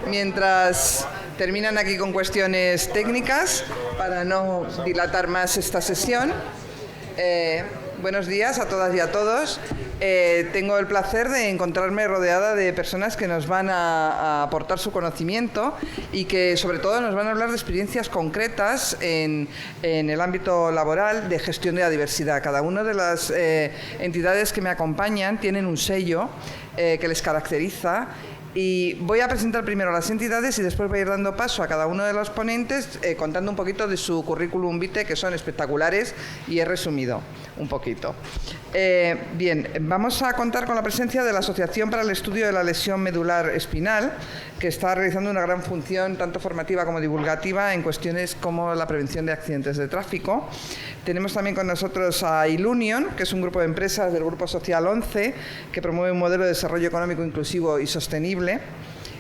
Mientras terminan aquí con cuestiones técnicas, para no dilatar más esta sesión, buenos días a todas y a todos. Tengo el placer de encontrarme rodeada de personas que nos van a aportar su conocimiento y que sobre todo nos van a hablar de experiencias concretas en el ámbito laboral de gestión de la diversidad. Cada una de las entidades que me acompañan tienen un sello que les caracteriza. Y voy a presentar primero a las entidades y después voy a ir dando paso a cada uno de los ponentes contando un poquito de su currículum vitae, que son espectaculares, y he resumido un poquito. Bien, vamos a contar con la presencia de la Asociación para el Estudio de la Lesión Medular Espinal, que está realizando una gran función tanto formativa como divulgativa en cuestiones como la prevención de accidentes de tráfico. Tenemos también con nosotros a Ilunion, que es un grupo de empresas del Grupo Social 11, que promueve un modelo de desarrollo económico inclusivo y sostenible.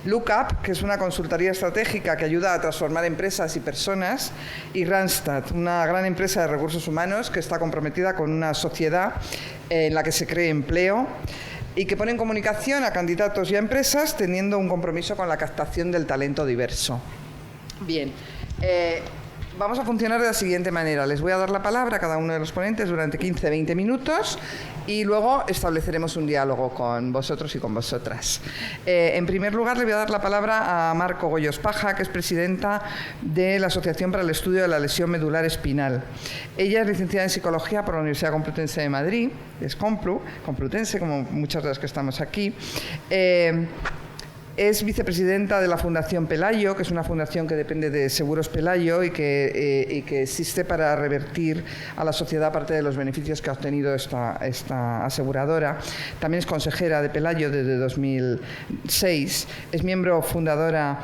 Lookup, que es una consultoría estratégica que ayuda a transformar empresas y personas. Y Randstad, una gran empresa de recursos humanos que está comprometida con una sociedad en la que se cree empleo y que pone en comunicación a candidatos y a empresas teniendo un compromiso con la captación del talento diverso. Bien. Vamos a funcionar de la siguiente manera. Les voy a dar la palabra a cada uno de los ponentes durante 15-20 minutos y luego estableceremos un diálogo con vosotros y con vosotras. En primer lugar, le voy a dar la palabra a Marco Goyos Paja, que es presidenta de la Asociación para el Estudio de la Lesión Medular Espinal. Ella es licenciada en Psicología por la Universidad Complutense de Madrid, es complutense, como muchas de las que estamos aquí. Es vicepresidenta de la Fundación Pelayo, que es una fundación que depende de Seguros Pelayo y que existe para revertir a la sociedad parte de los beneficios que ha obtenido esta aseguradora. También es consejera de Pelayo desde 2006. Es miembro fundadora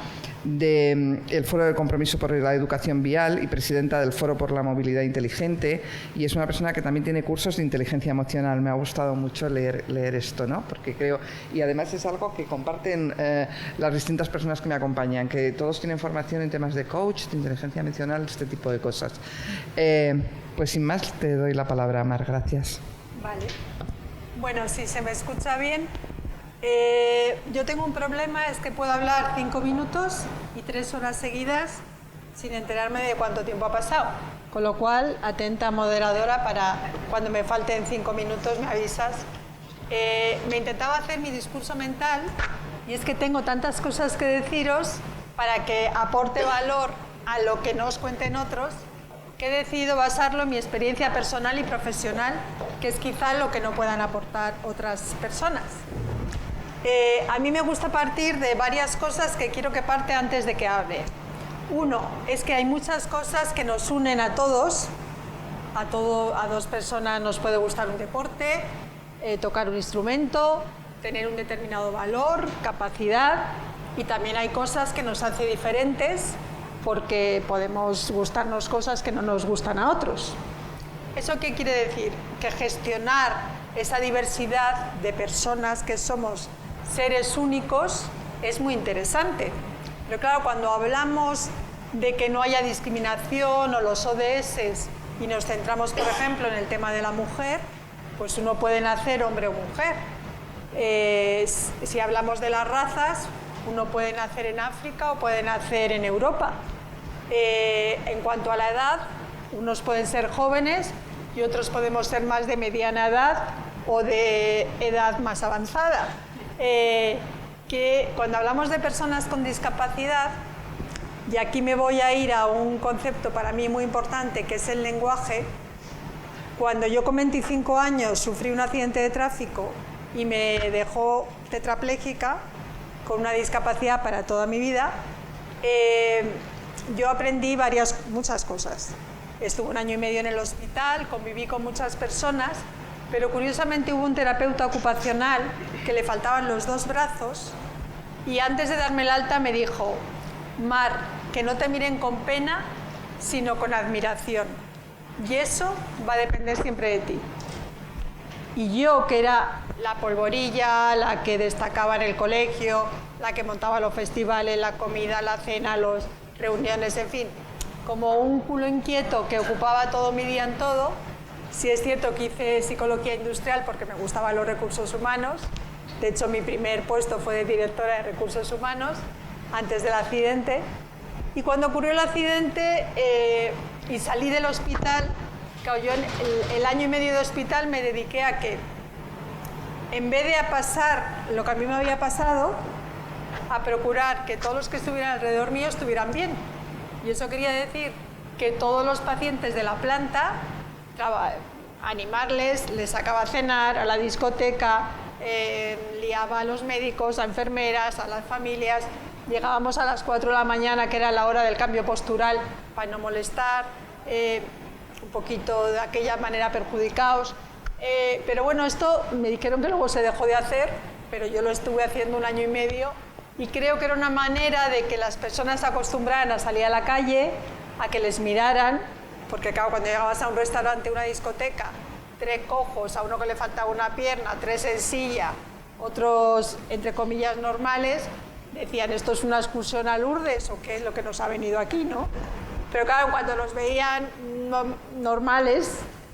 del Foro del Compromiso por la Educación Vial y presidenta del Foro por la Movilidad Inteligente, y es una persona que también tiene cursos de inteligencia emocional. Me ha gustado mucho leer esto, ¿no? Porque creo, y además es algo que comparten las distintas personas que me acompañan, que todos tienen formación en temas de coach, de inteligencia emocional, este tipo de cosas. Pues sin más, te doy la palabra, Mar. Gracias. Vale. Bueno, si se me escucha bien. Yo tengo un problema, es que puedo hablar 5 minutos y 3 horas seguidas sin enterarme de cuánto tiempo ha pasado. Con lo cual, atenta moderadora, para cuando me falten 5 minutos me avisas. Me intentaba hacer mi discurso mental y es que tengo tantas cosas que deciros para que aporte valor a lo que no os cuenten otros, que he decidido basarlo en mi experiencia personal y profesional, que es quizá lo que no puedan aportar otras personas. A mí me gusta partir de varias cosas que quiero que parte antes de que hable. Uno, es que hay muchas cosas que nos unen a todos. A dos personas nos puede gustar un deporte, tocar un instrumento, tener un determinado valor, capacidad, y también hay cosas que nos hacen diferentes porque podemos gustarnos cosas que no nos gustan a otros. ¿Eso qué quiere decir? Que gestionar esa diversidad de personas que somos seres únicos es muy interesante. Pero claro, cuando hablamos de que no haya discriminación o los ODS y nos centramos, por ejemplo, en el tema de la mujer, pues uno puede nacer hombre o mujer. Si hablamos de las razas, uno puede nacer en África o puede nacer en Europa. En cuanto a la edad, unos pueden ser jóvenes y otros podemos ser más de mediana edad o de edad más avanzada. Que cuando hablamos de personas con discapacidad, y aquí me voy a ir a un concepto para mí muy importante, que es el lenguaje. Cuando yo con 25 años sufrí un accidente de tráfico y me dejó tetrapléjica, con una discapacidad para toda mi vida, yo aprendí muchas cosas. Estuve 1 año y medio en el hospital, conviví con muchas personas, pero curiosamente hubo un terapeuta ocupacional que le faltaban los 2 brazos y antes de darme el alta me dijo: Mar, que no te miren con pena, sino con admiración. Y eso va a depender siempre de ti. Y yo, que era la polvorilla, la que destacaba en el colegio, la que montaba los festivales, la comida, la cena, las reuniones, en fin, como un culo inquieto que ocupaba todo mi día en todo. Sí es cierto que hice psicología industrial porque me gustaban los recursos humanos, De hecho, mi primer puesto fue de directora de recursos humanos antes del accidente. Y cuando ocurrió el accidente y salí del hospital, claro, yo el año y medio de hospital me dediqué a que, en vez de pasar lo que a mí me había pasado, a procurar que todos los que estuvieran alrededor mío estuvieran bien. Y eso quería decir que todos los pacientes de la planta, animarles, les sacaba a cenar, a la discoteca, liaba a los médicos, a enfermeras, a las familias. Llegábamos a las 4 de la mañana, que era la hora del cambio postural, para no molestar, un poquito de aquella manera perjudicados. Pero bueno, esto me dijeron que luego se dejó de hacer, pero yo lo estuve haciendo 1 año y medio y creo que era una manera de que las personas se acostumbraran a salir a la calle, a que les miraran, porque claro, cuando llegabas a un restaurante, una discoteca, 3 cojos, a uno que le faltaba una pierna, 3 en silla, otros, entre comillas, normales, decían, ¿esto es una excursión a Lourdes o qué es lo que nos ha venido aquí, no? Pero claro, cuando los veían normales,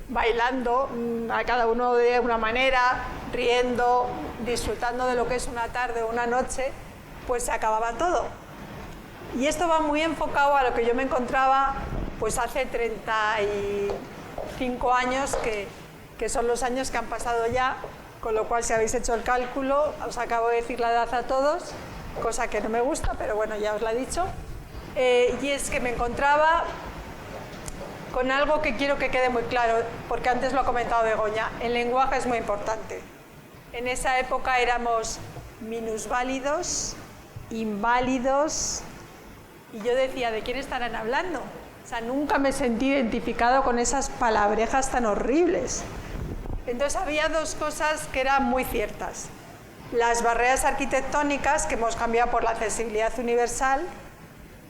bailando, a cada uno de una manera, riendo, disfrutando de lo que es una tarde o una noche, pues se acababa todo. Y esto va muy enfocado a lo que yo me encontraba pues hace 35 años, que son los años que han pasado ya, con lo cual si habéis hecho el cálculo, os acabo de decir la edad a todos, cosa que no me gusta, pero bueno, ya os la he dicho. Y es que me encontraba con algo que quiero que quede muy claro, porque antes lo ha comentado Begoña, el lenguaje es muy importante. En esa época éramos minusválidos, inválidos, y yo decía, ¿de quién estarán hablando? O sea, nunca me sentí identificado con esas palabrejas tan horribles. Entonces había 2 cosas que eran muy ciertas. Las barreras arquitectónicas, que hemos cambiado por la accesibilidad universal,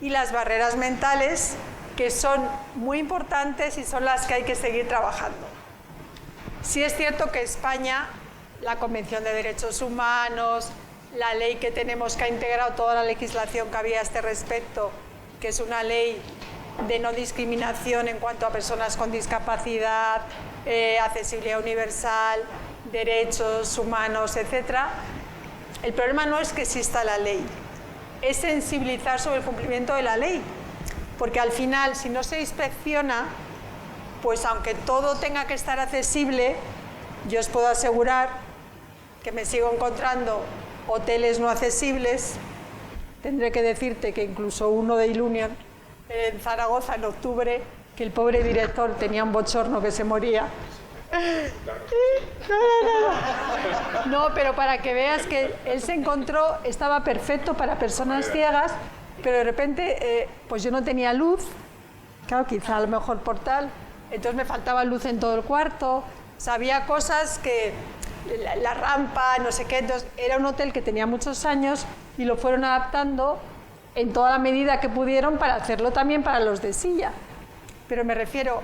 y las barreras mentales, que son muy importantes y son las que hay que seguir trabajando. Sí es cierto que España, la Convención de Derechos Humanos, la ley que tenemos que ha integrado toda la legislación que había a este respecto, que es una ley de no discriminación en cuanto a personas con discapacidad, accesibilidad universal, derechos humanos, etc. El problema no es que exista la ley, es sensibilizar sobre el cumplimiento de la ley, porque al final, si no se inspecciona, pues aunque todo tenga que estar accesible, yo os puedo asegurar que me sigo encontrando hoteles no accesibles. Tendré que decirte que incluso uno de Ilunion en Zaragoza en octubre, que el pobre director tenía un bochorno que se moría. No, pero para que veas que él se encontró, estaba perfecto para personas ciegas, pero de repente pues yo no tenía luz, claro, quizá a lo mejor por tal, entonces me faltaba luz en todo el cuarto, o sea, había cosas que la rampa, no sé qué, entonces era un hotel que tenía muchos años y lo fueron adaptando en toda la medida que pudieron para hacerlo también para los de silla. Pero me refiero,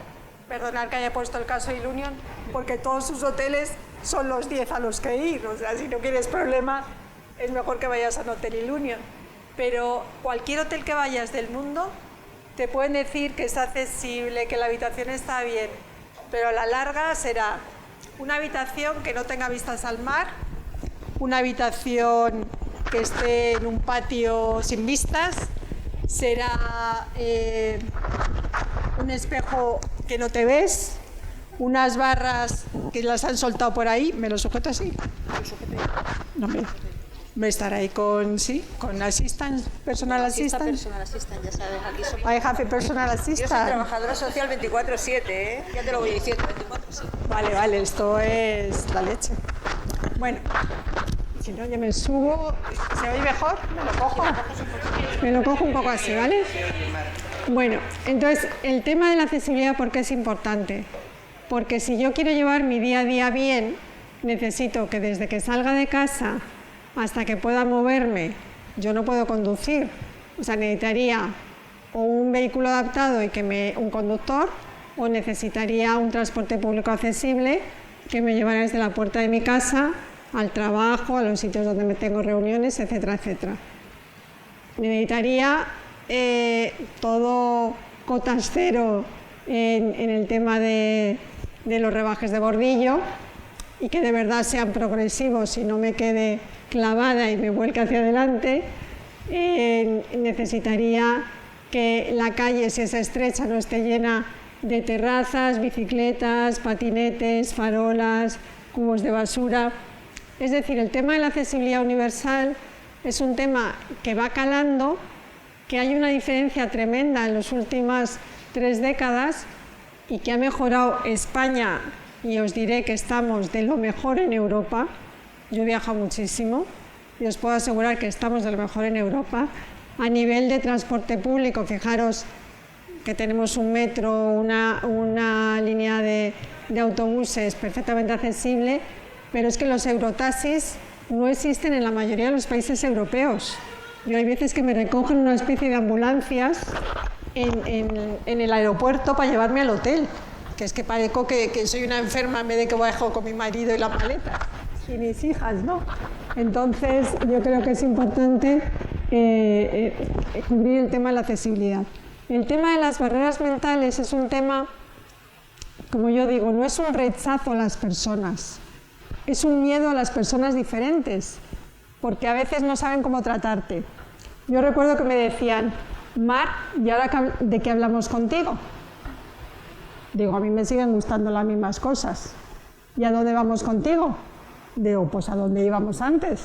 perdonad que haya puesto el caso de Ilunion, porque todos sus hoteles son los 10 a los que ir, o sea, si no quieres problema, es mejor que vayas a un hotel Ilunion. Pero cualquier hotel que vayas del mundo, te pueden decir que es accesible, que la habitación está bien, pero a la larga será una habitación que no tenga vistas al mar, una habitación que esté en un patio sin vistas, será un espejo que no te ves, unas barras que las han soltado por ahí. ¿Me lo sujeto así? No, me estará ahí con, sí, con assistant, personal assistant. Personal assistant, ya sabes, aquí somos... I have a personal assistant. Yo soy trabajadora social 24/7, ¿eh? Ya te lo voy diciendo, 24/7. Vale, vale, esto es la leche. Bueno, si no, yo me subo. ¿Se oye mejor? Me lo cojo. Me lo cojo un poco así, ¿vale? Bueno, entonces, el tema de la accesibilidad, ¿por qué es importante? Porque si yo quiero llevar mi día a día bien, necesito que desde que salga de casa hasta que pueda moverme, yo no puedo conducir. O sea, necesitaría o un vehículo adaptado y un conductor, o necesitaría un transporte público accesible que me llevara desde la puerta de mi casa al trabajo, a los sitios donde me tengo reuniones, etcétera, etcétera. Necesitaría todo cotas cero en el tema de los rebajes de bordillo, y que de verdad sean progresivos y no me quede clavada y me vuelque hacia adelante, necesitaría que la calle, si es estrecha, no esté llena de terrazas, bicicletas, patinetes, farolas, cubos de basura. Es decir, el tema de la accesibilidad universal es un tema que va calando, que hay una diferencia tremenda en las últimas 3 décadas y que ha mejorado España, y os diré que estamos de lo mejor en Europa. Yo he viajado muchísimo y os puedo asegurar que estamos de lo mejor en Europa. A nivel de transporte público, fijaros que tenemos un metro, una línea de autobuses perfectamente accesible, pero es que los eurotaxis no existen en la mayoría de los países europeos. Yo hay veces que me recogen una especie de ambulancias en el aeropuerto para llevarme al hotel, que es que parezco que soy una enferma en vez de que viajo con mi marido y la maleta y mis hijas, ¿no? Entonces yo creo que es importante cubrir el tema de la accesibilidad. El tema de las barreras mentales es un tema, como yo digo, no es un rechazo a las personas, es un miedo a las personas diferentes, porque a veces no saben cómo tratarte. Yo recuerdo que me decían, Mar, ¿y ahora de qué hablamos contigo? Digo, a mí me siguen gustando las mismas cosas. ¿Y a dónde vamos contigo? Digo, pues a donde íbamos antes.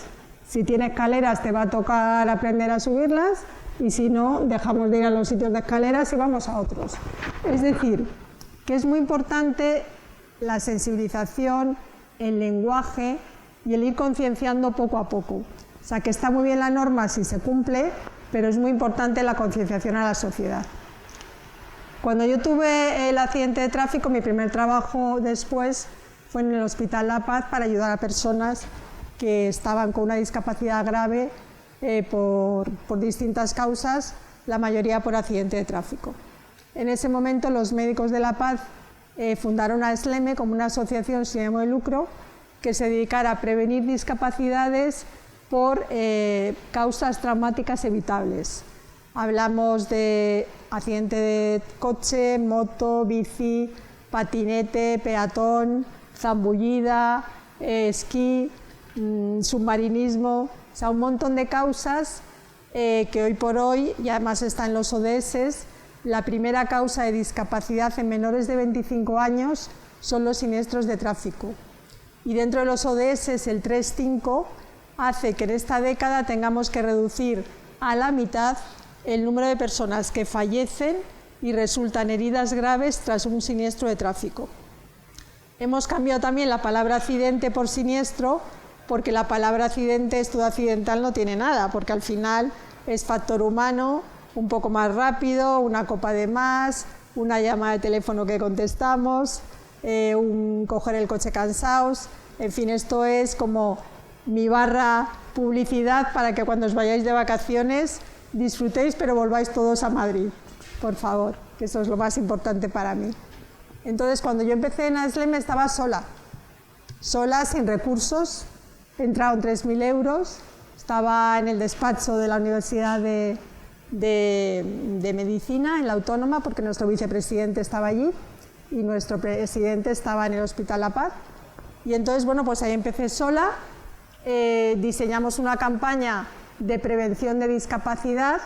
Si tiene escaleras te va a tocar aprender a subirlas, y si no, dejamos de ir a los sitios de escaleras y vamos a otros. Es decir, que es muy importante la sensibilización, el lenguaje y el ir concienciando poco a poco. O sea, que está muy bien la norma si se cumple, pero es muy importante la concienciación a la sociedad. Cuando yo tuve el accidente de tráfico, mi primer trabajo después fue en el Hospital La Paz para ayudar a personas que estaban con una discapacidad grave por distintas causas, la mayoría por accidente de tráfico. En ese momento los médicos de La Paz fundaron a ASLEME como una asociación sin ánimo de lucro que se dedicara a prevenir discapacidades por causas traumáticas evitables. Hablamos de accidente de coche, moto, bici, patinete, peatón, zambullida, esquí, submarinismo, o sea, un montón de causas que hoy por hoy, y además está en los ODS, la primera causa de discapacidad en menores de 25 años son los siniestros de tráfico. Y dentro de los ODS, el 3.5 hace que en esta década tengamos que reducir a la mitad el número de personas que fallecen y resultan heridas graves tras un siniestro de tráfico. Hemos cambiado también la palabra accidente por siniestro, porque la palabra accidente, estudio accidental, no tiene nada, porque al final es factor humano, un poco más rápido, una copa de más, una llamada de teléfono que contestamos, coger el coche cansados, en fin, esto es como mi barra publicidad para que cuando os vayáis de vacaciones disfrutéis, pero volváis todos a Madrid, por favor, que eso es lo más importante para mí. Entonces, cuando yo empecé en ASLEME estaba sola, sin recursos, entraron 3.000 euros, estaba en el despacho de la Universidad de Medicina, en la Autónoma, porque nuestro vicepresidente estaba allí y nuestro presidente estaba en el Hospital La Paz. Y entonces, bueno, pues ahí empecé sola, diseñamos una campaña de prevención de discapacidad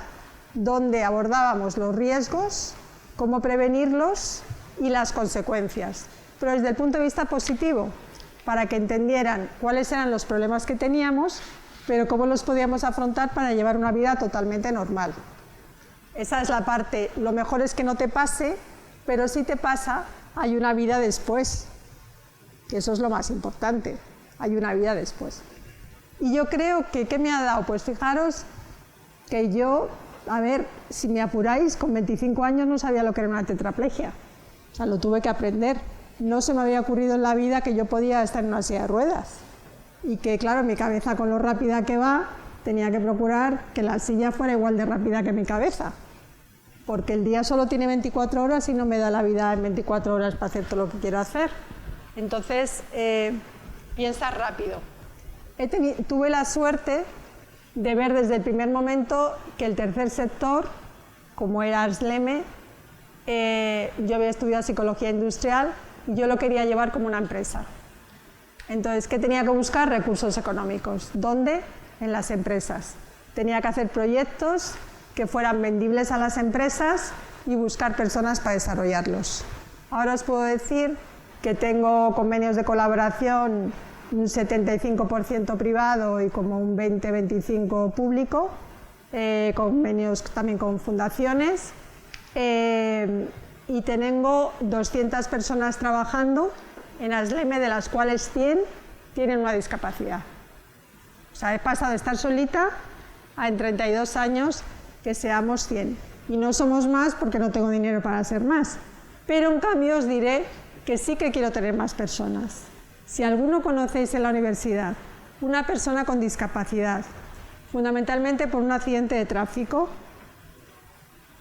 donde abordábamos los riesgos, cómo prevenirlos y las consecuencias, pero desde el punto de vista positivo, para que entendieran cuáles eran los problemas que teníamos, pero cómo los podíamos afrontar para llevar una vida totalmente normal. Esa es la parte, lo mejor es que no te pase, pero si te pasa, hay una vida después, que eso es lo más importante, hay una vida después. Y yo creo que, ¿qué me ha dado? Pues fijaros que yo, a ver, si me apuráis, con 25 años no sabía lo que era una tetraplegia, o sea, lo tuve que aprender. No se me había ocurrido en la vida que yo podía estar en una silla de ruedas y que, claro, mi cabeza, con lo rápida que va, tenía que procurar que la silla fuera igual de rápida que mi cabeza, porque el día solo tiene 24 horas y no me da la vida en 24 horas para hacer todo lo que quiero hacer. Entonces, piensa rápido. Tuve la suerte de ver desde el primer momento que el tercer sector, como era ASLEME, yo había estudiado psicología industrial y yo lo quería llevar como una empresa. Entonces, ¿qué tenía que buscar? Recursos económicos. ¿Dónde? En las empresas. Tenía que hacer proyectos que fueran vendibles a las empresas y buscar personas para desarrollarlos. Ahora os puedo decir que tengo convenios de colaboración un 75% privado y como un 20-25% público, convenios también con fundaciones, y tengo 200 personas trabajando en ASLEME, de las cuales 100 tienen una discapacidad. O sea, he pasado de estar solita a en 32 años que seamos 100. Y no somos más porque no tengo dinero para ser más. Pero en cambio os diré que sí que quiero tener más personas. Si alguno conocéis en la universidad una persona con discapacidad, fundamentalmente por un accidente de tráfico,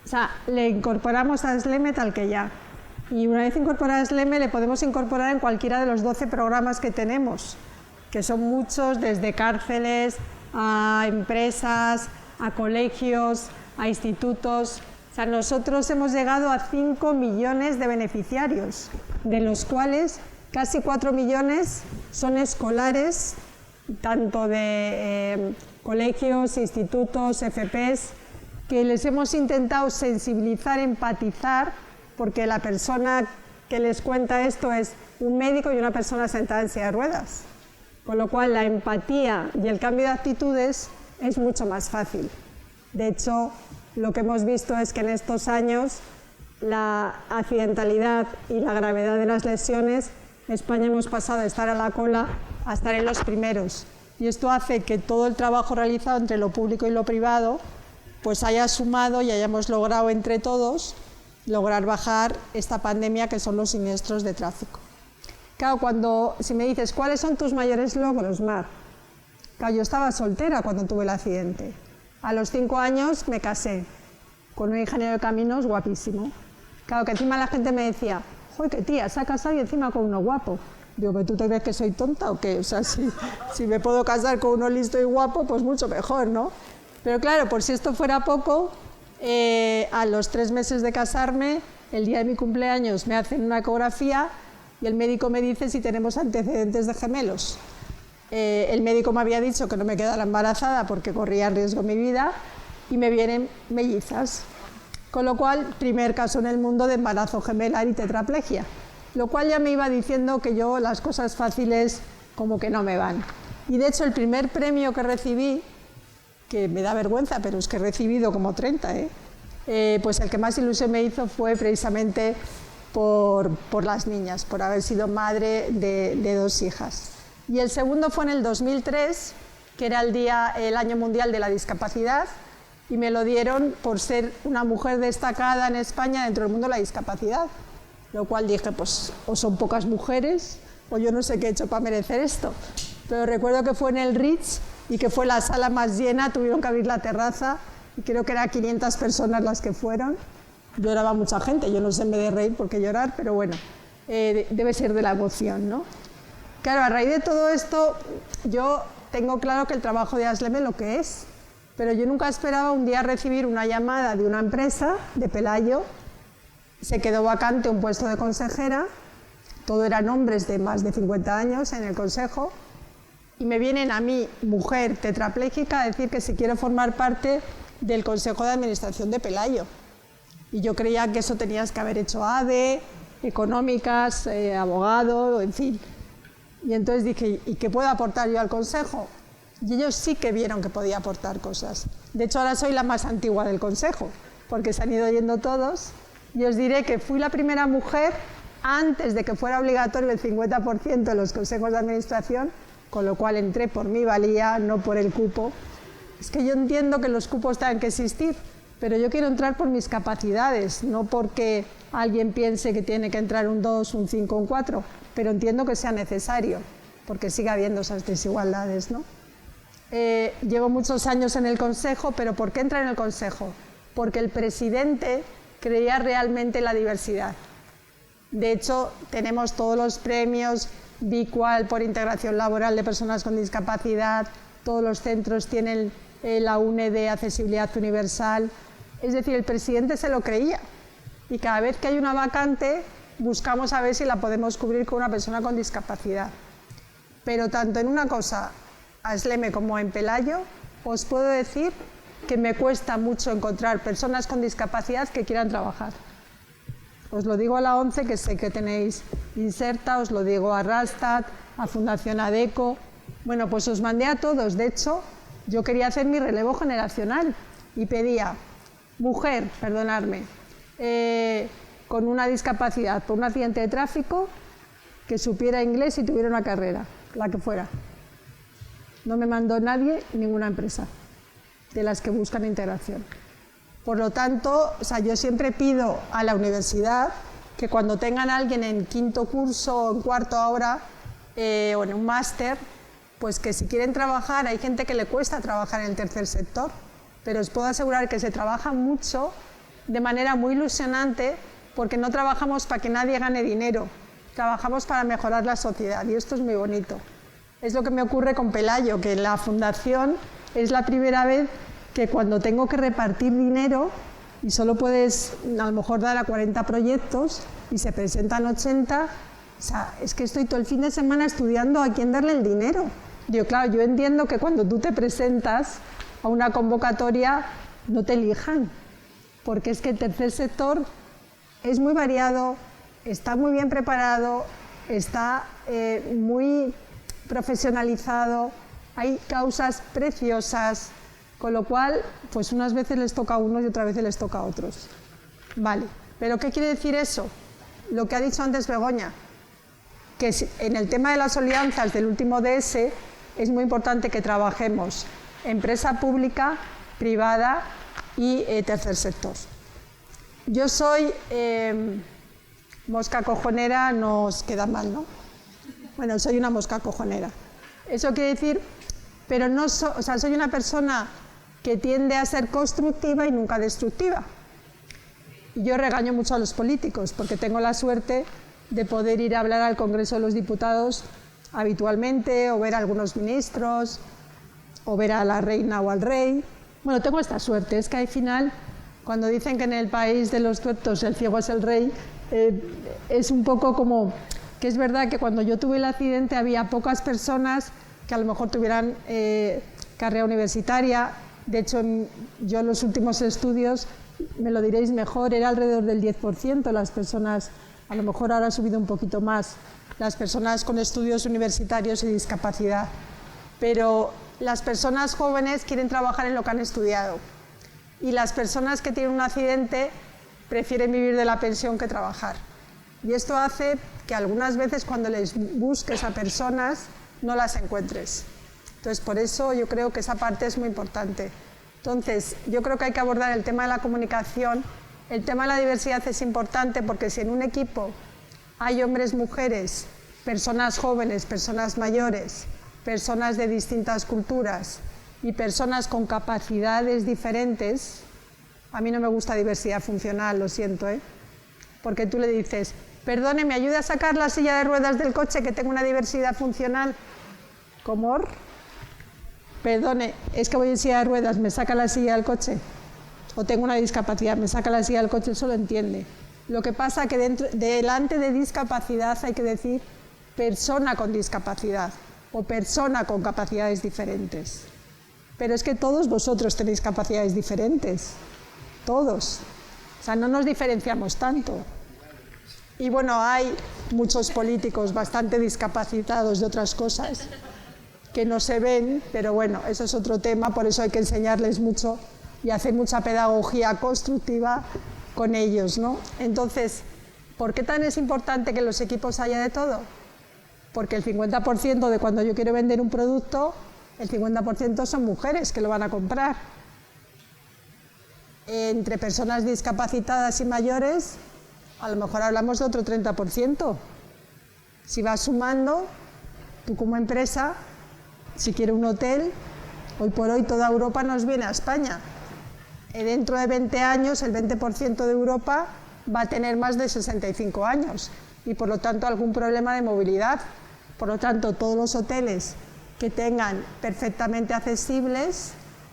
o sea, le incorporamos a ASLEME tal que ya. Y una vez incorporada a ASLEME le podemos incorporar en cualquiera de los 12 programas que tenemos, que son muchos, desde cárceles a empresas, a colegios, a institutos. O sea, nosotros hemos llegado a 5 millones de beneficiarios, de los cuales casi 4 millones son escolares, tanto de colegios, institutos, FPs, que les hemos intentado sensibilizar, empatizar, porque la persona que les cuenta esto es un médico y una persona sentada en silla de ruedas. Con lo cual la empatía y el cambio de actitudes es mucho más fácil. De hecho, lo que hemos visto es que en estos años la accidentalidad y la gravedad de las lesiones, en España hemos pasado de estar a la cola a estar en los primeros. Y esto hace que todo el trabajo realizado entre lo público y lo privado pues haya sumado y hayamos logrado entre todos lograr bajar esta pandemia que son los siniestros de tráfico. Claro, si me dices, ¿cuáles son tus mayores logros, Mar? Claro, yo estaba soltera cuando tuve el accidente. A los 5 años me casé con un ingeniero de caminos guapísimo. Claro, que encima la gente me decía, ¡joder, qué tía, se ha casado y encima con uno guapo! Digo, ¿pero tú te crees que soy tonta o qué? O sea, si me puedo casar con uno listo y guapo, pues mucho mejor, ¿no? Pero claro, por si esto fuera poco, a los 3 meses de casarme, el día de mi cumpleaños, me hacen una ecografía y el médico me dice si tenemos antecedentes de gemelos. El médico me había dicho que no me quedara embarazada porque corría riesgo mi vida y me vienen mellizas. Con lo cual, primer caso en el mundo de embarazo gemelar y tetraplegia. Lo cual ya me iba diciendo que yo las cosas fáciles como que no me van. Y de hecho el primer premio que recibí, que me da vergüenza, pero es que he recibido como 30, pues el que más ilusión me hizo fue precisamente por las niñas, por haber sido madre de 2 hijas. Y el segundo fue en el 2003, que era el Año Mundial de la Discapacidad, y me lo dieron por ser una mujer destacada en España dentro del mundo de la discapacidad. Lo cual dije, pues o son pocas mujeres, o yo no sé qué he hecho para merecer esto. Pero recuerdo que fue en el Ritz y que fue la sala más llena, tuvieron que abrir la terraza, y creo que eran 500 personas las que fueron. Lloraba mucha gente, yo no sé en vez de reír por qué llorar, pero bueno, debe ser de la emoción, ¿no? Claro, a raíz de todo esto, yo tengo claro que el trabajo de ASLEME lo que es, pero yo nunca esperaba un día recibir una llamada de una empresa de Pelayo. Se quedó vacante un puesto de consejera, todo eran hombres de más de 50 años en el consejo, y me vienen a mí, mujer tetrapléjica, a decir que si quiero formar parte del consejo de administración de Pelayo. Y yo creía que eso tenías que haber hecho ADE, económicas, abogado, en fin. Y entonces dije, ¿y qué puedo aportar yo al consejo? Y ellos sí que vieron que podía aportar cosas. De hecho, ahora soy la más antigua del consejo, porque se han ido yendo todos. Y os diré que fui la primera mujer antes de que fuera obligatorio el 50% de los consejos de administración, con lo cual entré por mi valía, no por el cupo. Es que yo entiendo que los cupos tengan que existir, pero yo quiero entrar por mis capacidades, no porque alguien piense que tiene que entrar un 2, un 5, un 4, pero entiendo que sea necesario, porque sigue habiendo esas desigualdades, ¿no? Llevo muchos años en el consejo, pero ¿por qué entrar en el consejo? Porque el presidente creía realmente en la diversidad. De hecho, tenemos todos los premios BICUAL por integración laboral de personas con discapacidad, todos los centros tienen la UNE de accesibilidad universal. Es decir, el presidente se lo creía y cada vez que hay una vacante buscamos a ver si la podemos cubrir con una persona con discapacidad. Pero tanto en una cosa, a Sleme, como en Pelayo, os puedo decir que me cuesta mucho encontrar personas con discapacidad que quieran trabajar. Os lo digo a la ONCE, que sé que tenéis Inserta, os lo digo a Rastad, a Fundación ADECO. Bueno, pues os mandé a todos. De hecho, yo quería hacer mi relevo generacional y pedía mujer, perdonadme, con una discapacidad por un accidente de tráfico, que supiera inglés y tuviera una carrera, la que fuera. No me mandó nadie, ninguna empresa, de las que buscan integración. Por lo tanto, o sea, yo siempre pido a la universidad que cuando tengan a alguien en quinto curso o en cuarto ahora, o en un máster, pues que si quieren trabajar, hay gente que le cuesta trabajar en el tercer sector, pero os puedo asegurar que se trabaja mucho, de manera muy ilusionante, porque no trabajamos para que nadie gane dinero, trabajamos para mejorar la sociedad, y esto es muy bonito. Es lo que me ocurre con Pelayo, que en la fundación es la primera vez que cuando tengo que repartir dinero, y solo puedes a lo mejor dar a 40 proyectos, y se presentan 80, o sea, es que estoy todo el fin de semana estudiando a quién darle el dinero. Digo, claro, yo entiendo que cuando tú te presentas a una convocatoria no te elijan, porque es que el tercer sector es muy variado, está muy bien preparado, está muy profesionalizado, hay causas preciosas, con lo cual, pues unas veces les toca a unos y otras veces les toca a otros. Vale, pero ¿qué quiere decir eso? Lo que ha dicho antes Begoña, que en el tema de las alianzas del último DS es muy importante que trabajemos empresa pública, privada y tercer sector. Yo soy mosca cojonera, nos queda mal, ¿no? Bueno, soy una mosca cojonera. Eso quiere decir, pero no o sea, soy una persona que tiende a ser constructiva y nunca destructiva. Y yo regaño mucho a los políticos, porque tengo la suerte de poder ir a hablar al Congreso de los Diputados habitualmente, o ver a algunos ministros, o ver a la reina o al rey. Bueno, tengo esta suerte, es que al final, cuando dicen que en el país de los tuertos el ciego es el rey, es un poco como que es verdad que cuando yo tuve el accidente había pocas personas que a lo mejor tuvieran carrera universitaria. De hecho, yo en los últimos estudios, me lo diréis mejor, era alrededor del 10% las personas, a lo mejor ahora ha subido un poquito más, las personas con estudios universitarios y discapacidad. Pero las personas jóvenes quieren trabajar en lo que han estudiado, y las personas que tienen un accidente prefieren vivir de la pensión que trabajar. Y esto hace que algunas veces cuando les busques a personas no las encuentres. Entonces, por eso yo creo que esa parte es muy importante. Entonces, yo creo que hay que abordar el tema de la comunicación. El tema de la diversidad es importante porque si en un equipo hay hombres, mujeres, personas jóvenes, personas mayores, personas de distintas culturas y personas con capacidades diferentes, a mí no me gusta diversidad funcional, lo siento, porque tú le dices, perdone, ¿me ayuda a sacar la silla de ruedas del coche que tengo una diversidad funcional? ¿Cómo? Perdone, es que voy en silla de ruedas, ¿me saca la silla del coche? O tengo una discapacidad, ¿me saca la silla del coche? Eso lo entiende. Lo que pasa es que delante de discapacidad hay que decir persona con discapacidad o persona con capacidades diferentes. Pero es que todos vosotros tenéis capacidades diferentes, todos. O sea, no nos diferenciamos tanto. Y bueno, hay muchos políticos bastante discapacitados de otras cosas que no se ven, pero bueno, eso es otro tema, por eso hay que enseñarles mucho y hacer mucha pedagogía constructiva con ellos, ¿no? Entonces, ¿por qué tan es importante que en los equipos haya de todo? Porque el 50% de cuando yo quiero vender un producto, el 50% son mujeres que lo van a comprar. Entre personas discapacitadas y mayores, a lo mejor hablamos de otro 30%. Si vas sumando, tú como empresa, si quieres un hotel, hoy por hoy toda Europa nos viene a España. Dentro de 20 años, el 20% de Europa va a tener más de 65 años y por lo tanto algún problema de movilidad. Por lo tanto, todos los hoteles que tengan perfectamente accesibles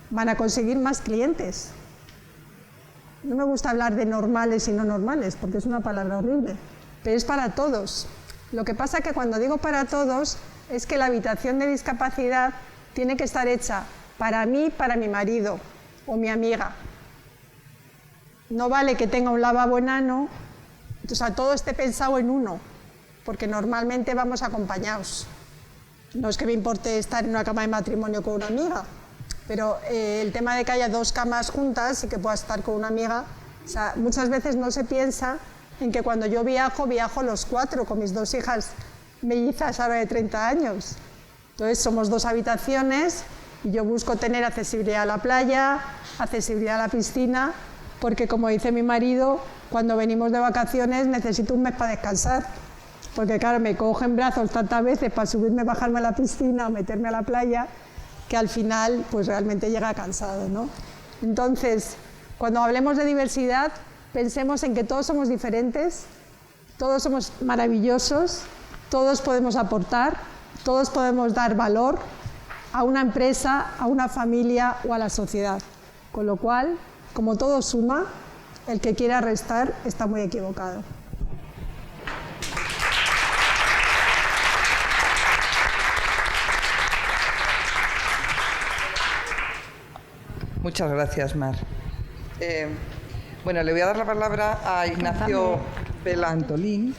van a conseguir más clientes. No me gusta hablar de normales y no normales, porque es una palabra horrible, pero es para todos. Lo que pasa es que cuando digo para todos, es que la habitación de discapacidad tiene que estar hecha para mí, para mi marido o mi amiga. No vale que tenga un lavabo enano, o sea, todo esté pensado en uno, porque normalmente vamos acompañados. No es que me importe estar en una cama de matrimonio con una amiga, pero el tema de que haya 2 camas juntas y que pueda estar con una amiga, o sea, muchas veces no se piensa en que cuando yo viajo los 4 con mis 2 hijas mellizas ahora de 30 años. Entonces somos 2 habitaciones y yo busco tener accesibilidad a la playa, accesibilidad a la piscina, porque como dice mi marido, cuando venimos de vacaciones necesito un mes para descansar, porque claro, me cojo en brazos tantas veces para subirme, bajarme a la piscina o meterme a la playa, que al final pues realmente llega cansado, ¿no? Entonces, cuando hablemos de diversidad, pensemos en que todos somos diferentes, todos somos maravillosos, todos podemos aportar, todos podemos dar valor a una empresa, a una familia o a la sociedad. Con lo cual, como todo suma, el que quiera restar está muy equivocado. Muchas gracias, Mar. Bueno, le voy a dar la palabra a Ignacio Belantolín.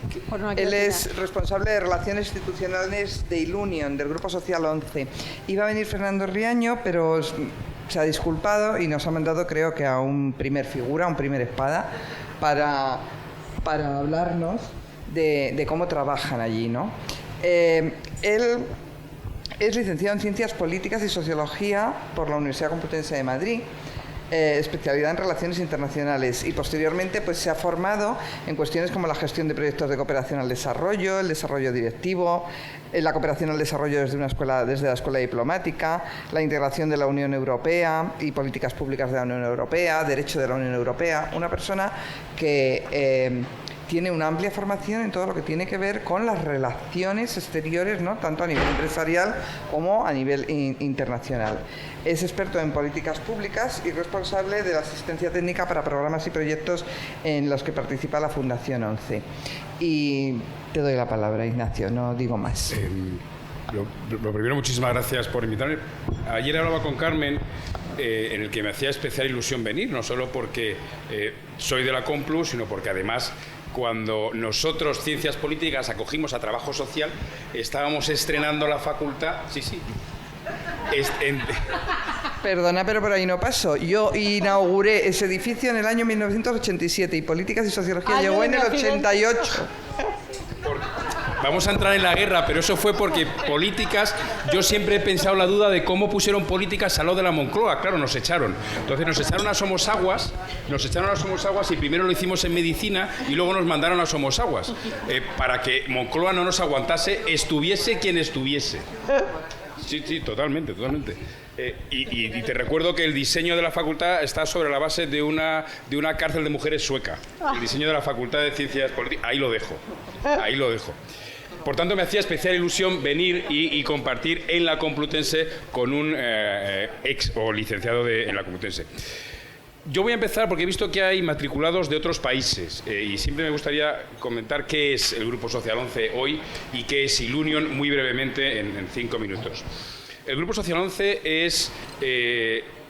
Él es responsable de Relaciones Institucionales de Ilunion, del Grupo Social 11. Iba a venir Fernando Riaño, pero se ha disculpado y nos ha mandado, creo que a un primer figura, un primer espada, para hablarnos de cómo trabajan allí, ¿no? Él es licenciado en Ciencias Políticas y Sociología por la Universidad Complutense de Madrid, especialidad en Relaciones Internacionales, y posteriormente pues, se ha formado en cuestiones como la gestión de proyectos de cooperación al desarrollo, el desarrollo directivo, la cooperación al desarrollo desde la escuela diplomática, la integración de la Unión Europea y políticas públicas de la Unión Europea, derecho de la Unión Europea. Una persona que tiene una amplia formación en todo lo que tiene que ver con las relaciones exteriores, ¿no? Tanto a nivel empresarial como a nivel internacional. Es experto en políticas públicas y responsable de la asistencia técnica para programas y proyectos en los que participa la Fundación 11. Y te doy la palabra, Ignacio, no digo más. Lo primero, muchísimas gracias por invitarme. Ayer hablaba con Carmen, en el que me hacía especial ilusión venir, no solo porque soy de la Complu, sino porque además, cuando nosotros, Ciencias Políticas, acogimos a Trabajo Social, estábamos estrenando la facultad. Sí. Perdona, pero por ahí no pasó. Yo inauguré ese edificio en el año 1987 y Políticas y Sociología llegó en el 88. Vamos a entrar en la guerra, pero eso fue porque políticas, yo siempre he pensado la duda de cómo pusieron políticas al lado de la Moncloa. Claro, nos echaron. Entonces nos echaron a Somosaguas y primero lo hicimos en medicina y luego nos mandaron a Somosaguas para que Moncloa no nos aguantase, estuviese quien estuviese. Sí, totalmente. Y te recuerdo que el diseño de la facultad está sobre la base de una cárcel de mujeres sueca. El diseño de la Facultad de Ciencias Políticas, ahí lo dejo. Por tanto, me hacía especial ilusión venir y compartir en la Complutense con un ex o licenciado en la Complutense. Yo voy a empezar porque he visto que hay matriculados de otros países y siempre me gustaría comentar qué es el Grupo Social 11 hoy y qué es Ilunion muy brevemente en 5 minutos. El Grupo Social 11 es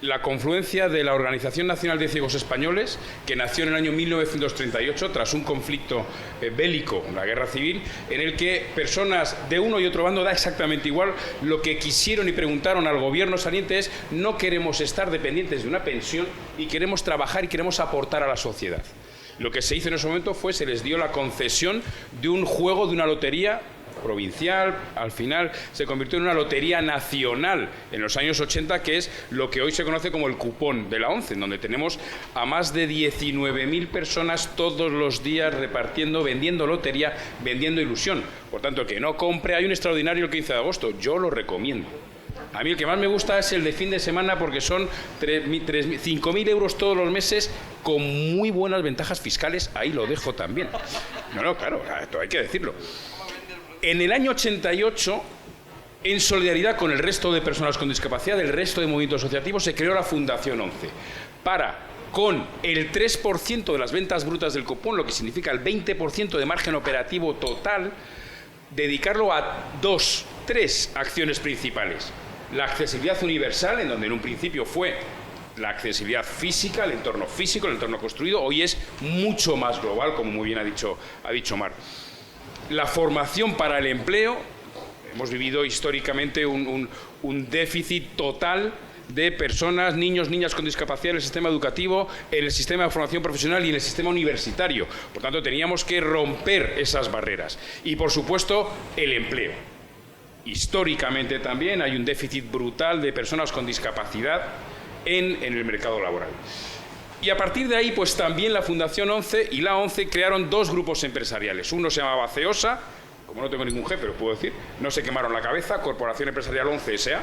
la confluencia de la Organización Nacional de Ciegos Españoles, que nació en el año 1938 tras un conflicto bélico, la Guerra Civil, en el que personas de uno y otro bando, da exactamente igual, lo que quisieron y preguntaron al gobierno saliente es: no queremos estar dependientes de una pensión y queremos trabajar y queremos aportar a la sociedad. Lo que se hizo en ese momento se les dio la concesión de un juego, de una lotería provincial, al final se convirtió en una lotería nacional en los años 80, que es lo que hoy se conoce como el cupón de la ONCE, en donde tenemos a más de 19.000 personas todos los días repartiendo, vendiendo lotería, vendiendo ilusión. Por tanto, que no compre, hay un extraordinario el 15 de agosto, yo lo recomiendo. A mí el que más me gusta es el de fin de semana porque son 5.000 euros todos los meses con muy buenas ventajas fiscales, ahí lo dejo también. No, claro, esto hay que decirlo. En el año 88, en solidaridad con el resto de personas con discapacidad, el resto de movimientos asociativos, se creó la Fundación 11 para, con el 3% de las ventas brutas del cupón, lo que significa el 20% de margen operativo total, dedicarlo a 2 tres acciones principales. La accesibilidad universal, en donde en un principio fue la accesibilidad física, el entorno físico, el entorno construido, hoy es mucho más global, como muy bien ha dicho Mar. La formación para el empleo, hemos vivido históricamente un déficit total de personas, niños, niñas con discapacidad en el sistema educativo, en el sistema de formación profesional y en el sistema universitario. Por tanto, teníamos que romper esas barreras. Y, por supuesto, el empleo. Históricamente también hay un déficit brutal de personas con discapacidad en el mercado laboral. Y a partir de ahí, pues también la Fundación ONCE y la ONCE crearon dos grupos empresariales. Uno se llamaba CEOSA, como no tengo ningún G, pero puedo decir, no se quemaron la cabeza, Corporación Empresarial ONCE S.A.,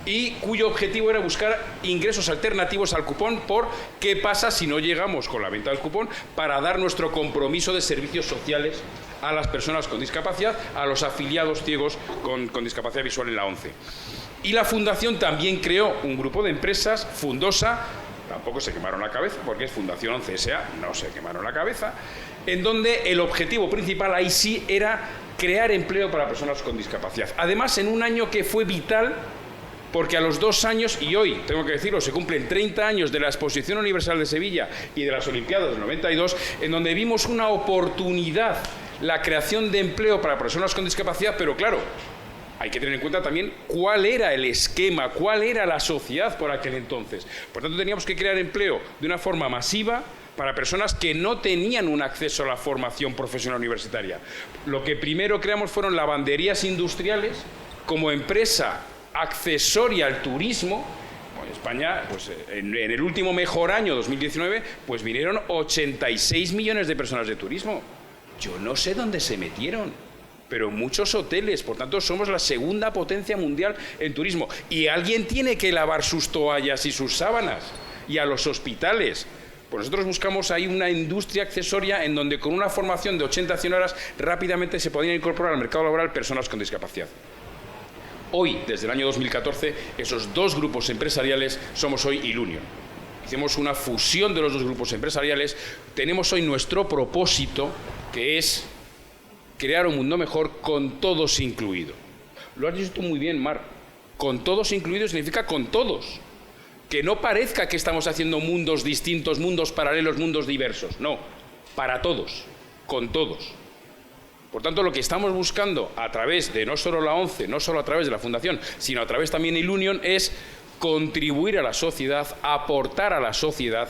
y cuyo objetivo era buscar ingresos alternativos al cupón por qué pasa si no llegamos con la venta del cupón para dar nuestro compromiso de servicios sociales a las personas con discapacidad, a los afiliados ciegos con discapacidad visual en la ONCE. Y la Fundación también creó un grupo de empresas, Fundosa, tampoco se quemaron la cabeza, porque es Fundación ONCE S.A., no se quemaron la cabeza, en donde el objetivo principal ahí sí era crear empleo para personas con discapacidad. Además, en un año que fue vital, porque a los 2 años, y hoy, tengo que decirlo, se cumplen 30 años de la Exposición Universal de Sevilla y de las Olimpiadas del 92, en donde vimos una oportunidad, la creación de empleo para personas con discapacidad, pero claro, hay que tener en cuenta también cuál era el esquema, cuál era la sociedad por aquel entonces. Por tanto, teníamos que crear empleo de una forma masiva para personas que no tenían un acceso a la formación profesional universitaria. Lo que primero creamos fueron lavanderías industriales como empresa accesoria al turismo. En España, pues en el último mejor año, 2019, pues vinieron 86 millones de personas de turismo. Yo no sé dónde se metieron, pero muchos hoteles. Por tanto, somos la segunda potencia mundial en turismo. Y alguien tiene que lavar sus toallas y sus sábanas. Y a los hospitales. Pues nosotros buscamos ahí una industria accesoria en donde con una formación de 80 a 100 horas rápidamente se podían incorporar al mercado laboral personas con discapacidad. Hoy, desde el año 2014, esos dos grupos empresariales somos hoy Ilunion. Hicimos una fusión de los dos grupos empresariales. Tenemos hoy nuestro propósito, que es crear un mundo mejor con todos incluido. Lo has dicho tú muy bien, Mar. Con todos incluidos significa con todos. Que no parezca que estamos haciendo mundos distintos, mundos paralelos, mundos diversos. No, para todos, con todos. Por tanto, lo que estamos buscando a través de no solo la ONCE, no solo a través de la Fundación, sino a través también de Ilunion, es contribuir a la sociedad, aportar a la sociedad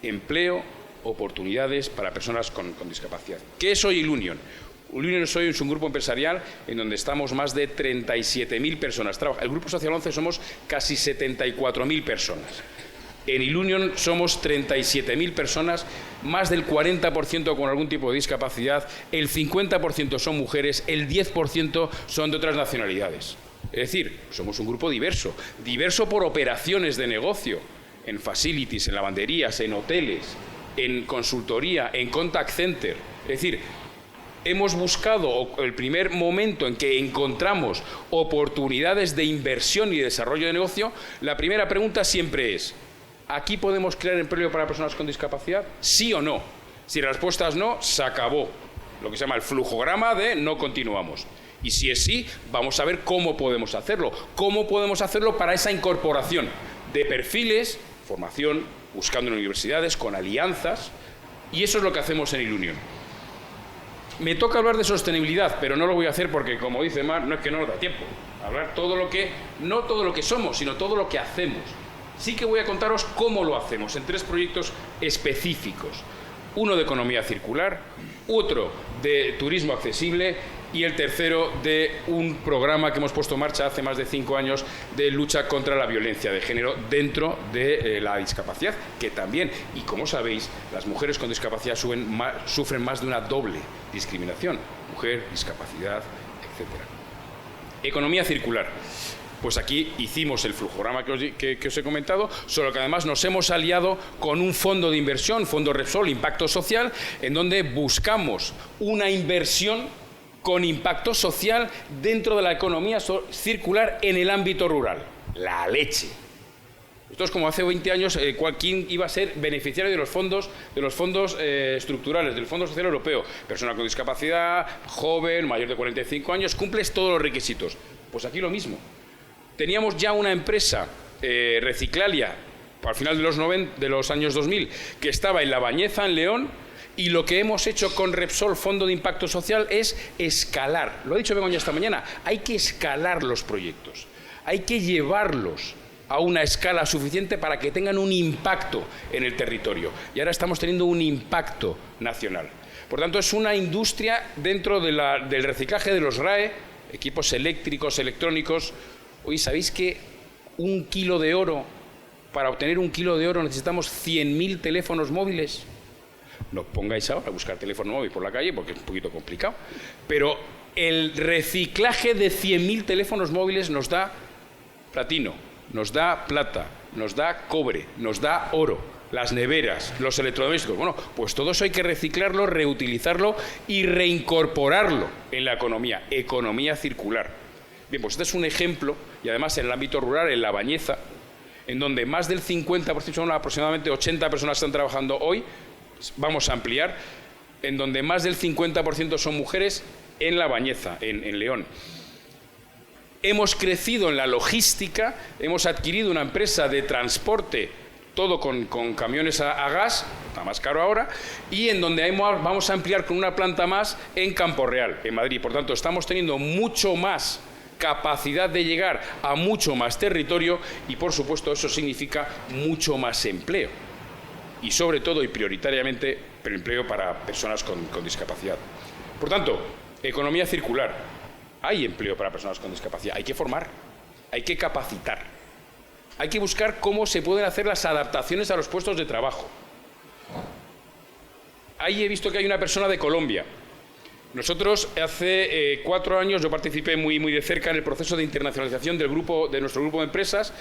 empleo, oportunidades para personas con discapacidad. ¿Qué es hoy Ilunion? Ilunion hoy es un grupo empresarial en donde estamos más de 37.000 personas. El Grupo Social ONCE somos casi 74.000 personas. En Ilunion somos 37.000 personas, más del 40% con algún tipo de discapacidad, el 50% son mujeres, el 10% son de otras nacionalidades. Es decir, somos un grupo diverso, diverso por operaciones de negocio, en facilities, en lavanderías, en hoteles, en consultoría, en contact center. Es decir, hemos buscado el primer momento en que encontramos oportunidades de inversión y desarrollo de negocio, la primera pregunta siempre es: ¿aquí podemos crear empleo para personas con discapacidad? ¿Sí o no? Si la respuesta es no, se acabó lo que se llama el flujograma de no continuamos. Y si es sí, vamos a ver cómo podemos hacerlo. ¿Cómo podemos hacerlo para esa incorporación de perfiles, formación, buscando en universidades, con alianzas? Y eso es lo que hacemos en Ilunion. Me toca hablar de sostenibilidad, pero no lo voy a hacer porque, como dice Mar, no es que no nos da tiempo. Hablar no todo lo que somos, sino todo lo que hacemos. Sí que voy a contaros cómo lo hacemos en 3 proyectos específicos. Uno de economía circular, otro de turismo accesible y el tercero de un programa que hemos puesto en marcha hace más de 5 años de lucha contra la violencia de género dentro de la discapacidad, que también, y como sabéis, las mujeres con discapacidad sufren más de una doble discriminación: mujer, discapacidad, etc. Economía circular. Pues aquí hicimos el flujograma que os he comentado, solo que además nos hemos aliado con un fondo de inversión, Fondo Repsol Impacto Social, en donde buscamos una inversión con impacto social dentro de la economía circular en el ámbito rural. La leche. Nosotros, como hace 20 años, ¿quién iba a ser beneficiario de los fondos estructurales, del Fondo Social Europeo? Persona con discapacidad, joven, mayor de 45 años, cumples todos los requisitos. Pues aquí lo mismo. Teníamos ya una empresa, Reciclalia, al final de los años 2000, que estaba en La Bañeza, en León, y lo que hemos hecho con Repsol, Fondo de Impacto Social, es escalar. Lo ha dicho Begoña esta mañana, hay que escalar los proyectos, hay que llevarlos a una escala suficiente para que tengan un impacto en el territorio. Y ahora estamos teniendo un impacto nacional. Por tanto, es una industria dentro del reciclaje de los RAE, equipos eléctricos, electrónicos. Oye, ¿sabéis que para obtener 1 kilo de oro necesitamos 100.000 teléfonos móviles? No pongáis ahora a buscar teléfono móvil por la calle porque es un poquito complicado. Pero el reciclaje de 100.000 teléfonos móviles nos da platino, nos da plata, nos da cobre, nos da oro, las neveras, los electrodomésticos. Bueno, pues todo eso hay que reciclarlo, reutilizarlo y reincorporarlo en la economía circular. Bien, pues este es un ejemplo, y además en el ámbito rural, en La Bañeza, en donde más del 50%, son aproximadamente 80 personas que están trabajando hoy, vamos a ampliar, en donde más del 50% son mujeres en La Bañeza, en León. Hemos crecido en la logística, hemos adquirido una empresa de transporte, todo con camiones a gas, está más caro ahora, y en donde vamos a ampliar con una planta más en Campo Real, en Madrid. Por tanto, estamos teniendo mucho más capacidad de llegar a mucho más territorio y, por supuesto, eso significa mucho más empleo. Y sobre todo y prioritariamente empleo para personas con discapacidad. Por tanto, economía circular. Hay empleo para personas con discapacidad, hay que formar, hay que capacitar, hay que buscar cómo se pueden hacer las adaptaciones a los puestos de trabajo. Ahí he visto que hay una persona de Colombia. Nosotros hace 4 años yo participé muy de cerca en el proceso de internacionalización de nuestro grupo de empresas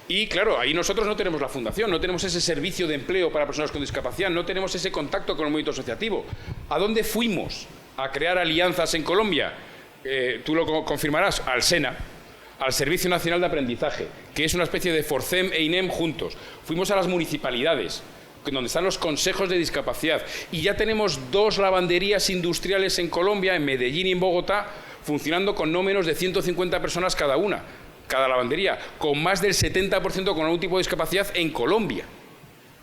y claro, ahí nosotros no tenemos la fundación, no tenemos ese servicio de empleo para personas con discapacidad, no tenemos ese contacto con el movimiento asociativo. ¿A dónde fuimos a crear alianzas en Colombia? Tú lo confirmarás, al SENA, al Servicio Nacional de Aprendizaje, que es una especie de Forcem e INEM juntos. Fuimos a las municipalidades, donde están los consejos de discapacidad, y ya tenemos 2 lavanderías industriales en Colombia, en Medellín y en Bogotá, funcionando con no menos de 150 personas cada lavandería, con más del 70% con algún tipo de discapacidad en Colombia.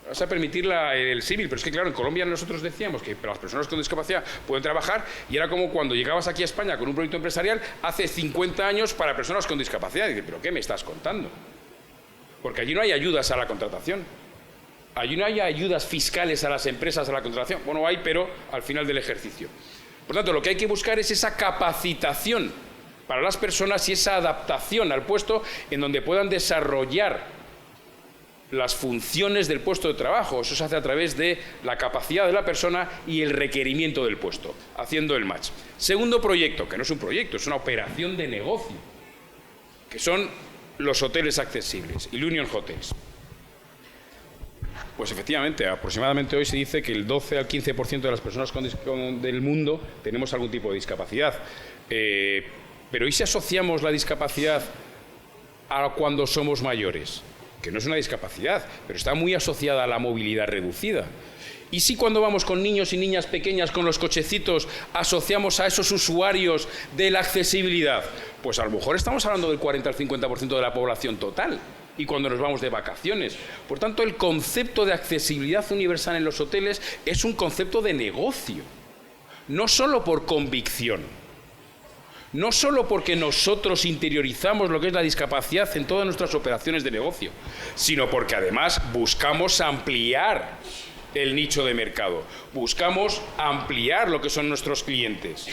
Vas a permitir el símil, pero es que claro, en Colombia nosotros decíamos que las personas con discapacidad pueden trabajar y era como cuando llegabas aquí a España con un proyecto empresarial hace 50 años para personas con discapacidad. Y dices, ¿pero qué me estás contando? Porque allí no hay ayudas a la contratación. Allí no hay ayudas fiscales a las empresas a la contratación. Bueno, hay, pero al final del ejercicio. Por tanto, lo que hay que buscar es esa capacitación para las personas y esa adaptación al puesto en donde puedan desarrollar las funciones del puesto de trabajo. Eso se hace a través de la capacidad de la persona y el requerimiento del puesto, haciendo el match. Segundo proyecto, que no es un proyecto, es una operación de negocio, que son los hoteles accesibles, Ilunion Hotels. Pues efectivamente, aproximadamente hoy se dice que el 12 al 15% de las personas del mundo tenemos algún tipo de discapacidad. Pero ¿y si asociamos la discapacidad a cuando somos mayores? Que no es una discapacidad, pero está muy asociada a la movilidad reducida. ¿Y si cuando vamos con niños y niñas pequeñas con los cochecitos asociamos a esos usuarios de la accesibilidad? Pues a lo mejor estamos hablando del 40 al 50% de la población total. Y cuando nos vamos de vacaciones. Por tanto, el concepto de accesibilidad universal en los hoteles es un concepto de negocio. No solo por convicción, no solo porque nosotros interiorizamos lo que es la discapacidad en todas nuestras operaciones de negocio, sino porque además buscamos ampliar el nicho de mercado, buscamos ampliar lo que son nuestros clientes.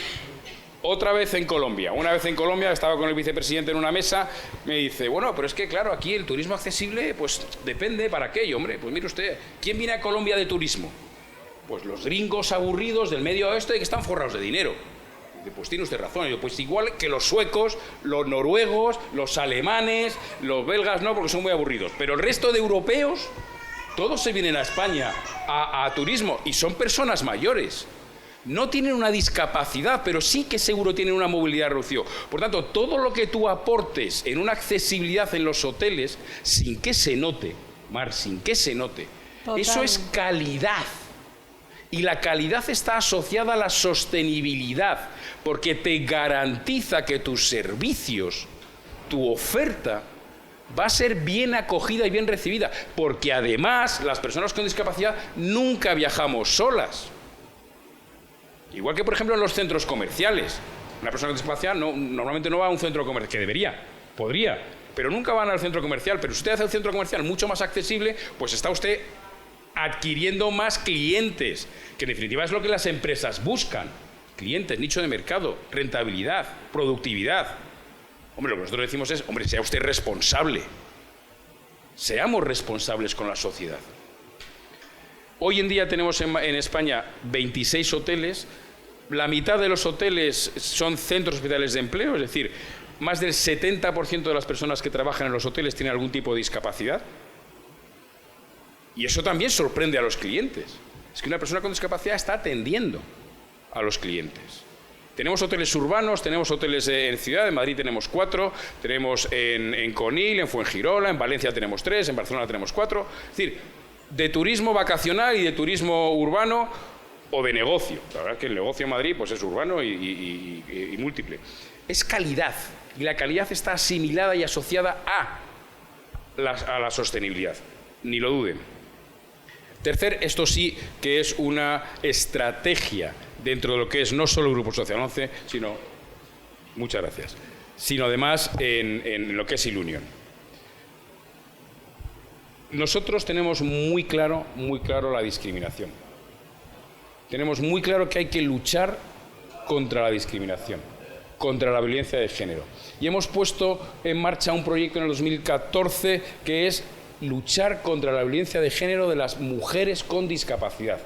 Otra vez en Colombia. Una vez en Colombia estaba con el vicepresidente en una mesa, me dice, bueno, pero es que claro, aquí el turismo accesible, pues depende para qué, y hombre, pues mire usted, ¿quién viene a Colombia de turismo? Pues los gringos aburridos del medio oeste que están forrados de dinero. Pues tiene usted razón. Yo, pues igual que los suecos, los noruegos, los alemanes, los belgas no, porque son muy aburridos. Pero el resto de europeos, todos se vienen a España a turismo y son personas mayores. No tienen una discapacidad, pero sí que seguro tienen una movilidad reducida. Por tanto, todo lo que tú aportes en una accesibilidad en los hoteles, sin que se note, Mar, sin que se note. Total. Eso es calidad. Y la calidad está asociada a la sostenibilidad, porque te garantiza que tus servicios, tu oferta, va a ser bien acogida y bien recibida, porque además las personas con discapacidad nunca viajamos solas. Igual que, por ejemplo, en los centros comerciales. Una persona con discapacidad normalmente no va a un centro comercial, que debería, podría, pero nunca van al centro comercial. Pero si usted hace el centro comercial mucho más accesible, pues está usted adquiriendo más clientes, que en definitiva es lo que las empresas buscan. Clientes, nicho de mercado, rentabilidad, productividad. Hombre, lo que nosotros decimos es, hombre, sea usted responsable. Seamos responsables con la sociedad. Hoy en día tenemos en España 26 hoteles. La mitad de los hoteles son centros especiales de empleo, es decir, más del 70% de las personas que trabajan en los hoteles tienen algún tipo de discapacidad. Y eso también sorprende a los clientes. Es que una persona con discapacidad está atendiendo a los clientes. Tenemos hoteles urbanos, tenemos hoteles en ciudad, en Madrid tenemos 4, tenemos en Conil, en Fuengirola, en Valencia tenemos 3, en Barcelona tenemos 4. Es decir, de turismo vacacional y de turismo urbano o de negocio. La verdad es que el negocio en Madrid pues es urbano y múltiple. Es calidad, y la calidad está asimilada y asociada a la sostenibilidad. Ni lo duden. Tercer, esto sí que es una estrategia dentro de lo que es no solo el Grupo Social 11, sino, muchas gracias, sino además en lo que es Ilunion. Nosotros tenemos muy claro la discriminación. Tenemos muy claro que hay que luchar contra la discriminación, contra la violencia de género. Y hemos puesto en marcha un proyecto en el 2014 que es luchar contra la violencia de género de las mujeres con discapacidad.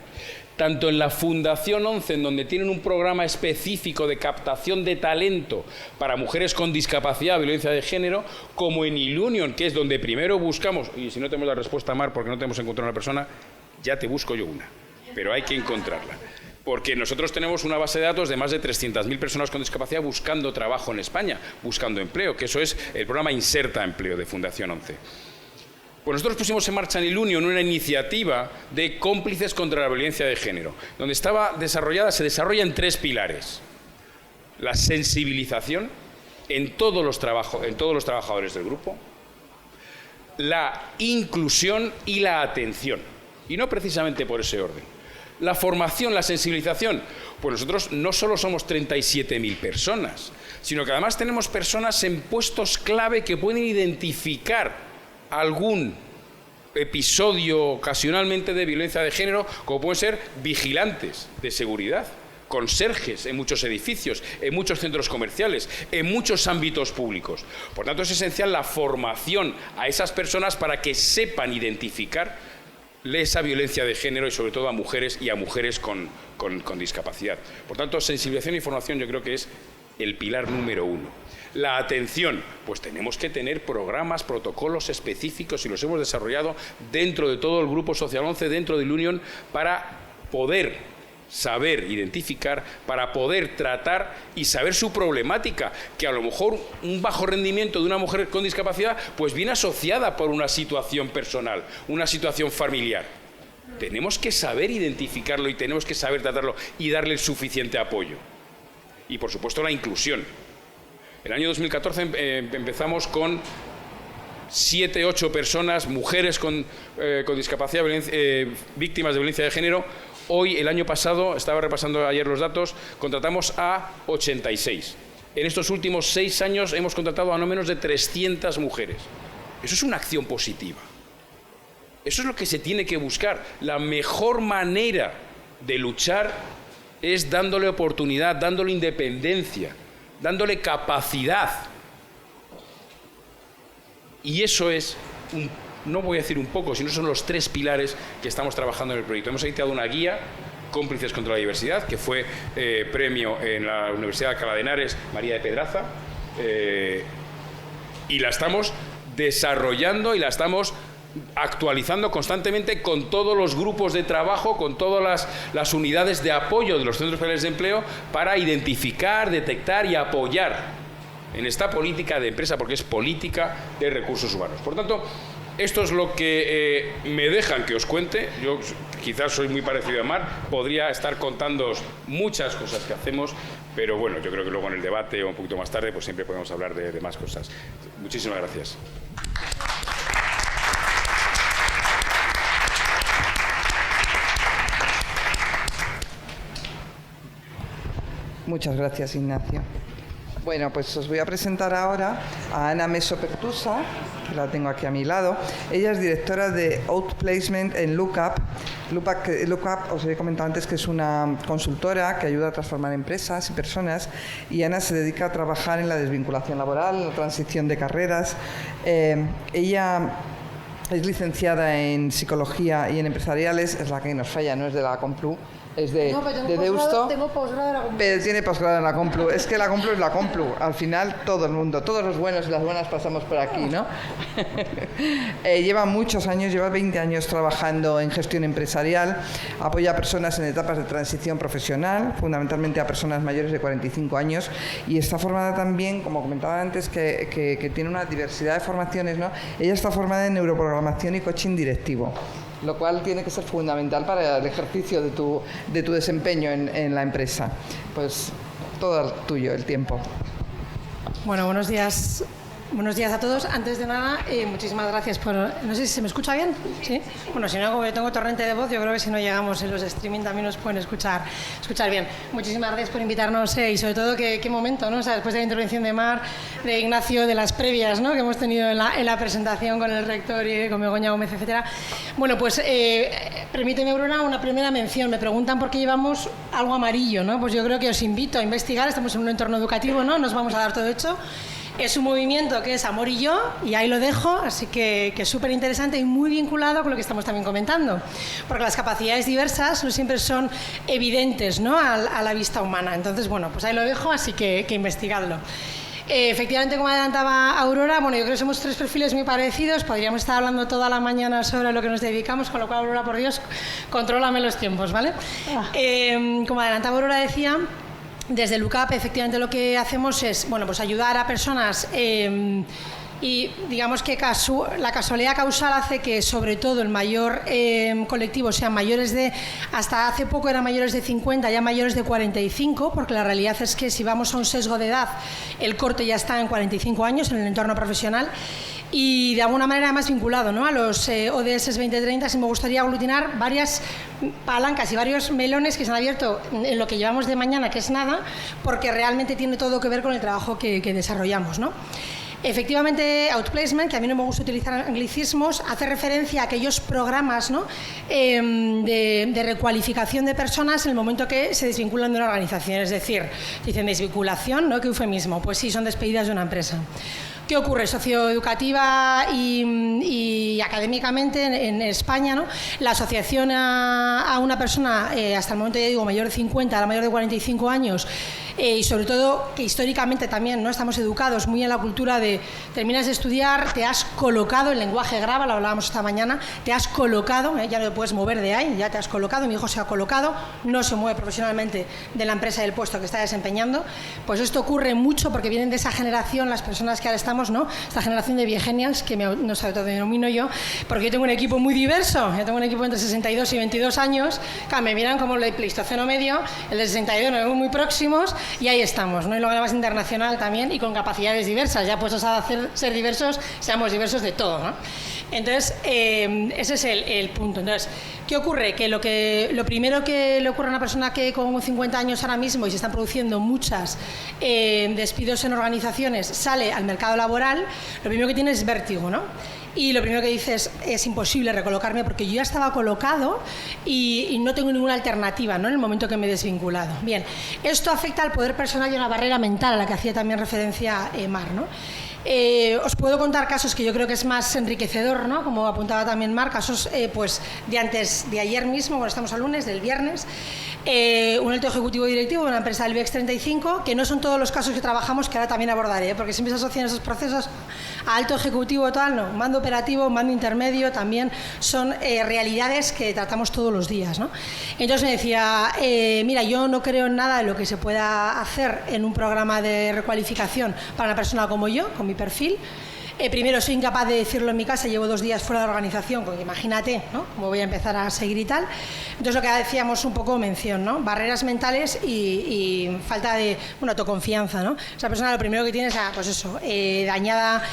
Tanto en la Fundación 11, en donde tienen un programa específico de captación de talento para mujeres con discapacidad, violencia de género, como en Ilunion, que es donde primero buscamos, y si no tenemos la respuesta, Mar, porque no tenemos encontrado una persona, ya te busco yo una, pero hay que encontrarla. Porque nosotros tenemos una base de datos de más de 300.000 personas con discapacidad buscando trabajo en España, buscando empleo, que eso es el programa Inserta Empleo de Fundación 11. Pues nosotros pusimos en marcha en Ilunion una iniciativa de cómplices contra la violencia de género, donde se desarrolla en 3 pilares. La sensibilización en todos los trabajadores del grupo, la inclusión y la atención. Y no precisamente por ese orden. La formación, la sensibilización, pues nosotros no solo somos 37.000 personas, sino que además tenemos personas en puestos clave que pueden identificar algún episodio ocasionalmente de violencia de género, como pueden ser vigilantes de seguridad, conserjes en muchos edificios, en muchos centros comerciales, en muchos ámbitos públicos. Por tanto, es esencial la formación a esas personas para que sepan identificar esa violencia de género y sobre todo a mujeres y a mujeres con discapacidad. Por tanto, sensibilización e información yo creo que es el pilar número 1. La atención, pues tenemos que tener programas, protocolos específicos y los hemos desarrollado dentro de todo el Grupo Social 11, dentro de Ilunion, para poder saber identificar, para poder tratar y saber su problemática, que a lo mejor un bajo rendimiento de una mujer con discapacidad pues viene asociada por una situación personal, una situación familiar. Tenemos que saber identificarlo y tenemos que saber tratarlo y darle el suficiente apoyo. Y por supuesto la inclusión. El año 2014 empezamos con 7, 8 personas, mujeres con discapacidad, víctimas de violencia de género. Hoy, el año pasado, estaba repasando ayer los datos, contratamos a 86. En estos últimos 6 años hemos contratado a no menos de 300 mujeres. Eso es una acción positiva. Eso es lo que se tiene que buscar. La mejor manera de luchar es dándole oportunidad, dándole independencia, dándole capacidad. Y eso es, no voy a decir un poco, sino son los 3 pilares que estamos trabajando en el proyecto. Hemos editado una guía, Cómplices contra la Diversidad, que fue premio en la Universidad de Alcalá de Henares, María de Pedraza, y la estamos desarrollando y la estamos actualizando constantemente con todos los grupos de trabajo, con todas las unidades de apoyo de los centros especiales de empleo para identificar, detectar y apoyar en esta política de empresa, porque es política de recursos humanos. Por tanto, Esto es lo que me dejan que os cuente. Yo quizás soy muy parecido a Mar, podría estar contándoos muchas cosas que hacemos, pero bueno, yo creo que luego en el debate o un poquito más tarde pues siempre podemos hablar de más cosas. Muchísimas gracias. Muchas gracias, Ignacio. Bueno, pues os voy a presentar ahora a Ana Meso Pertusa, que la tengo aquí a mi lado. Ella es directora de Outplacement en Lookup. Lookup, os he comentado antes que es una consultora que ayuda a transformar empresas y personas, y Ana se dedica a trabajar en la desvinculación laboral, en la transición de carreras. Ella es licenciada en Psicología y en Empresariales, es la que nos falla, no es de la Complu. Es de Deusto, tengo posgrado en la Complu. pero tiene posgrado en la Complu. Es que la Complu es la Complu. Al final, todo el mundo, todos los buenos y las buenas pasamos por aquí, ¿no? Lleva muchos años, lleva 20 años trabajando en gestión empresarial, apoya a personas en etapas de transición profesional, fundamentalmente a personas mayores de 45 años, y está formada también, como comentaba antes, que tiene una diversidad de formaciones, ¿no? Ella está formada en neuroprogramación y coaching directivo, lo cual tiene que ser fundamental para el ejercicio de tu desempeño en la empresa. Pues todo tuyo, el tiempo. Bueno, buenos días. Buenos días a todos. Antes de nada, muchísimas gracias por... No sé si se me escucha bien. ¿Sí? Bueno, si no, como yo tengo torrente de voz, yo creo que si no llegamos en los streaming también nos pueden escuchar bien. Muchísimas gracias por invitarnos y sobre todo qué momento, ¿no? O sea, después de la intervención de Mar, de Ignacio, de las previas, ¿no?, que hemos tenido en la presentación con el rector y con Begoña Gómez, etcétera. Bueno, pues permíteme, Bruna, una primera mención. Me preguntan por qué llevamos algo amarillo, ¿no? Pues yo creo que os invito a investigar. Estamos en un entorno educativo, ¿no? Nos vamos a dar todo hecho. Es un movimiento que es Amor y Yo, y ahí lo dejo, así que es súper interesante y muy vinculado con lo que estamos también comentando, porque las capacidades diversas no siempre son evidentes, ¿no?, a la vista humana. Entonces, bueno, pues ahí lo dejo, así que investigadlo. Efectivamente, como adelantaba Aurora, bueno, yo creo que somos tres perfiles muy parecidos, podríamos estar hablando toda la mañana sobre lo que nos dedicamos, con lo cual, Aurora, por Dios, contrólame los tiempos, ¿vale? Como adelantaba Aurora, decía... Desde Lookup, efectivamente, lo que hacemos es, bueno, pues ayudar a personas y digamos que la casualidad causal hace que sobre todo el mayor colectivo sean mayores de, hasta hace poco eran mayores de 50, ya mayores de 45, porque la realidad es que si vamos a un sesgo de edad, el corte ya está en 45 años en el entorno profesional. Y de alguna manera más vinculado, ¿no?, a los ODS 2030, sí me gustaría aglutinar varias palancas y varios melones que se han abierto en lo que llevamos de mañana, que es nada, porque realmente tiene todo que ver con el trabajo que desarrollamos, ¿no? Efectivamente, Outplacement, que a mí no me gusta utilizar anglicismos, hace referencia a aquellos programas, ¿no?, de recualificación de personas en el momento que se desvinculan de una organización. Es decir, dicen desvinculación, ¿no?, qué eufemismo. Pues sí, son despedidas de una empresa. ¿Qué ocurre? Socioeducativa y académicamente en España, ¿no?, la asociación a una persona, hasta el momento, ya digo, mayor de 50, a la mayor de 45 años, y sobre todo que históricamente también, ¿no?, estamos educados muy en la cultura de terminas de estudiar, te has colocado, el lenguaje grava, lo hablábamos esta mañana, te has colocado, ya no te puedes mover de ahí, ya te has colocado, mi hijo se ha colocado, no se mueve profesionalmente de la empresa y del puesto que está desempeñando. Pues esto ocurre mucho porque vienen de esa generación, las personas que ahora estamos, ¿no?, esta generación de viegenials, que nos autodenomino yo, porque yo tengo un equipo muy diverso, yo tengo un equipo entre 62 y 22 años, que me miran como el de Pleistoceno medio, el de 62 nos vemos muy próximos, y ahí estamos, ¿no?, y luego además internacional también, y con capacidades diversas, ya puestos a ser diversos, seamos diversos de todo, ¿no? Entonces, ese es el punto. Entonces, ¿qué ocurre? Que lo primero que le ocurre a una persona que con 50 años ahora mismo y se están produciendo muchas despidos en organizaciones, sale al mercado laboral, lo primero que tiene es vértigo, ¿no? Y lo primero que dices es imposible recolocarme porque yo ya estaba colocado y no tengo ninguna alternativa, ¿no?, en el momento que me he desvinculado. Bien, esto afecta al poder personal y a una barrera mental a la que hacía también referencia Mar, ¿no? Os puedo contar casos que yo creo que es más enriquecedor, ¿no?, como apuntaba también Mar, casos pues de ayer mismo, bueno, estamos a lunes, del viernes, un alto ejecutivo directivo de una empresa del IBEX 35, que no son todos los casos que trabajamos, que ahora también abordaré, porque siempre se asocian esos procesos a alto ejecutivo tal, no, mando operativo, mando intermedio, también son realidades que tratamos todos los días, ¿no? Entonces me decía, mira, yo no creo en nada de lo que se pueda hacer en un programa de recualificación para una persona como yo, con mi perfil. Primero, soy incapaz de decirlo en mi casa, llevo 2 días fuera de la organización, porque imagínate, ¿no?, cómo voy a empezar a seguir y tal. Entonces, lo que decíamos un poco mención, ¿no?, barreras mentales y falta de autoconfianza, ¿no? Esa persona lo primero que tiene es, pues eso, dañada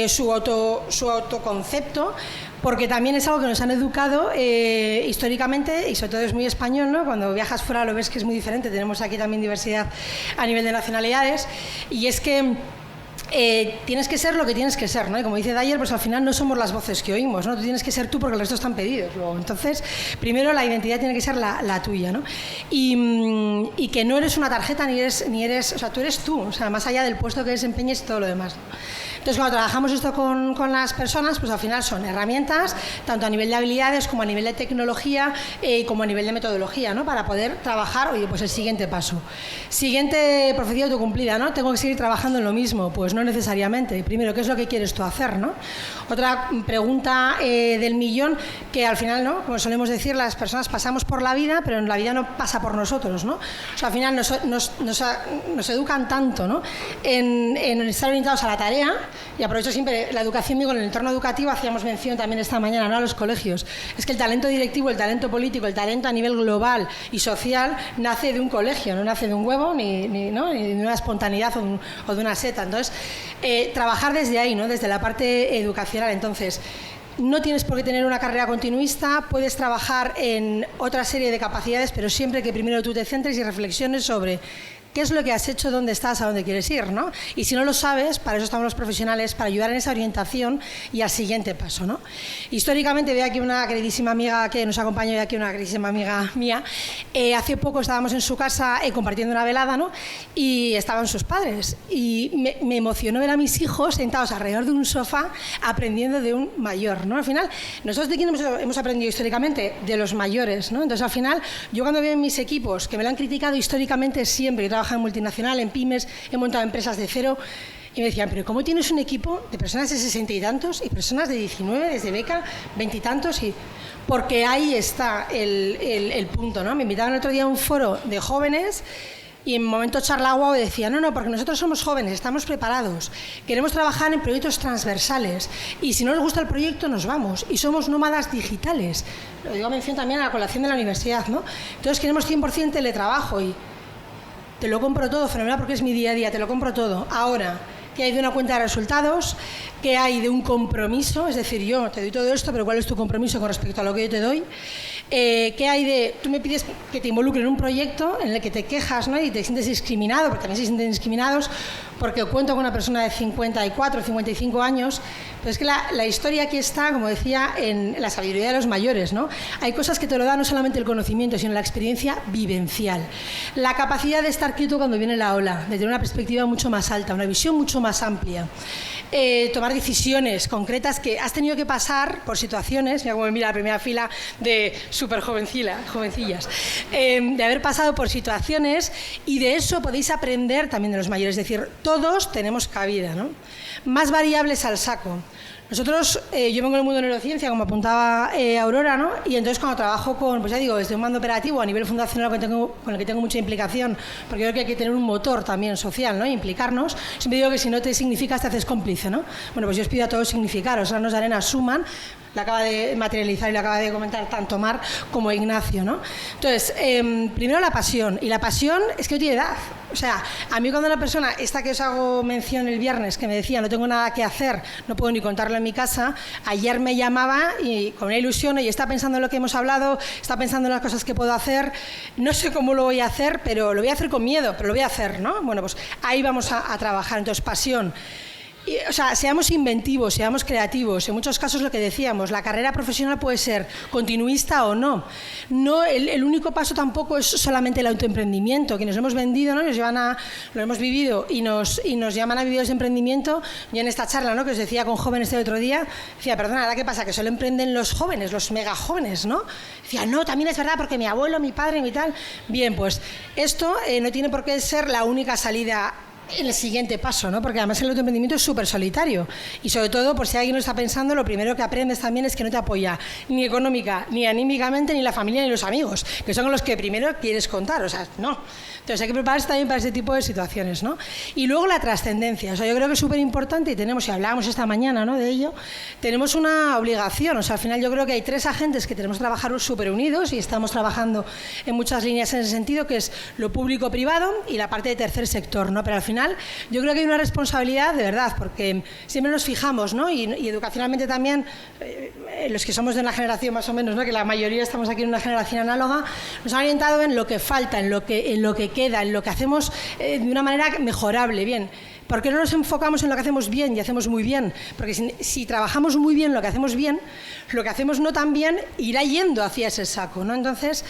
su autoconcepto, porque también es algo que nos han educado históricamente, y sobre todo es muy español, ¿no? Cuando viajas fuera lo ves que es muy diferente. Tenemos aquí también diversidad a nivel de nacionalidades, y es que tienes que ser lo que tienes que ser, ¿no? Y como dice Dyer, pues al final no somos las voces que oímos, ¿no? Tú tienes que ser tú porque el resto están pedidos luego. Entonces, primero la identidad tiene que ser la tuya, ¿no? Y que no eres una tarjeta ni eres, o sea, tú eres tú, o sea, más allá del puesto que desempeñes y todo lo demás, ¿no? Entonces, cuando trabajamos esto con las personas, pues al final son herramientas, tanto a nivel de habilidades como a nivel de tecnología, como a nivel de metodología, ¿no? Para poder trabajar, oye, pues el siguiente paso. Siguiente profecía autocumplida, ¿no? Tengo que seguir trabajando en lo mismo. Pues no necesariamente. Primero, ¿qué es lo que quieres tú hacer, ¿no? Otra pregunta del millón, que al final, ¿no?, como solemos decir, las personas pasamos por la vida, pero la vida no pasa por nosotros, ¿no? O sea, al final nos educan tanto, ¿no?, en estar orientados a la tarea. Y aprovecho siempre la educación, digo, en el entorno educativo, hacíamos mención también esta mañana, ¿no?, a los colegios. Es que el talento directivo, el talento político, el talento a nivel global y social nace de un colegio, no nace de un huevo, ni de una espontaneidad o de una seta. Entonces, trabajar desde ahí, ¿no?, desde la parte educacional. Entonces, no tienes por qué tener una carrera continuista, puedes trabajar en otra serie de capacidades, pero siempre que primero tú te centres y reflexiones sobre qué es lo que has hecho, dónde estás, a dónde quieres ir, ¿no? Y si no lo sabes, para eso estamos los profesionales, para ayudar en esa orientación y al siguiente paso, ¿no? Históricamente, veo aquí una queridísima amiga que nos acompaña, veo aquí una queridísima amiga mía. Hace poco estábamos en su casa compartiendo una velada, ¿no? Y estaban sus padres. Y me emocionó ver a mis hijos sentados alrededor de un sofá aprendiendo de un mayor, ¿no? Al final, nosotros de quién hemos aprendido históricamente, de los mayores, ¿no? Entonces, al final, yo cuando veo en mis equipos que me lo han criticado históricamente siempre, yo trabajo en multinacional, en pymes, he montado empresas de cero, y me decían, pero ¿cómo tienes un equipo de personas de 60 y tantos y personas de 19, desde beca, 20 y tantos? Porque ahí está el punto, ¿no? Me invitaban el otro día a un foro de jóvenes y en un momento charlaba y decía, no, porque nosotros somos jóvenes, estamos preparados, queremos trabajar en proyectos transversales y si no nos gusta el proyecto nos vamos y somos nómadas digitales. Lo digo a mención también a la colación de la universidad, ¿no? Entonces queremos 100% teletrabajo y te lo compro todo, fenomenal, porque es mi día a día, te lo compro todo. Ahora, ¿qué hay de una cuenta de resultados? ¿Qué hay de un compromiso? Es decir, yo te doy todo esto, pero ¿cuál es tu compromiso con respecto a lo que yo te doy? ¿Qué hay de...? Tú me pides que te involucre en un proyecto en el que te quejas, ¿no?, y te sientes discriminado, porque también se sienten discriminados, porque cuento con una persona de 54, 55 años, pero es que la historia aquí está, como decía, en la sabiduría de los mayores, ¿no? Hay cosas que te lo dan no solamente el conocimiento, sino la experiencia vivencial. La capacidad de estar quieto cuando viene la ola, de tener una perspectiva mucho más alta, una visión mucho más amplia. Tomar decisiones concretas que has tenido que pasar por situaciones, mira cómo me mira la primera fila de súper jovencillas, de haber pasado por situaciones, y de eso podéis aprender también de los mayores, es decir, todos tenemos cabida, ¿no? Más variables al saco. Nosotros, yo vengo del mundo de neurociencia, como apuntaba Aurora, ¿no? Y entonces cuando trabajo con, pues ya digo, desde un mando operativo a nivel fundacional con el que tengo mucha implicación, porque yo creo que hay que tener un motor también social, ¿no? Y implicarnos. Siempre digo que si no te significas, te haces cómplice, ¿no? Bueno, pues yo os pido a todos significaros, granos de arena suman. La acaba de materializar y lo acaba de comentar tanto Mar como Ignacio, ¿no? Entonces, primero la pasión, y la pasión es que no tiene edad. O sea, a mí cuando una persona, esta que os hago mención el viernes, que me decía, no tengo nada que hacer, no puedo ni contarlo en mi casa, ayer me llamaba y con una ilusión, y está pensando en lo que hemos hablado, está pensando en las cosas que puedo hacer, no sé cómo lo voy a hacer, pero lo voy a hacer con miedo, pero lo voy a hacer, ¿no? Bueno, pues ahí vamos a trabajar. Entonces, pasión. O sea, seamos inventivos, seamos creativos. En muchos casos, lo que decíamos, la carrera profesional puede ser continuista o no. El único paso tampoco es solamente el autoemprendimiento, que nos hemos vendido, ¿no? Nos llevan lo hemos vivido y nos llaman a vivir ese emprendimiento. Yo en esta charla, ¿no?, que os decía con jóvenes el otro día, decía, perdona, ¿ahora qué pasa? Que solo emprenden los jóvenes, los mega jóvenes, ¿no? Decía, no, también es verdad, porque mi abuelo, mi padre, mi tal. Bien, pues esto no tiene por qué ser la única salida en el siguiente paso, ¿no? Porque además el autoemprendimiento es súper solitario y sobre todo, por si alguien no está pensando, lo primero que aprendes también es que no te apoya ni económica, ni anímicamente, ni la familia, ni los amigos, que son los que primero quieres contar, o sea, no. Entonces hay que prepararse también para ese tipo de situaciones, ¿no? Y luego la trascendencia, o sea, yo creo que es súper importante y tenemos, y hablábamos esta mañana, ¿no?, de ello, tenemos una obligación, o sea, al final yo creo que hay 3 agentes que tenemos que trabajar súper unidos y estamos trabajando en muchas líneas en ese sentido, que es lo público-privado y la parte de tercer sector, ¿no? Pero al final yo creo que hay una responsabilidad de verdad, porque siempre nos fijamos, ¿no? Y educacionalmente también, los que somos de una generación más o menos, ¿no?, que la mayoría estamos aquí en una generación análoga, nos han orientado en lo que falta, en lo que queda, en lo que hacemos de una manera mejorable, bien. ¿Por qué no nos enfocamos en lo que hacemos bien y hacemos muy bien? Porque si trabajamos muy bien lo que hacemos bien, lo que hacemos no tan bien irá yendo hacia ese saco, ¿no? Entonces,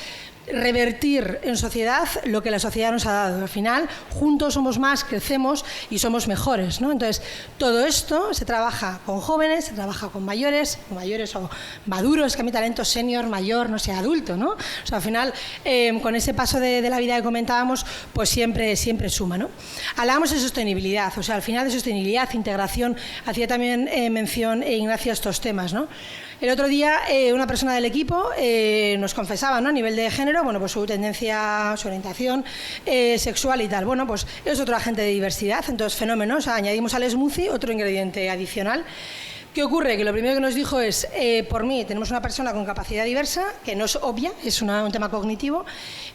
revertir en sociedad lo que la sociedad nos ha dado. Al final, juntos somos más, crecemos y somos mejores, ¿no? Entonces, todo esto se trabaja con jóvenes, se trabaja con mayores o maduros, que a mi talento senior, mayor, no sé, adulto, ¿no? O sea, al final, con ese paso de la vida que comentábamos, pues siempre suma, ¿no? Hablábamos de sostenibilidad, o sea, al final de sostenibilidad, integración, hacía también mención Ignacio a estos temas, ¿no? El otro día una persona del equipo nos confesaba, ¿no?, a nivel de género, bueno, pues su tendencia, su orientación sexual y tal. Bueno, pues es otro agente de diversidad, entonces fenómeno, o sea, añadimos al smoothie otro ingrediente adicional. ¿Qué ocurre? Que lo primero que nos dijo es, por mí tenemos una persona con capacidad diversa, que no es obvia, es un tema cognitivo,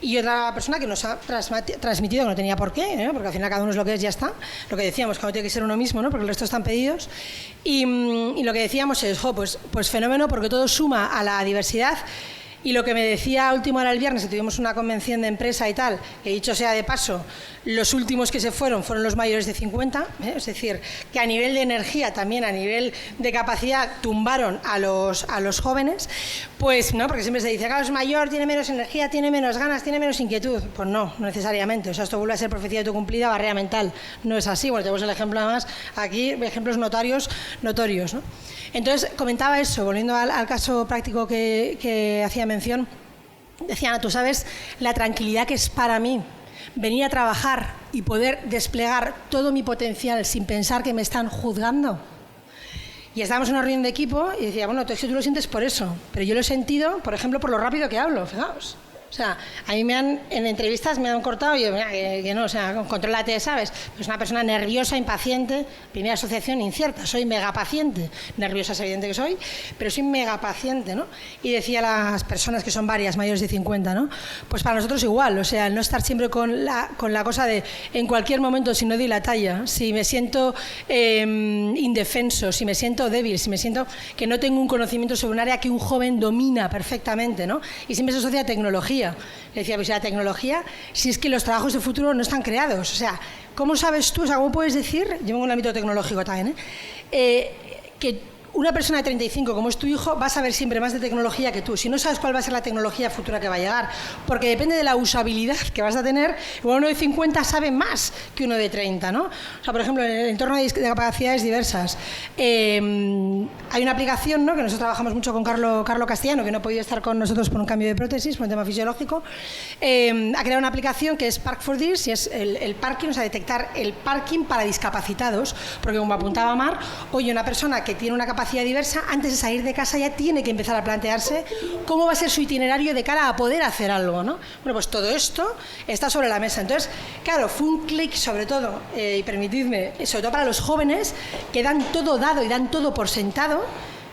y otra persona que nos ha transmitido que no tenía por qué, porque al final cada uno es lo que es, ya está. Lo que decíamos, que no tiene que ser uno mismo, ¿no?, porque el resto están pedidos. Y lo que decíamos es, pues fenómeno, porque todo suma a la diversidad. Y lo que me decía último hora el viernes, que tuvimos una convención de empresa y tal, que dicho sea de paso, los últimos que se fueron los mayores de 50, es decir, que a nivel de energía, también a nivel de capacidad, tumbaron a los jóvenes, pues no, porque siempre se dice, claro, es mayor, tiene menos energía, tiene menos ganas, tiene menos inquietud. Pues no necesariamente, o sea, esto vuelve a ser profecía autocumplida, barrera mental, no es así. Bueno, tenemos el ejemplo además, aquí, ejemplos notorios, ¿no? Entonces, comentaba eso, volviendo al caso práctico que hacía mención, decía, Ana, tú sabes la tranquilidad que es para mí venir a trabajar y poder desplegar todo mi potencial sin pensar que me están juzgando. Y estábamos en una reunión de equipo y decía, bueno, tú lo sientes por eso, pero yo lo he sentido, por ejemplo, por lo rápido que hablo, fijaos. O sea, a mí en entrevistas me han cortado y yo, mira, que no, o sea, contrólate, ¿sabes? Es una persona nerviosa, impaciente, primera asociación incierta, soy megapaciente, nerviosa es evidente que soy, pero soy megapaciente, ¿no? Y decía a las personas que son varias, mayores de 50, ¿no? Pues para nosotros igual, o sea, no estar siempre con la cosa de en cualquier momento, si no doy la talla, si me siento indefenso, si me siento débil, si me siento que no tengo un conocimiento sobre un área que un joven domina perfectamente, ¿no? Y siempre se asocia a tecnología. Le decía, pues la tecnología, si es que los trabajos de futuro no están creados. O sea, ¿cómo sabes tú, o sea, cómo puedes decir, yo vengo en el ámbito tecnológico también, que una persona de 35, como es tu hijo, va a saber siempre más de tecnología que tú? Si no sabes cuál va a ser la tecnología futura que va a llegar, porque depende de la usabilidad que vas a tener, igual uno de 50 sabe más que uno de 30, ¿no? O sea, por ejemplo, en el entorno de capacidades diversas, hay una aplicación, ¿no?, que nosotros trabajamos mucho con Carlo Castellano, que no ha podido estar con nosotros por un cambio de prótesis, por un tema fisiológico, ha creado una aplicación que es Park for This, y es el parking, o sea, detectar el parking para discapacitados, porque como apuntaba Mar, oye, una persona que tiene una capacidad diversa, antes de salir de casa ya tiene que empezar a plantearse cómo va a ser su itinerario de cara a poder hacer algo, ¿no? Bueno, pues todo esto está sobre la mesa. Entonces, claro, fue un clic sobre todo, y permitidme, sobre todo para los jóvenes, que dan todo dado y dan todo por sentado,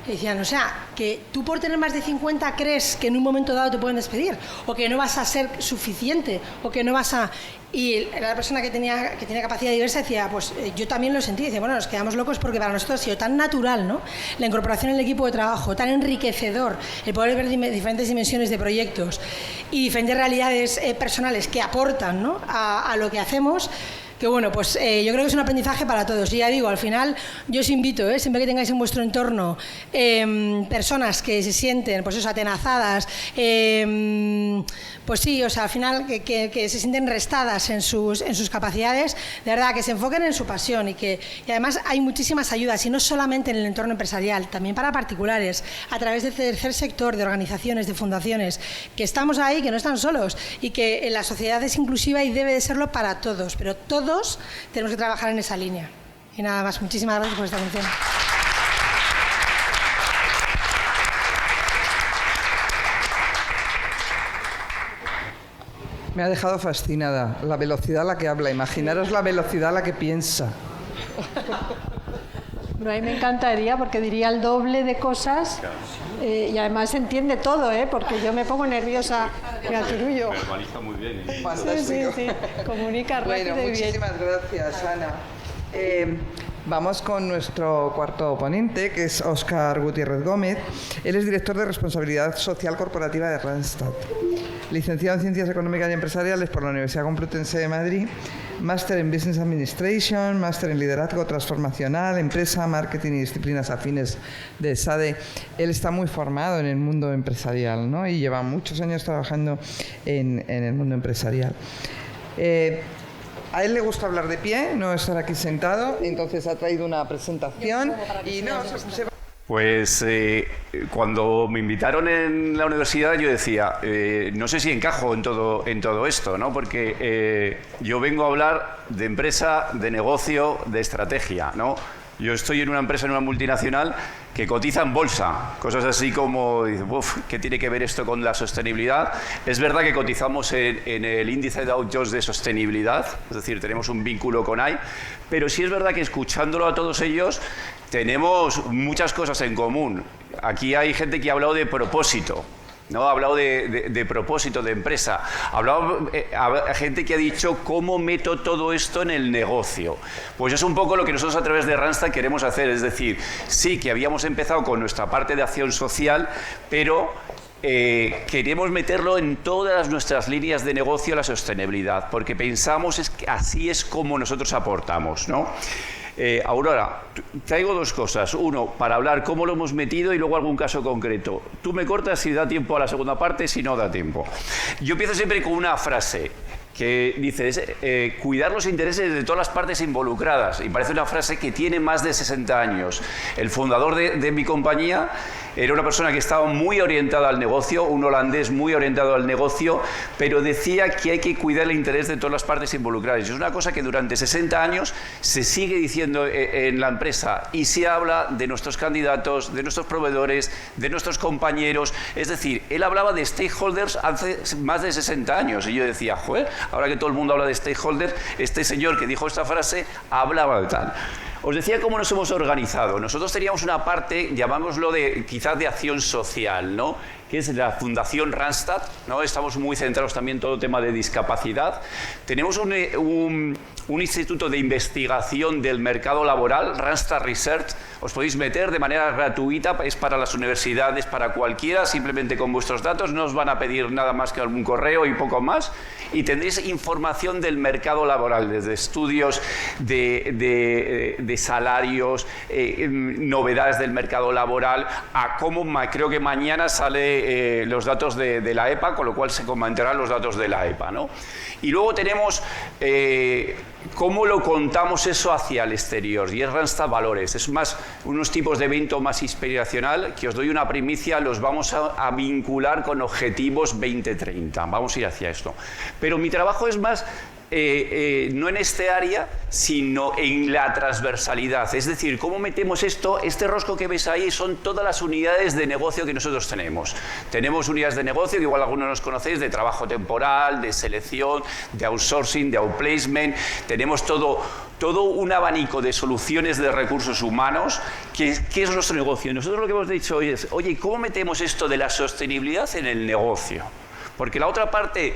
que decían, o sea, que tú por tener más de 50 crees que en un momento dado te pueden despedir, o que no vas a ser suficiente, o que no vas a... Y la persona que tenía capacidad diversa decía, pues yo también lo sentí, decía, bueno, nos quedamos locos porque para nosotros ha sido tan natural, ¿no?, la incorporación en el equipo de trabajo, tan enriquecedor, el poder ver diferentes dimensiones de proyectos y diferentes realidades personales que aportan, ¿no?, a lo que hacemos, que bueno, pues yo creo que es un aprendizaje para todos. Y ya digo, al final yo os invito, siempre que tengáis en vuestro entorno personas que se sienten, pues eso, atenazadas, pues sí, o sea, al final que se sienten restadas en sus capacidades, de verdad, que se enfoquen en su pasión y además hay muchísimas ayudas, y no solamente en el entorno empresarial, también para particulares, a través del tercer sector, de organizaciones, de fundaciones, que estamos ahí, que no están solos, y que la sociedad es inclusiva y debe de serlo para todos, pero todos todos tenemos que trabajar en esa línea. Y nada más, muchísimas gracias por esta atención. Me ha dejado fascinada la velocidad a la que habla. Imaginaros la velocidad a la que piensa. Pero a mí me encantaría porque diría el doble de cosas y además entiende todo, porque yo me pongo nerviosa. Mira, Turullo. Verbaliza muy bien. Fantástico. Sí. Comunica rápido Bueno, y bien. muchísimas gracias, Ana. Vamos con nuestro cuarto ponente, que es Óscar Gutiérrez Gómez. Él es director de Responsabilidad Social Corporativa de Randstad. Licenciado en Ciencias Económicas y Empresariales por la Universidad Complutense de Madrid, máster en Business Administration, máster en Liderazgo Transformacional, Empresa, Marketing y Disciplinas Afines de SADE. Él está muy formado en el mundo empresarial, ¿no? Y lleva muchos años trabajando en el mundo empresarial. A él le gusta hablar de pie, no estar aquí sentado, entonces ha traído una presentación y no se va. Pues cuando me invitaron en la universidad yo decía, no sé si encajo en todo esto, ¿no? Porque yo vengo a hablar de empresa, de negocio, de estrategia, ¿no? Yo estoy en una empresa, en una multinacional que cotiza en bolsa, cosas así como, ¿qué tiene que ver esto con la sostenibilidad? Es verdad que cotizamos en el índice Dow Jones de sostenibilidad, es decir, tenemos un vínculo con ahí, pero sí es verdad que escuchándolo a todos ellos tenemos muchas cosas en común. Aquí hay gente que ha hablado de propósito, ¿no? Ha hablado de propósito, de empresa. Ha hablado gente que ha dicho cómo meto todo esto en el negocio. Pues es un poco lo que nosotros a través de Randstad queremos hacer. Es decir, sí que habíamos empezado con nuestra parte de acción social, pero queremos meterlo en todas nuestras líneas de negocio la sostenibilidad, porque pensamos que así es como nosotros aportamos, ¿no? Aurora, traigo dos cosas. Uno, para hablar cómo lo hemos metido y luego algún caso concreto. Tú me cortas si da tiempo a la segunda parte, si no da tiempo. Yo empiezo siempre con una frase que dice, cuidar los intereses de todas las partes involucradas. Y parece una frase que tiene más de 60 años. El fundador de mi compañía era una persona que estaba muy orientada al negocio, un holandés muy orientado al negocio, pero decía que hay que cuidar el interés de todas las partes involucradas. Y es una cosa que durante 60 años se sigue diciendo en la empresa y se habla de nuestros candidatos, de nuestros proveedores, de nuestros compañeros. Es decir, él hablaba de stakeholders hace más de 60 años y yo decía, joder, ahora que todo el mundo habla de stakeholders, este señor que dijo esta frase hablaba de tal. Os decía cómo nos hemos organizado. Nosotros teníamos una parte, llamámoslo quizás de acción social, ¿no? Que es la Fundación Randstad, ¿no? Estamos muy centrados también en todo el tema de discapacidad. Tenemos un instituto de investigación del mercado laboral, Randstad Research. Os podéis meter de manera gratuita, es para las universidades, para cualquiera, simplemente con vuestros datos, no os van a pedir nada más que algún correo y poco más. Y tendréis información del mercado laboral, desde estudios de salarios, novedades del mercado laboral, a cómo creo que mañana sale los datos de la EPA, con lo cual se comentarán los datos de la EPA, ¿no? Y luego tenemos cómo lo contamos eso hacia el exterior, y es Randstad Valores. Es más unos tipos de evento más inspiracional, que os doy una primicia, los vamos a vincular con objetivos 2030. Vamos a ir hacia esto. Pero mi trabajo es más no en este área, sino en la transversalidad. Es decir, cómo metemos esto. Este rosco que ves ahí son todas las unidades de negocio que nosotros tenemos. Tenemos unidades de negocio, que igual algunos nos conocéis, de trabajo temporal, de selección, de outsourcing, de outplacement. Tenemos todo un abanico de soluciones de recursos humanos. ¿Qué es nuestro negocio? Nosotros lo que hemos dicho hoy es, oye, ¿cómo metemos esto de la sostenibilidad en el negocio? Porque la otra parte,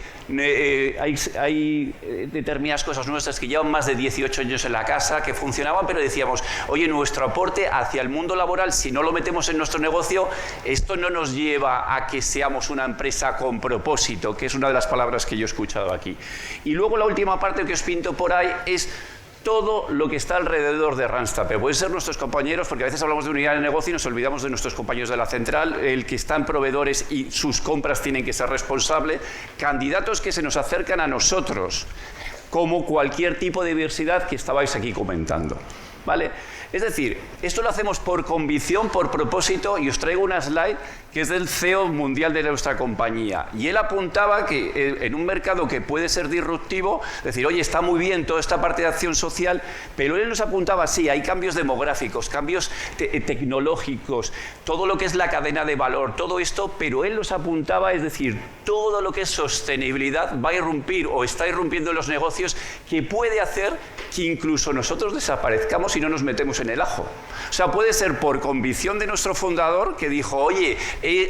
hay determinadas cosas nuestras que llevan más de 18 años en la casa, que funcionaban, pero decíamos, oye, nuestro aporte hacia el mundo laboral, si no lo metemos en nuestro negocio, esto no nos lleva a que seamos una empresa con propósito, que es una de las palabras que yo he escuchado aquí. Y luego la última parte que os pinto por ahí es todo lo que está alrededor de Randstad. Pero pueden ser nuestros compañeros, porque a veces hablamos de unidad de negocio y nos olvidamos de nuestros compañeros de la central, el que está en proveedores y sus compras tienen que ser responsables, candidatos que se nos acercan a nosotros, como cualquier tipo de diversidad que estabais aquí comentando, ¿vale? Es decir, esto lo hacemos por convicción, por propósito, y os traigo una slide que es del CEO mundial de nuestra compañía. Y él apuntaba que en un mercado que puede ser disruptivo, decir, oye, está muy bien toda esta parte de acción social, pero él nos apuntaba, sí, hay cambios demográficos, cambios tecnológicos, todo lo que es la cadena de valor, todo esto, pero él nos apuntaba, es decir, todo lo que es sostenibilidad va a irrumpir o está irrumpiendo en los negocios, que puede hacer que incluso nosotros desaparezcamos si no nos metemos en el ajo. O sea, puede ser por convicción de nuestro fundador, que dijo, oye,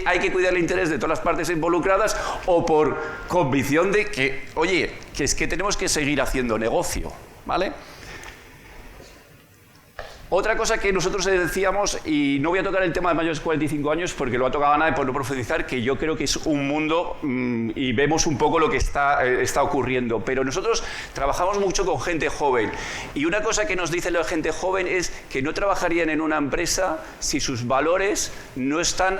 hay que cuidar el interés de todas las partes involucradas, o por convicción de que, oye, que es que tenemos que seguir haciendo negocio, ¿vale? Otra cosa que nosotros decíamos, y no voy a tocar el tema de mayores de 45 años porque lo ha tocado Ana por no profundizar, que yo creo que es un mundo y vemos un poco lo que está ocurriendo, pero nosotros trabajamos mucho con gente joven, y una cosa que nos dice la gente joven es que no trabajarían en una empresa si sus valores no están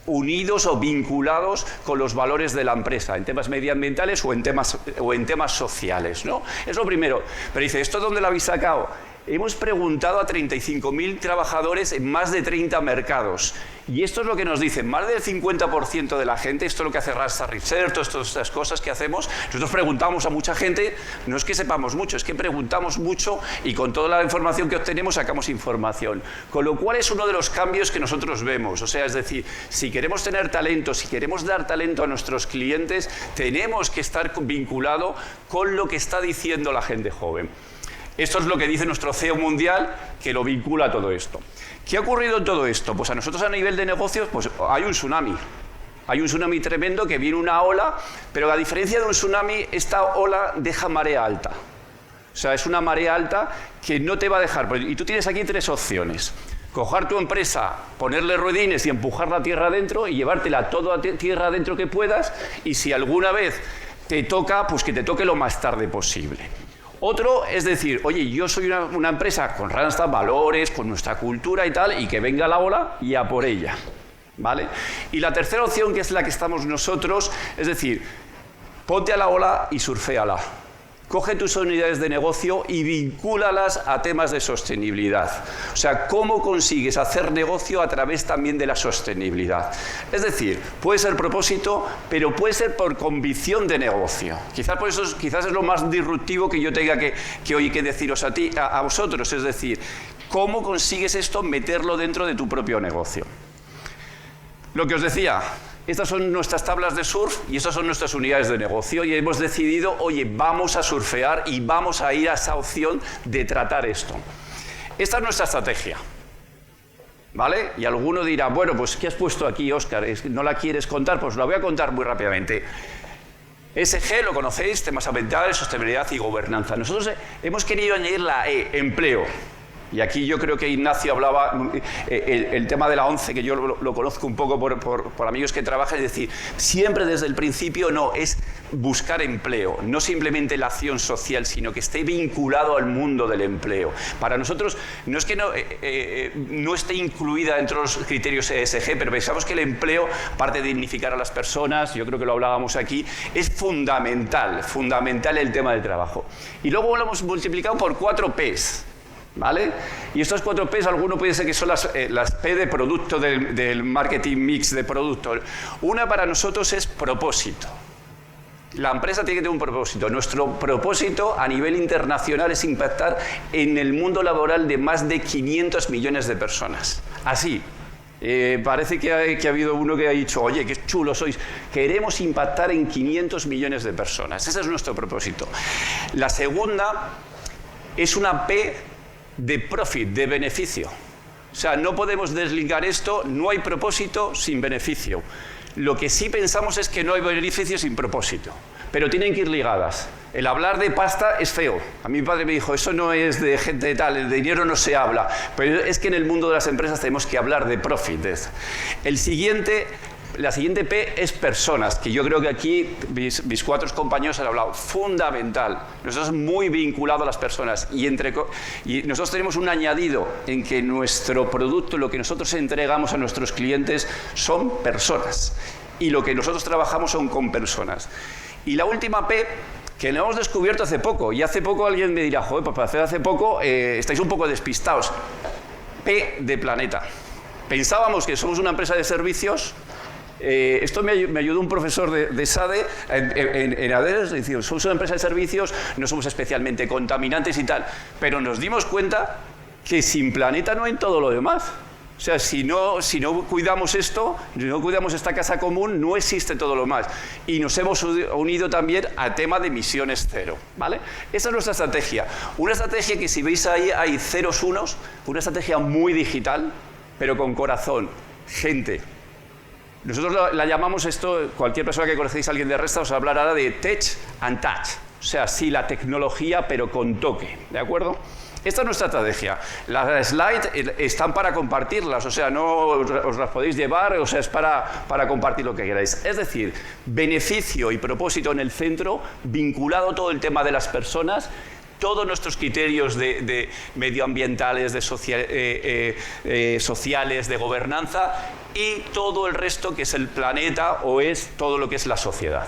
unidos o vinculados con los valores de la empresa, en temas medioambientales o en temas sociales, ¿no? Es lo primero. Pero dice, ¿esto dónde lo habéis sacado? Hemos preguntado a 35.000 trabajadores en más de 30 mercados. Y esto es lo que nos dicen, más del 50% de la gente, esto es lo que hace Rasta Research, todas estas cosas que hacemos, nosotros preguntamos a mucha gente, no es que sepamos mucho, es que preguntamos mucho y con toda la información que obtenemos sacamos información. Con lo cual es uno de los cambios que nosotros vemos, o sea, es decir, si queremos tener talento, si queremos dar talento a nuestros clientes, tenemos que estar vinculado con lo que está diciendo la gente joven. Esto es lo que dice nuestro CEO mundial, que lo vincula a todo esto. ¿Qué ha ocurrido en todo esto? Pues a nosotros a nivel de negocios pues hay un tsunami. Hay un tsunami tremendo que viene una ola, pero a diferencia de un tsunami, esta ola deja marea alta. O sea, es una marea alta que no te va a dejar. Y tú tienes aquí tres opciones. Coger tu empresa, ponerle ruedines y empujarla a tierra adentro y llevártela todo a tierra adentro que puedas, y si alguna vez te toca, pues que te toque lo más tarde posible. Otro es decir, oye, yo soy una empresa con Randstad, valores, con nuestra cultura y tal, y que venga la ola y a por ella, ¿vale? Y la tercera opción, que es la que estamos nosotros, es decir, ponte a la ola y surféala. Coge tus unidades de negocio y vincúlalas a temas de sostenibilidad. O sea, ¿cómo consigues hacer negocio a través también de la sostenibilidad? Es decir, puede ser propósito, pero puede ser por convicción de negocio. Quizás es lo más disruptivo que yo tenga que hoy que deciros a vosotros. Es decir, ¿cómo consigues esto meterlo dentro de tu propio negocio? Lo que os decía, estas son nuestras tablas de surf y estas son nuestras unidades de negocio, y hemos decidido, oye, vamos a surfear y vamos a ir a esa opción de tratar esto. Esta es nuestra estrategia, ¿vale? Y alguno dirá, bueno, pues ¿qué has puesto aquí, Óscar? ¿No la quieres contar? Pues la voy a contar muy rápidamente. ESG, lo conocéis, temas ambientales, sostenibilidad y gobernanza. Nosotros hemos querido añadir la E, empleo. Y aquí yo creo que Ignacio hablaba, el tema de la ONCE, que yo lo conozco un poco por amigos que trabajan, es decir, siempre desde el principio no, es buscar empleo, no simplemente la acción social, sino que esté vinculado al mundo del empleo. Para nosotros, no es que no esté incluida dentro de los criterios ESG, pero pensamos que el empleo, aparte de dignificar a las personas, yo creo que lo hablábamos aquí, es fundamental el tema del trabajo. Y luego lo hemos multiplicado por 4 Ps. ¿Vale? Y estos 4 Ps, alguno puede ser que son las P de producto del marketing mix de producto. Una para nosotros es propósito. La empresa tiene que tener un propósito. Nuestro propósito a nivel internacional es impactar en el mundo laboral de más de 500 millones de personas. Así. Parece que ha habido uno que ha dicho, oye, qué chulo sois, queremos impactar en 500 millones de personas. Ese es nuestro propósito. La segunda es una P de profit, de beneficio. O sea, no podemos desligar esto, no hay propósito sin beneficio. Lo que sí pensamos es que no hay beneficio sin propósito, pero tienen que ir ligadas. El hablar de pasta es feo. A mi padre me dijo, eso no es de gente tal, el dinero no se habla. Pero es que en el mundo de las empresas tenemos que hablar de profit. La siguiente P es personas, que yo creo que aquí mis 4 compañeros han hablado, fundamental. Nosotros muy vinculados a las personas y nosotros tenemos un añadido en que nuestro producto, lo que nosotros entregamos a nuestros clientes son personas, y lo que nosotros trabajamos son con personas. Y la última P, que lo hemos descubierto hace poco, y hace poco alguien me dirá, joder, pues para hacer hace poco estáis un poco despistados. P de planeta. Pensábamos que somos una empresa de servicios. Esto me ayudó un profesor de SADE en ADES, decir, somos una empresa de servicios, no somos especialmente contaminantes y tal, pero nos dimos cuenta que sin planeta no hay todo lo demás. O sea, si no cuidamos esto, si no cuidamos esta casa común, no existe todo lo más. Y nos hemos unido también al tema de emisiones cero, ¿vale? Esa es nuestra estrategia. Una estrategia que, si veis ahí, hay ceros, unos, una estrategia muy digital, pero con corazón, gente. Nosotros la llamamos esto, cualquier persona que conocéis a alguien de Resta os hablará ahora de Tech and Touch. O sea, sí, la tecnología, pero con toque, ¿de acuerdo? Esta es nuestra estrategia. Las slides están para compartirlas, o sea, no os las podéis llevar, o sea, es para compartir lo que queráis. Es decir, beneficio y propósito en el centro, vinculado todo el tema de las personas, todos nuestros criterios de medioambientales, de sociales, de gobernanza y todo el resto que es el planeta o es todo lo que es la sociedad.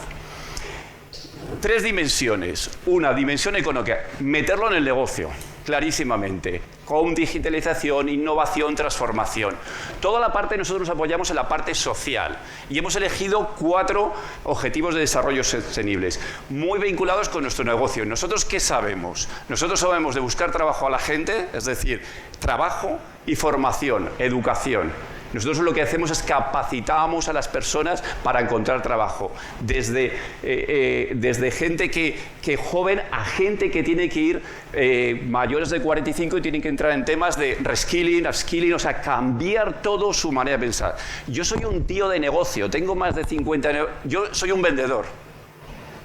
3 dimensiones. Una dimensión económica, meterlo en el negocio, clarísimamente, con digitalización, innovación, transformación. Toda la parte, nosotros nos apoyamos en la parte social y hemos elegido 4 objetivos de desarrollo sostenibles, muy vinculados con nuestro negocio. ¿Nosotros qué sabemos? Nosotros sabemos de buscar trabajo a la gente, es decir, trabajo y formación, educación. Nosotros lo que hacemos es capacitamos a las personas para encontrar trabajo, desde gente que joven a gente que tiene que ir mayores de 45 y tienen que entrar en temas de reskilling, upskilling, o sea, cambiar todo su manera de pensar. Yo soy un tío de negocio, tengo más de 50 años, yo soy un vendedor.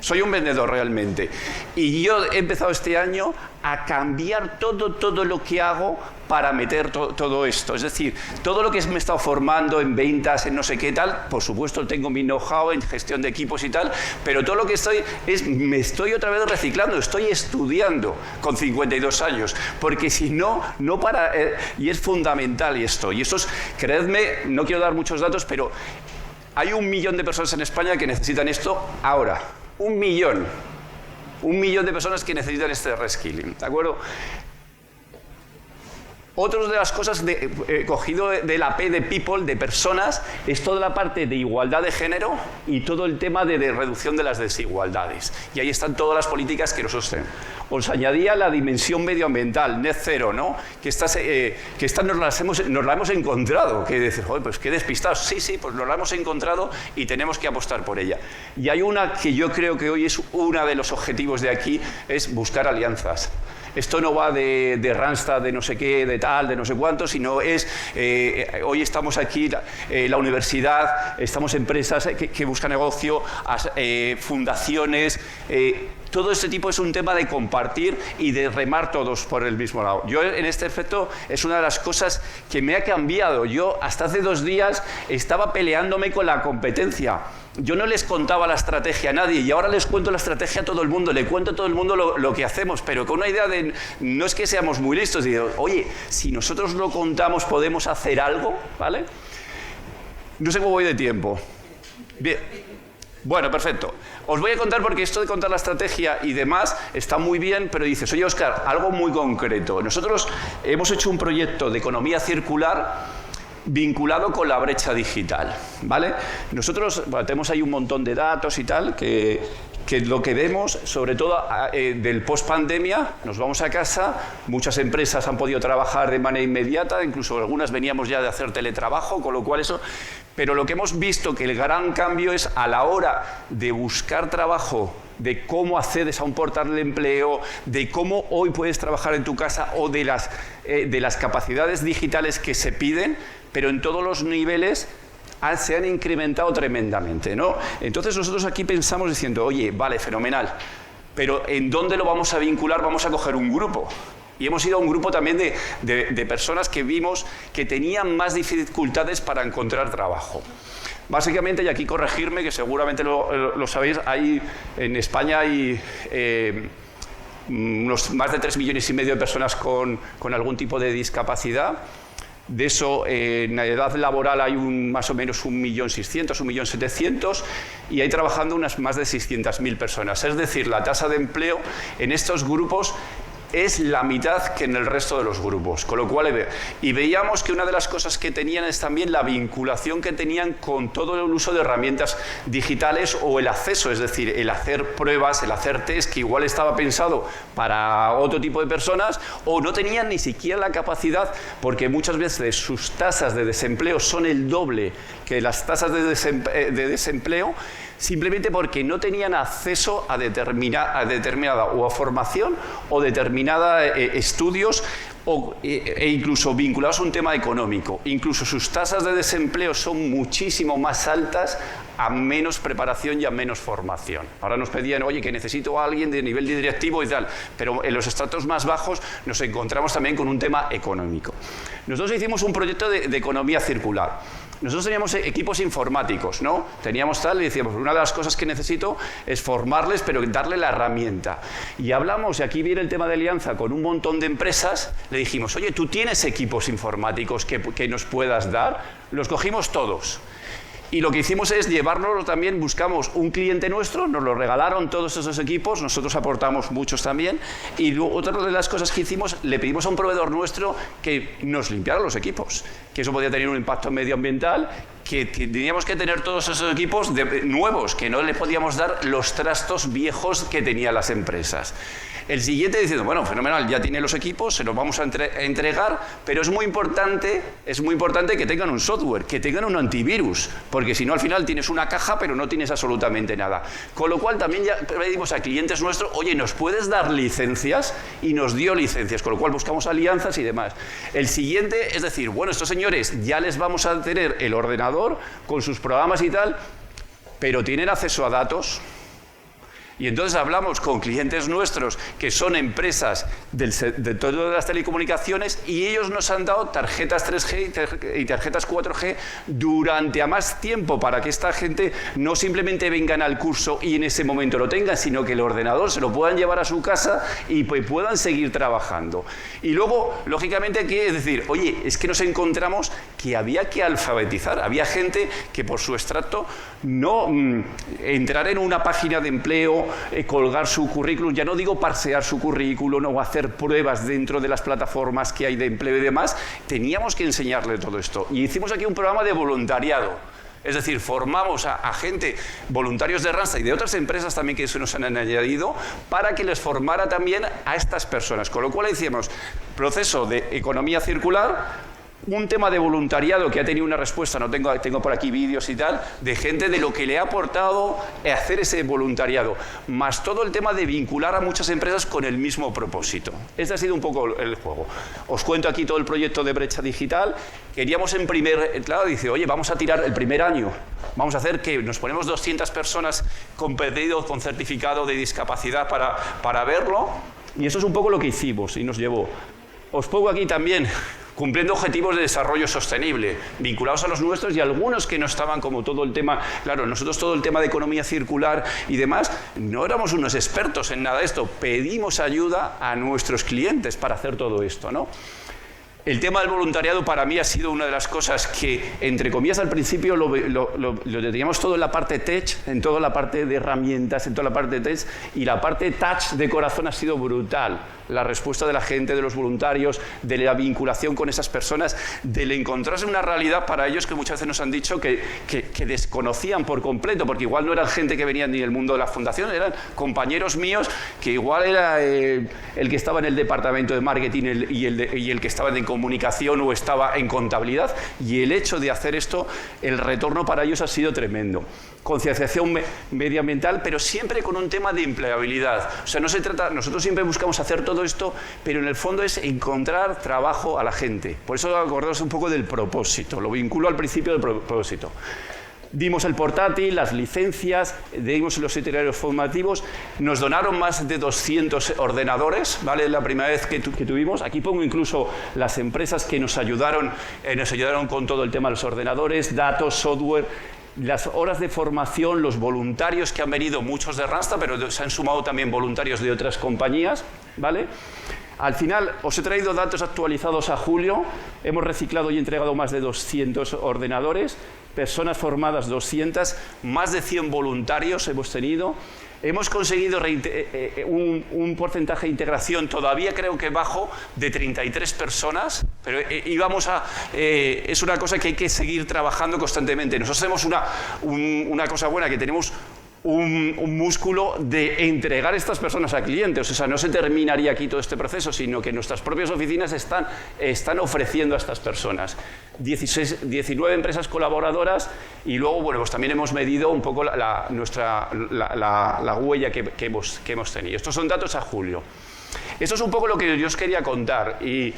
Soy un vendedor realmente. Y yo he empezado este año a cambiar todo lo que hago para meter todo esto. Es decir, todo lo que me he estado formando en ventas, en no sé qué tal, por supuesto tengo mi know-how en gestión de equipos y tal, pero todo lo que me estoy otra vez reciclando, estoy estudiando con 52 años, porque si no para... y es fundamental esto. Y esto es, creedme, no quiero dar muchos datos, pero hay 1 millón de personas en España que necesitan esto ahora. 1 millón. 1 millón de personas que necesitan este reskilling, ¿de acuerdo? Otra de las cosas cogido de la P de people, de personas, es toda la parte de igualdad de género y todo el tema de reducción de las desigualdades. Y ahí están todas las políticas que nosotros tenemos. Os añadía la dimensión medioambiental, net zero, ¿no? Que esta nos la hemos encontrado. Que dices, joder, pues qué despistados. Sí, pues nos la hemos encontrado y tenemos que apostar por ella. Y hay una que yo creo que hoy es uno de los objetivos de aquí, es buscar alianzas. Esto no va de Randstad, de no sé qué, de tal, de no sé cuánto, sino es, hoy estamos aquí, la universidad, estamos empresas que buscan negocio, fundaciones, todo este tipo es un tema de compartir y de remar todos por el mismo lado. Yo en este efecto es una de las cosas que me ha cambiado. Yo hasta hace 2 días estaba peleándome con la competencia. Yo no les contaba la estrategia a nadie y ahora les cuento la estrategia a todo el mundo, le cuento a todo el mundo lo que hacemos, pero con una idea de, no es que seamos muy listos, digo, oye, si nosotros lo contamos podemos hacer algo, ¿vale? No sé cómo voy de tiempo. Bien. Bueno, perfecto. Os voy a contar porque esto de contar la estrategia y demás está muy bien, pero dices, oye, Óscar, algo muy concreto. Nosotros hemos hecho un proyecto de economía circular vinculado con la brecha digital, ¿vale? Nosotros tenemos ahí un montón de datos y tal, que lo que vemos, sobre todo del post-pandemia, nos vamos a casa, muchas empresas han podido trabajar de manera inmediata, incluso algunas veníamos ya de hacer teletrabajo, con lo cual eso... Pero lo que hemos visto que el gran cambio es a la hora de buscar trabajo, de cómo accedes a un portal de empleo, de cómo hoy puedes trabajar en tu casa o de las capacidades digitales que se piden, pero en todos los niveles se han incrementado tremendamente, ¿no? Entonces nosotros aquí pensamos diciendo, oye, vale, fenomenal, pero ¿en dónde lo vamos a vincular? Vamos a coger un grupo. Y hemos ido a un grupo también de personas que vimos que tenían más dificultades para encontrar trabajo. Básicamente, y aquí corregirme, que seguramente lo sabéis, en España hay unos más de 3,5 millones de personas con algún tipo de discapacidad. De eso, en la edad laboral hay más o menos 1.600.000, 1.700.000 y hay trabajando unas más de 600.000 personas. Es decir, la tasa de empleo en estos grupos es la mitad que en el resto de los grupos. Con lo cual, y veíamos que una de las cosas que tenían es también la vinculación que tenían con todo el uso de herramientas digitales o el acceso, es decir, el hacer pruebas, el hacer test, que igual estaba pensado para otro tipo de personas, o no tenían ni siquiera la capacidad, porque muchas veces sus tasas de desempleo son el doble que las tasas de desempleo, simplemente porque no tenían acceso a determinada o a formación o determinada estudios e incluso vinculados a un tema económico. Incluso sus tasas de desempleo son muchísimo más altas a menos preparación y a menos formación. Ahora nos pedían, oye, que necesito a alguien de nivel directivo y tal, pero en los estratos más bajos nos encontramos también con un tema económico. Nosotros hicimos un proyecto de economía circular. Nosotros teníamos equipos informáticos, ¿no? Teníamos tal y decíamos, una de las cosas que necesito es formarles, pero darle la herramienta. Y hablamos, y aquí viene el tema de alianza, con un montón de empresas, le dijimos, oye, ¿tú tienes equipos informáticos que nos puedas dar? Los cogimos todos. Y lo que hicimos es llevárnoslo también, buscamos un cliente nuestro, nos lo regalaron todos esos equipos, nosotros aportamos muchos también, y luego, otra de las cosas que hicimos, le pedimos a un proveedor nuestro que nos limpiara los equipos, que eso podía tener un impacto medioambiental, que teníamos que tener todos esos equipos nuevos, que no le podíamos dar los trastos viejos que tenían las empresas. El siguiente diciendo, bueno, fenomenal, ya tiene los equipos, se los vamos a entregar, pero es muy importante que tengan un software, que tengan un antivirus, porque si no al final tienes una caja pero no tienes absolutamente nada. Con lo cual también ya pedimos a clientes nuestros, oye, ¿nos puedes dar licencias? Y nos dio licencias, con lo cual buscamos alianzas y demás. El siguiente es decir, bueno, estos señores ya les vamos a tener el ordenador con sus programas y tal, pero ¿tienen acceso a datos? Y entonces hablamos con clientes nuestros que son empresas de todas las telecomunicaciones y ellos nos han dado tarjetas 3G y tarjetas 4G durante a más tiempo para que esta gente no simplemente vengan al curso y en ese momento lo tengan, sino que el ordenador se lo puedan llevar a su casa y pues puedan seguir trabajando. Y luego, lógicamente, hay que decir, oye, es que nos encontramos que había que alfabetizar. Había gente que por su extracto no entrar en una página de empleo, colgar su currículum, ya no digo parsear su currículum o hacer pruebas dentro de las plataformas que hay de empleo y demás, teníamos que enseñarle todo esto. Y hicimos aquí un programa de voluntariado. Es decir, formamos a gente, voluntarios de Randstad y de otras empresas también que se nos han añadido, para que les formara también a estas personas. Con lo cual hicimos proceso de economía circular, un tema de voluntariado que ha tenido una respuesta, no tengo por aquí vídeos y tal, de gente de lo que le ha aportado hacer ese voluntariado, más todo el tema de vincular a muchas empresas con el mismo propósito. Este ha sido un poco el juego. Os cuento aquí todo el proyecto de brecha digital. Queríamos claro, dice, oye, vamos a tirar el primer año, vamos a hacer que nos ponemos 200 personas con pedido, con certificado de discapacidad para verlo, y eso es un poco lo que hicimos y nos llevó. Os pongo aquí también cumpliendo objetivos de desarrollo sostenible, vinculados a los nuestros y algunos que no estaban, como todo el tema, claro, nosotros todo el tema de economía circular y demás, no éramos unos expertos en nada de esto, pedimos ayuda a nuestros clientes para hacer todo esto, ¿no? El tema del voluntariado para mí ha sido una de las cosas que, entre comillas, al principio lo teníamos todo en la parte tech, en toda la parte de herramientas, en toda la parte de tech, y la parte touch de corazón ha sido brutal. La respuesta de la gente, de los voluntarios, de la vinculación con esas personas, del encontrarse una realidad para ellos que muchas veces nos han dicho que desconocían por completo, porque igual no eran gente que venía ni del mundo de la fundación, eran compañeros míos que igual era el que estaba en el departamento de marketing y el que estaba en comunicación o estaba en contabilidad, y el hecho de hacer esto, el retorno para ellos ha sido tremendo. Concienciación medioambiental, pero siempre con un tema de empleabilidad. O sea, no se trata, nosotros siempre buscamos hacer todo esto, pero en el fondo es encontrar trabajo a la gente. Por eso acordaos un poco del propósito, lo vinculo al principio del propósito. Dimos el portátil, las licencias, dimos los itinerarios formativos, nos donaron más de 200 ordenadores, ¿vale? La primera vez que tuvimos. Aquí pongo incluso las empresas que nos ayudaron con todo el tema de los ordenadores, datos, software, las horas de formación, los voluntarios que han venido, muchos de Randstad, pero se han sumado también voluntarios de otras compañías, ¿vale? Al final os he traído datos actualizados a julio, hemos reciclado y entregado más de 200 ordenadores, personas formadas 200, más de 100 voluntarios hemos tenido. hemos conseguido un porcentaje de integración todavía creo que bajo de 33 personas, pero es una cosa que hay que seguir trabajando constantemente. Nosotros tenemos una cosa buena, que tenemos un músculo de entregar a estas personas a clientes. O sea, no se terminaría aquí todo este proceso, sino que nuestras propias oficinas están ofreciendo a estas personas. 19 empresas colaboradoras y luego, bueno, pues también hemos medido un poco la huella que hemos tenido. Estos son datos a julio. Esto es un poco lo que yo os quería contar. Y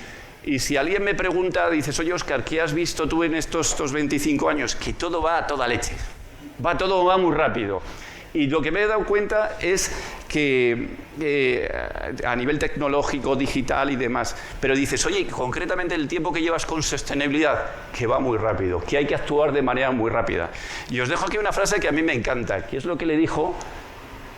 si alguien me pregunta, dices, oye, Óscar, ¿qué has visto tú en estos 25 años? Que todo va a toda leche. Todo va muy rápido. Y lo que me he dado cuenta es que a nivel tecnológico, digital y demás, pero dices, oye, concretamente el tiempo que llevas con sostenibilidad, que va muy rápido, que hay que actuar de manera muy rápida. Y os dejo aquí una frase que a mí me encanta, que es lo que le dijo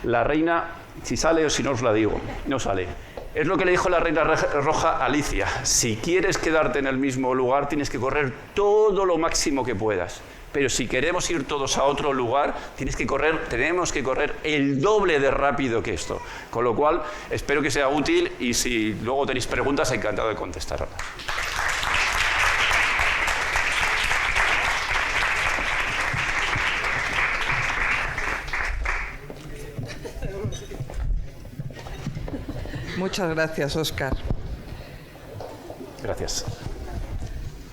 la reina, si sale o si no os la digo, no sale. Es lo que le dijo la reina roja a Alicia: si quieres quedarte en el mismo lugar, tienes que correr todo lo máximo que puedas. Pero si queremos ir todos a otro lugar, tenemos que correr el doble de rápido que esto. Con lo cual, espero que sea útil y si luego tenéis preguntas, encantado de contestar. Muchas gracias, Óscar. Gracias.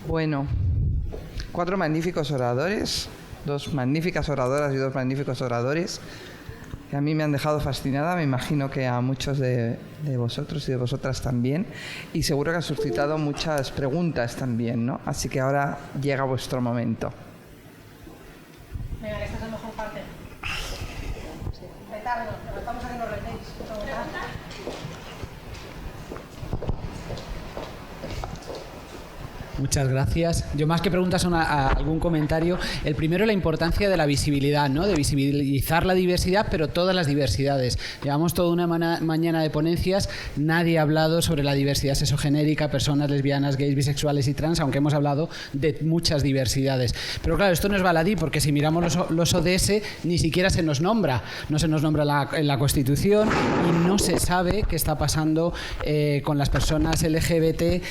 Bueno, 4 magníficos oradores, 2 magníficas oradoras y 2 magníficos oradores, que a mí me han dejado fascinada, me imagino que a muchos de vosotros y de vosotras también, y seguro que ha suscitado muchas preguntas también, ¿no? Así que ahora llega vuestro momento. Venga, esta es la mejor parte. Retardo, estamos haciendo retakes. Muchas gracias. Yo más que preguntas son algún comentario. El primero, la importancia de la visibilidad, ¿no? De visibilizar la diversidad, pero todas las diversidades. Llevamos toda una mañana de ponencias, nadie ha hablado sobre la diversidad sexogenérica, personas lesbianas, gays, bisexuales y trans, aunque hemos hablado de muchas diversidades. Pero claro, esto no es baladí, porque si miramos los ODS, ni siquiera se nos nombra. No se nos nombra en la Constitución y no se sabe qué está pasando con las personas LGBT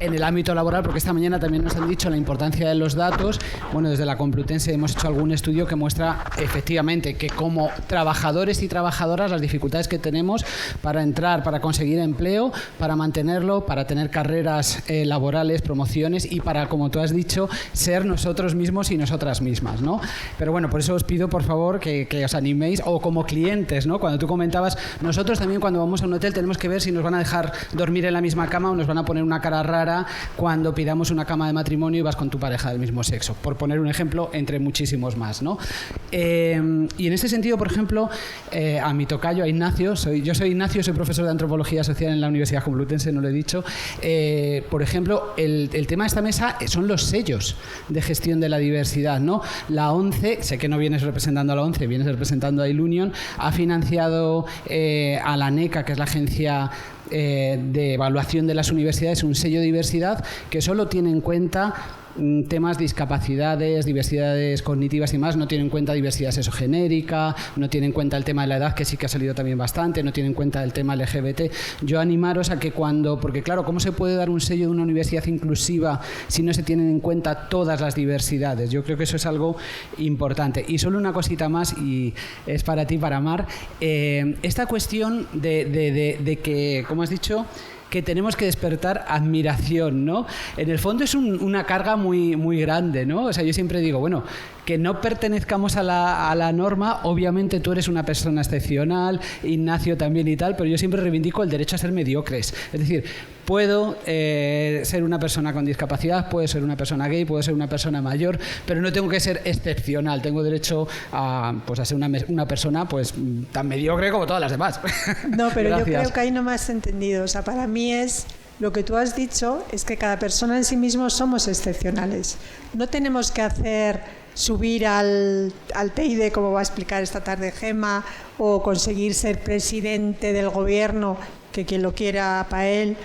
en el ámbito laboral, porque esta mañana también nos han dicho la importancia de los datos. Bueno, desde la Complutense hemos hecho algún estudio que muestra efectivamente que como trabajadores y trabajadoras las dificultades que tenemos para entrar, para conseguir empleo, para mantenerlo, para tener carreras laborales, promociones y para, como tú has dicho, ser nosotros mismos y nosotras mismas, ¿no? Pero bueno, por eso os pido, por favor, que os animéis, o como clientes, ¿no? Cuando tú comentabas, nosotros también cuando vamos a un hotel tenemos que ver si nos van a dejar dormir en la misma cama o nos van a poner una cara rara cuando pidamos una cama de matrimonio y vas con tu pareja del mismo sexo, por poner un ejemplo entre muchísimos más, ¿no? Y en este sentido, por ejemplo, a mi tocayo, a Ignacio, yo soy Ignacio, soy profesor de Antropología Social en la Universidad Complutense, no lo he dicho. Por ejemplo, el tema de esta mesa son los sellos de gestión de la diversidad, ¿no? La ONCE, sé que no vienes representando a la ONCE, vienes representando a Ilunion, ha financiado a la NECA, que es la agencia de evaluación de las universidades, un sello de diversidad que solo tiene en cuenta temas de discapacidades, diversidades cognitivas y más, no tiene en cuenta diversidad sexogenérica, no tiene en cuenta el tema de la edad, que sí que ha salido también bastante, no tiene en cuenta el tema LGBT. Yo animaros a que porque claro, ¿cómo se puede dar un sello de una universidad inclusiva si no se tienen en cuenta todas las diversidades? Yo creo que eso es algo importante. Y solo una cosita más, y es para ti, para Mar, esta cuestión de que, como has dicho, que tenemos que despertar admiración, ¿no? En el fondo es una carga muy, muy grande, ¿no? O sea, yo siempre digo, bueno, que no pertenezcamos a la norma, obviamente tú eres una persona excepcional, Ignacio también y tal, pero yo siempre reivindico el derecho a ser mediocres. Es decir, puedo ser una persona con discapacidad, puedo ser una persona gay, puedo ser una persona mayor, pero no tengo que ser excepcional, tengo derecho a ser una persona pues tan mediocre como todas las demás. No, pero yo creo que ahí no me has entendido. O sea, para mí es... Lo que tú has dicho es que cada persona en sí mismo somos excepcionales. No tenemos que subir al TEIDE, como va a explicar esta tarde Gemma, o conseguir ser presidente del gobierno, que quien lo quiera para él.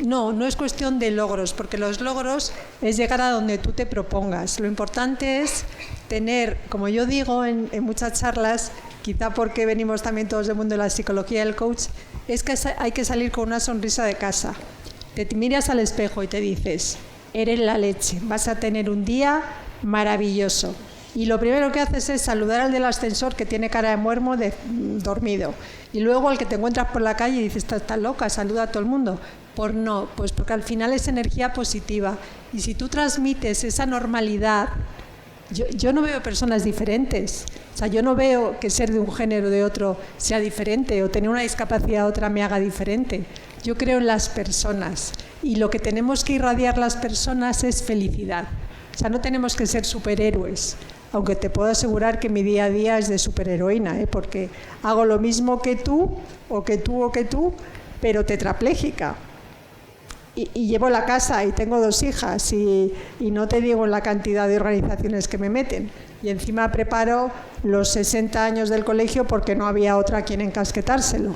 No es cuestión de logros, porque los logros es llegar a donde tú te propongas. Lo importante es tener, como yo digo en muchas charlas, quizá porque venimos también todos del mundo de la psicología y el coach, es que hay que salir con una sonrisa de casa. Te miras al espejo y te dices, eres la leche, vas a tener un día maravilloso. Y lo primero que haces es saludar al del ascensor que tiene cara de muermo dormido. Y luego al que te encuentras por la calle y dices, estás loca, saluda a todo el mundo. Pues porque al final es energía positiva. Y si tú transmites esa normalidad, yo no veo personas diferentes. O sea, yo no veo que ser de un género o de otro sea diferente o tener una discapacidad otra me haga diferente. Yo creo en las personas y lo que tenemos que irradiar las personas es felicidad. O sea, no tenemos que ser superhéroes, aunque te puedo asegurar que mi día a día es de superheroína, porque hago lo mismo que tú, pero tetrapléjica. Y llevo la casa y tengo 2 hijas y no te digo la cantidad de organizaciones que me meten. Y encima preparo los 60 años del colegio porque no había otra a quien encasquetárselo.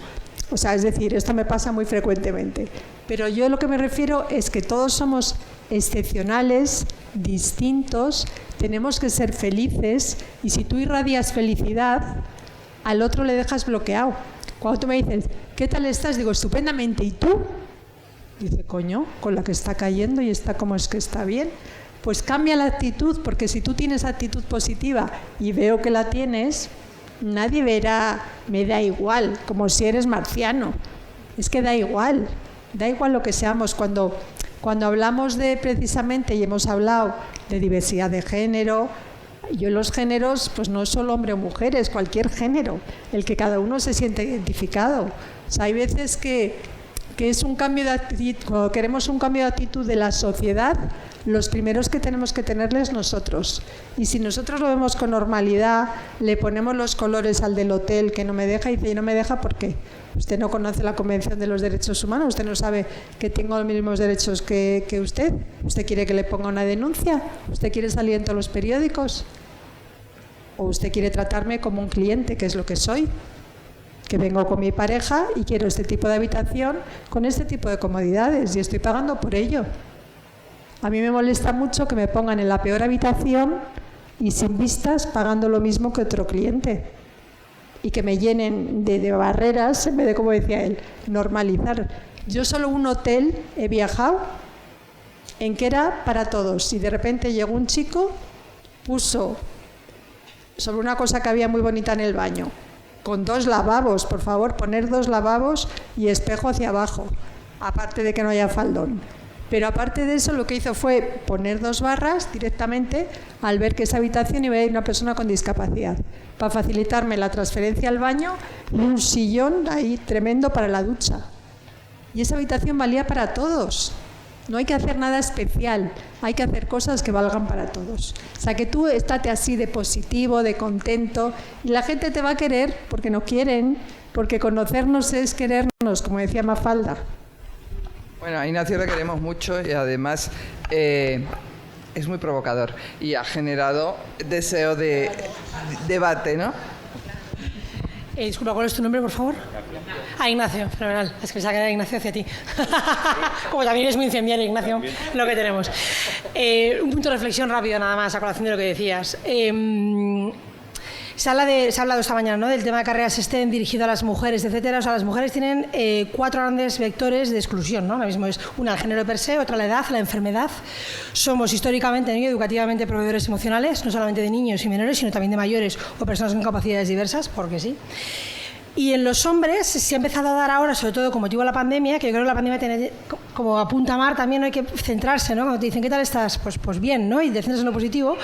O sea, es decir, esto me pasa muy frecuentemente. Pero yo lo que me refiero es que todos somos excepcionales, distintos, tenemos que ser felices y si tú irradias felicidad, al otro le dejas bloqueado. Cuando tú me dices, ¿qué tal estás? Digo, estupendamente. ¿Y tú? Dice, coño, con la que está cayendo y está como es que está bien. Pues cambia la actitud, porque si tú tienes actitud positiva y veo que la tienes, nadie verá, me da igual, como si eres marciano. Es que da igual lo que seamos. Cuando hablamos de precisamente, y hemos hablado de diversidad de género, yo los géneros, pues no es solo hombre o mujer, es cualquier género, el que cada uno se siente identificado. O sea, hay veces que es un cambio de actitud, cuando queremos un cambio de actitud de la sociedad, los primeros que tenemos que tenerles nosotros. Y si nosotros lo vemos con normalidad, le ponemos los colores al del hotel que no me deja y dice, ¿y no me deja por qué? Usted no conoce la Convención de los Derechos Humanos, usted no sabe que tengo los mismos derechos que usted. ¿Usted quiere que le ponga una denuncia? ¿Usted quiere salir en todos los periódicos? ¿O usted quiere tratarme como un cliente, que es lo que soy? Que vengo con mi pareja y quiero este tipo de habitación con este tipo de comodidades y estoy pagando por ello. A mí me molesta mucho que me pongan en la peor habitación y sin vistas pagando lo mismo que otro cliente y que me llenen de barreras en vez de, como decía él, normalizar. Yo solo un hotel he viajado en que era para todos y de repente llegó un chico, puso sobre una cosa que había muy bonita en el baño, con 2 lavabos, por favor, poner 2 lavabos y espejo hacia abajo, aparte de que no haya faldón. Pero aparte de eso, lo que hizo fue poner 2 barras directamente al ver que esa habitación iba a ir una persona con discapacidad, para facilitarme la transferencia al baño y un sillón ahí tremendo para la ducha. Y esa habitación valía para todos. No hay que hacer nada especial, hay que hacer cosas que valgan para todos. O sea, que tú estate así de positivo, de contento, y la gente te va a querer porque nos quieren, porque conocernos es querernos, como decía Mafalda. Bueno, a Ignacio le queremos mucho y además es muy provocador y ha generado deseo de debate, ¿no? Disculpa, ¿cuál es tu nombre, por favor? Ignacio, fenomenal. Es que se ha quedado Ignacio hacia ti. Como también es muy incendiario, Ignacio, lo que tenemos. Un punto de reflexión rápido, nada más, a colación de lo que decías. Se ha hablado esta mañana, ¿no?, del tema de carreras STEM dirigido a las mujeres, etcétera. O sea, las mujeres tienen 4 grandes vectores de exclusión, ¿no? Ahora mismo es una el género per se, otra la edad, la enfermedad. Somos históricamente y educativamente proveedores emocionales, no solamente de niños y menores, sino también de mayores o personas con capacidades diversas, porque sí. Y en los hombres se ha empezado a dar ahora, sobre todo con motivo de la pandemia, que yo creo que la pandemia tiene como apunta a mar, también hay que centrarse, ¿no? Cuando te dicen, ¿qué tal estás? Pues bien, ¿no? Y te centras en lo positivo,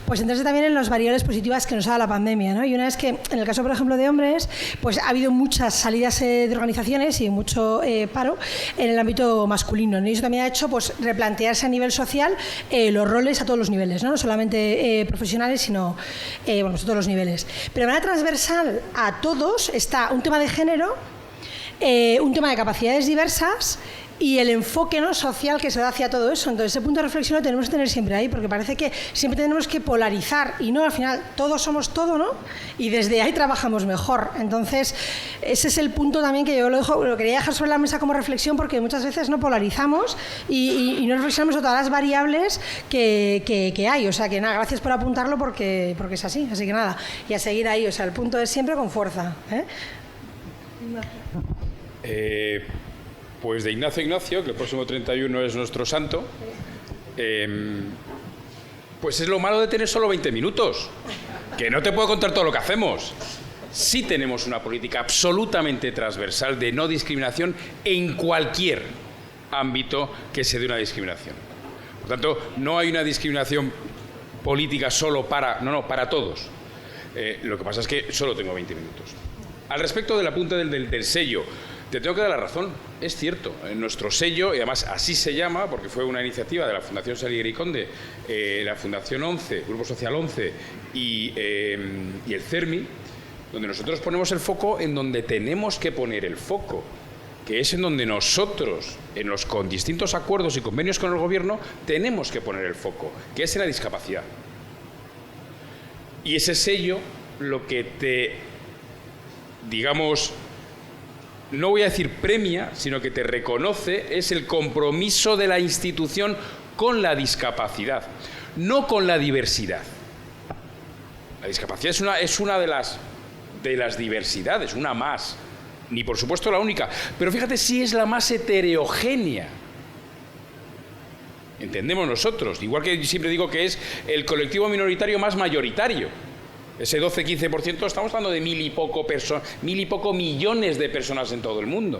pues centrarse también en las variables positivas que nos ha dado la pandemia, ¿no? Y una es que, en el caso, por ejemplo, de hombres, pues ha habido muchas salidas de organizaciones y mucho paro en el ámbito masculino, ¿no? Y eso también ha hecho, pues, replantearse a nivel social los roles a todos los niveles, ¿no? No solamente profesionales, sino, bueno, pues a todos los niveles. Pero de manera transversal a todos está un tema de género, un tema de capacidades diversas y el enfoque, ¿no?, social que se da hacia todo eso. Entonces, ese punto de reflexión lo tenemos que tener siempre ahí, porque parece que siempre tenemos que polarizar y no, al final todos somos todo, ¿no? Y desde ahí trabajamos mejor. Entonces, ese es el punto también que yo lo quería dejar sobre la mesa como reflexión, porque muchas veces no polarizamos y no reflexionamos sobre todas las variables que hay. O sea, que nada, gracias por apuntarlo porque es así. Así que nada, y a seguir ahí. O sea, el punto es siempre con fuerza, Pues de Ignacio, que el próximo 31 es nuestro santo, pues es lo malo de tener solo 20 minutos, que no te puedo contar todo lo que hacemos. Sí tenemos una política absolutamente transversal de no discriminación en cualquier ámbito que se dé una discriminación. Por tanto, no hay una discriminación política solo para... No, para todos. Lo que pasa es que solo tengo 20 minutos. Al respecto del apunte del sello, te tengo que dar la razón. Es cierto, nuestro sello, y además así se llama, porque fue una iniciativa de la Fundación Salgueiro y Conde, la Fundación 11, Grupo Social 11 y el CERMI, donde nosotros ponemos el foco en donde tenemos que poner el foco, que es en donde nosotros, con distintos acuerdos y convenios con el Gobierno, tenemos que poner el foco, que es en la discapacidad. Y ese sello lo que te, digamos, no voy a decir premia, sino que te reconoce, es el compromiso de la institución con la discapacidad, no con la diversidad. La discapacidad es una de las diversidades, una más, ni por supuesto la única, pero fíjate si es la más heterogénea. Entendemos nosotros, igual que siempre digo que es el colectivo minoritario más mayoritario. Ese 12-15%, estamos hablando de mil y poco millones de personas en todo el mundo.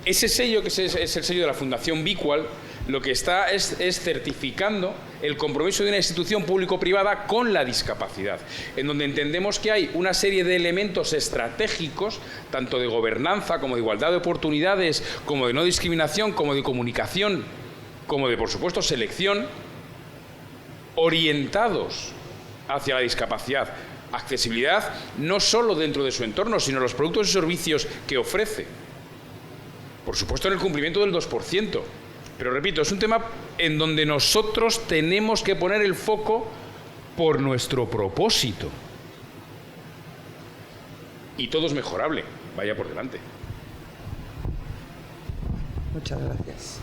Ese sello, que es el sello de la Fundación Bicual, lo que está es certificando el compromiso de una institución público-privada con la discapacidad, en donde entendemos que hay una serie de elementos estratégicos, tanto de gobernanza, como de igualdad de oportunidades, como de no discriminación, como de comunicación, como de, por supuesto, selección, orientados hacia la discapacidad. Accesibilidad no solo dentro de su entorno, sino los productos y servicios que ofrece. Por supuesto, en el cumplimiento del 2%. Pero repito, es un tema en donde nosotros tenemos que poner el foco por nuestro propósito. Y todo es mejorable. Vaya por delante. Muchas gracias.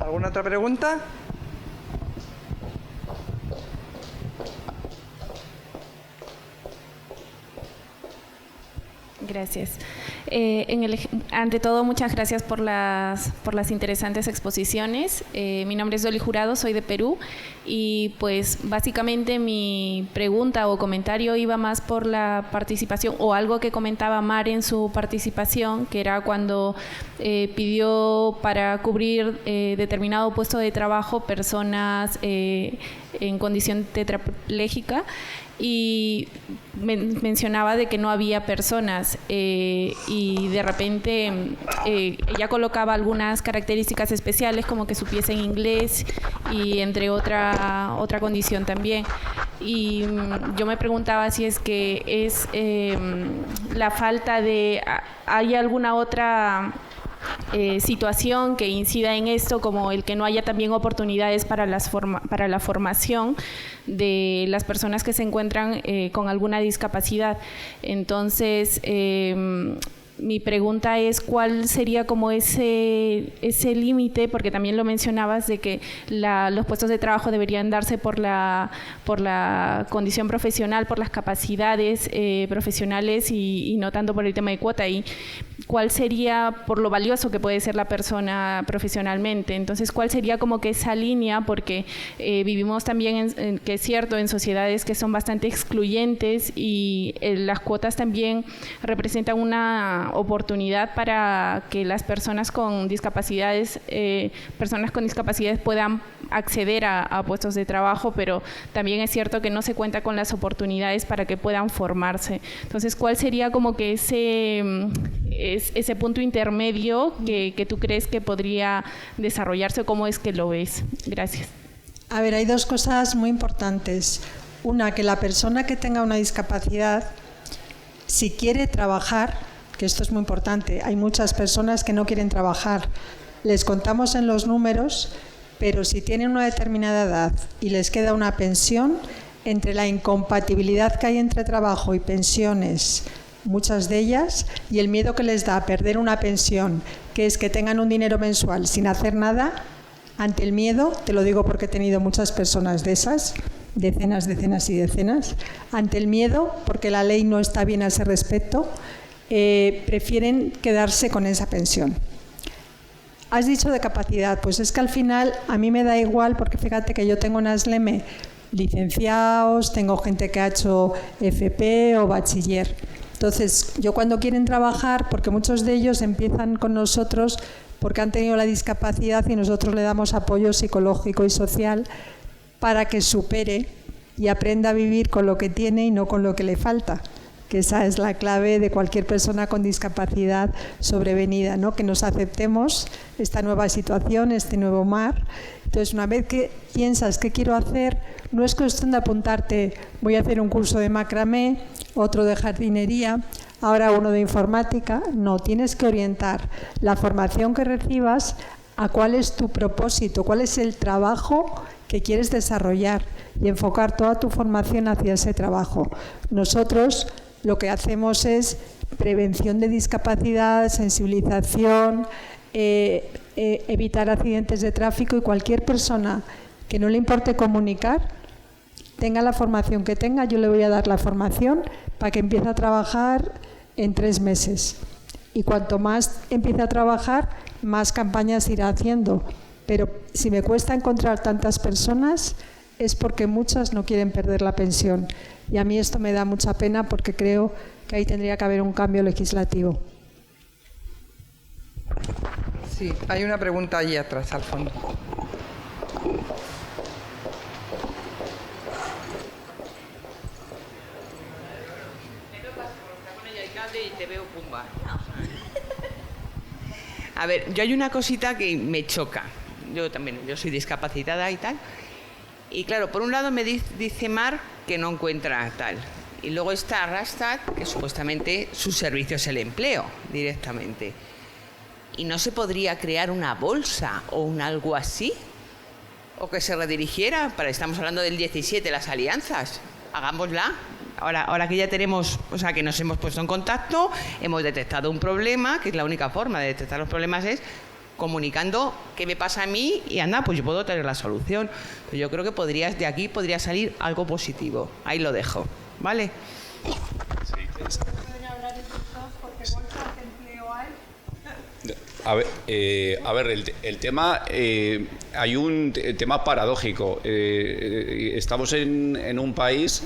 ¿Alguna otra pregunta? Gracias. Ante todo, muchas gracias por las interesantes exposiciones. Mi nombre es Dolly Jurado, soy de Perú y pues básicamente mi pregunta o comentario iba más por la participación o algo que comentaba Mar en su participación, que era cuando pidió para cubrir determinado puesto de trabajo personas en condición tetrapléjica. Y mencionaba de que no había personas y de repente ella colocaba algunas características especiales como que supiesen inglés y entre otra condición también. Y yo me preguntaba si es que es la falta de... ¿hay alguna otra situación que incida en esto, como el que no haya también oportunidades para la formación de las personas que se encuentran con alguna discapacidad? Entonces, mi pregunta es cuál sería como ese límite, porque también lo mencionabas de que los puestos de trabajo deberían darse por la condición profesional, por las capacidades profesionales y no tanto por el tema de cuota. Y cuál sería, por lo valioso que puede ser la persona profesionalmente. Entonces, cuál sería como que esa línea, porque vivimos también, que es cierto, en sociedades que son bastante excluyentes y las cuotas también representan una oportunidad para que las personas con discapacidades puedan acceder a puestos de trabajo, pero también es cierto que no se cuenta con las oportunidades para que puedan formarse. Entonces, ¿cuál sería como que ese punto intermedio que tú crees que podría desarrollarse? ¿Cómo es que lo ves? Gracias. A ver, hay dos cosas muy importantes. Una, que la persona que tenga una discapacidad, si quiere trabajar, que esto es muy importante, hay muchas personas que no quieren trabajar. les contamos en los números, pero si tienen una determinada edad y les queda una pensión, entre la incompatibilidad que hay entre trabajo y pensiones, muchas de ellas, y el miedo que les da a perder una pensión, que es que tengan un dinero mensual sin hacer nada, ante el miedo, te lo digo porque he tenido muchas personas de esas, decenas y decenas, ante el miedo, porque la ley no está bien a ese respecto, prefieren quedarse con esa pensión. Has dicho de capacidad, pues es que al final a mí me da igual, porque fíjate que yo tengo en ASLEME licenciados, tengo gente que ha hecho FP o bachiller. Entonces, yo cuando quieren trabajar, porque muchos de ellos empiezan con nosotros porque han tenido la discapacidad y nosotros le damos apoyo psicológico y social para que supere y aprenda a vivir con lo que tiene y no con lo que le falta, que esa es la clave de cualquier persona con discapacidad sobrevenida, ¿no? Que nos aceptemos esta nueva situación, este nuevo mar. Entonces, una vez que piensas qué quiero hacer, no es cuestión de apuntarte, voy a hacer un curso de macramé, otro de jardinería, ahora uno de informática. No, tienes que orientar la formación que recibas a cuál es tu propósito, cuál es el trabajo que quieres desarrollar y enfocar toda tu formación hacia ese trabajo. Nosotros lo que hacemos es prevención de discapacidad, sensibilización, evitar accidentes de tráfico, y cualquier persona que no le importe comunicar, tenga la formación que tenga, yo le voy a dar la formación para que empiece a trabajar en 3 meses. Y cuanto más empiece a trabajar, más campañas irá haciendo. Pero si me cuesta encontrar tantas personas, es porque muchas no quieren perder la pensión. Y a mí esto me da mucha pena, porque creo que ahí tendría que haber un cambio legislativo. Sí, hay una pregunta allí atrás, al fondo. Y te veo pumba. A ver, yo hay una cosita que me choca. Yo también, yo soy discapacitada y tal. Y claro, por un lado me dice Mar que no encuentra tal. Y luego está Rastad, que supuestamente su servicio es el empleo directamente. ¿Y no se podría crear una bolsa o un algo así? ¿O que se redirigiera? Estamos hablando del 17, las alianzas. Hagámosla. Ahora que ya tenemos, o sea, que nos hemos puesto en contacto, hemos detectado un problema, que es la única forma de detectar los problemas es comunicando qué me pasa a mí y anda, pues yo puedo tener la solución. Pero yo creo que de aquí podría salir algo positivo. Ahí lo dejo, ¿vale? A ver, el tema, hay un tema paradójico. Estamos en un país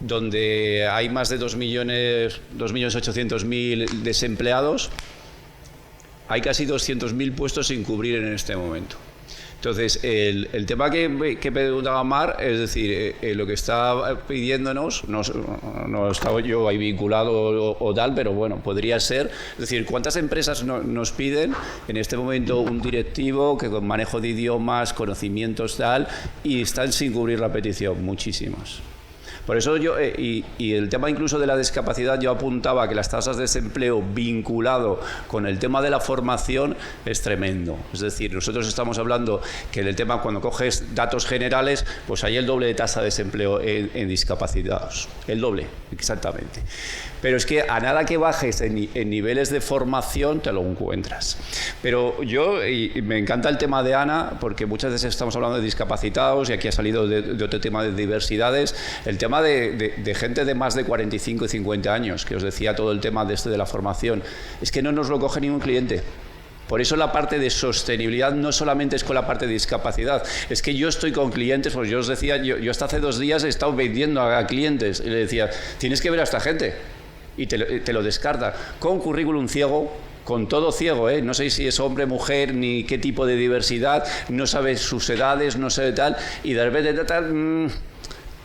donde hay más de 2.800.000 desempleados. Hay casi 200.000 puestos sin cubrir en este momento. Entonces, el tema que preguntaba Mar, es decir, lo que está pidiéndonos, no estaba yo ahí vinculado o tal, pero bueno, podría ser, es decir, ¿cuántas empresas nos piden en este momento un directivo que con manejo de idiomas, conocimientos tal, y están sin cubrir la petición? Muchísimas. Por eso yo, y el tema incluso de la discapacidad, yo apuntaba que las tasas de desempleo vinculado con el tema de la formación es tremendo. Es decir, nosotros estamos hablando que en el tema, cuando coges datos generales, pues hay el doble de tasa de desempleo en discapacitados. El doble, exactamente. Pero es que a nada que bajes en niveles de formación te lo encuentras. Pero yo, y me encanta el tema de Ana, porque muchas veces estamos hablando de discapacitados y aquí ha salido de otro tema de diversidades, el tema de gente de más de 45 y 50 años, que os decía todo el tema de la formación, es que no nos lo coge ningún cliente. Por eso la parte de sostenibilidad no solamente es con la parte de discapacidad, es que yo estoy con clientes, pues yo os decía, yo hasta hace 2 días he estado vendiendo a clientes y le decía, tienes que ver a esta gente, y te lo descarta, con currículum ciego, con todo ciego, no sé si es hombre, mujer, ni qué tipo de diversidad, no sabe sus edades, no sabe tal, y de repente tal,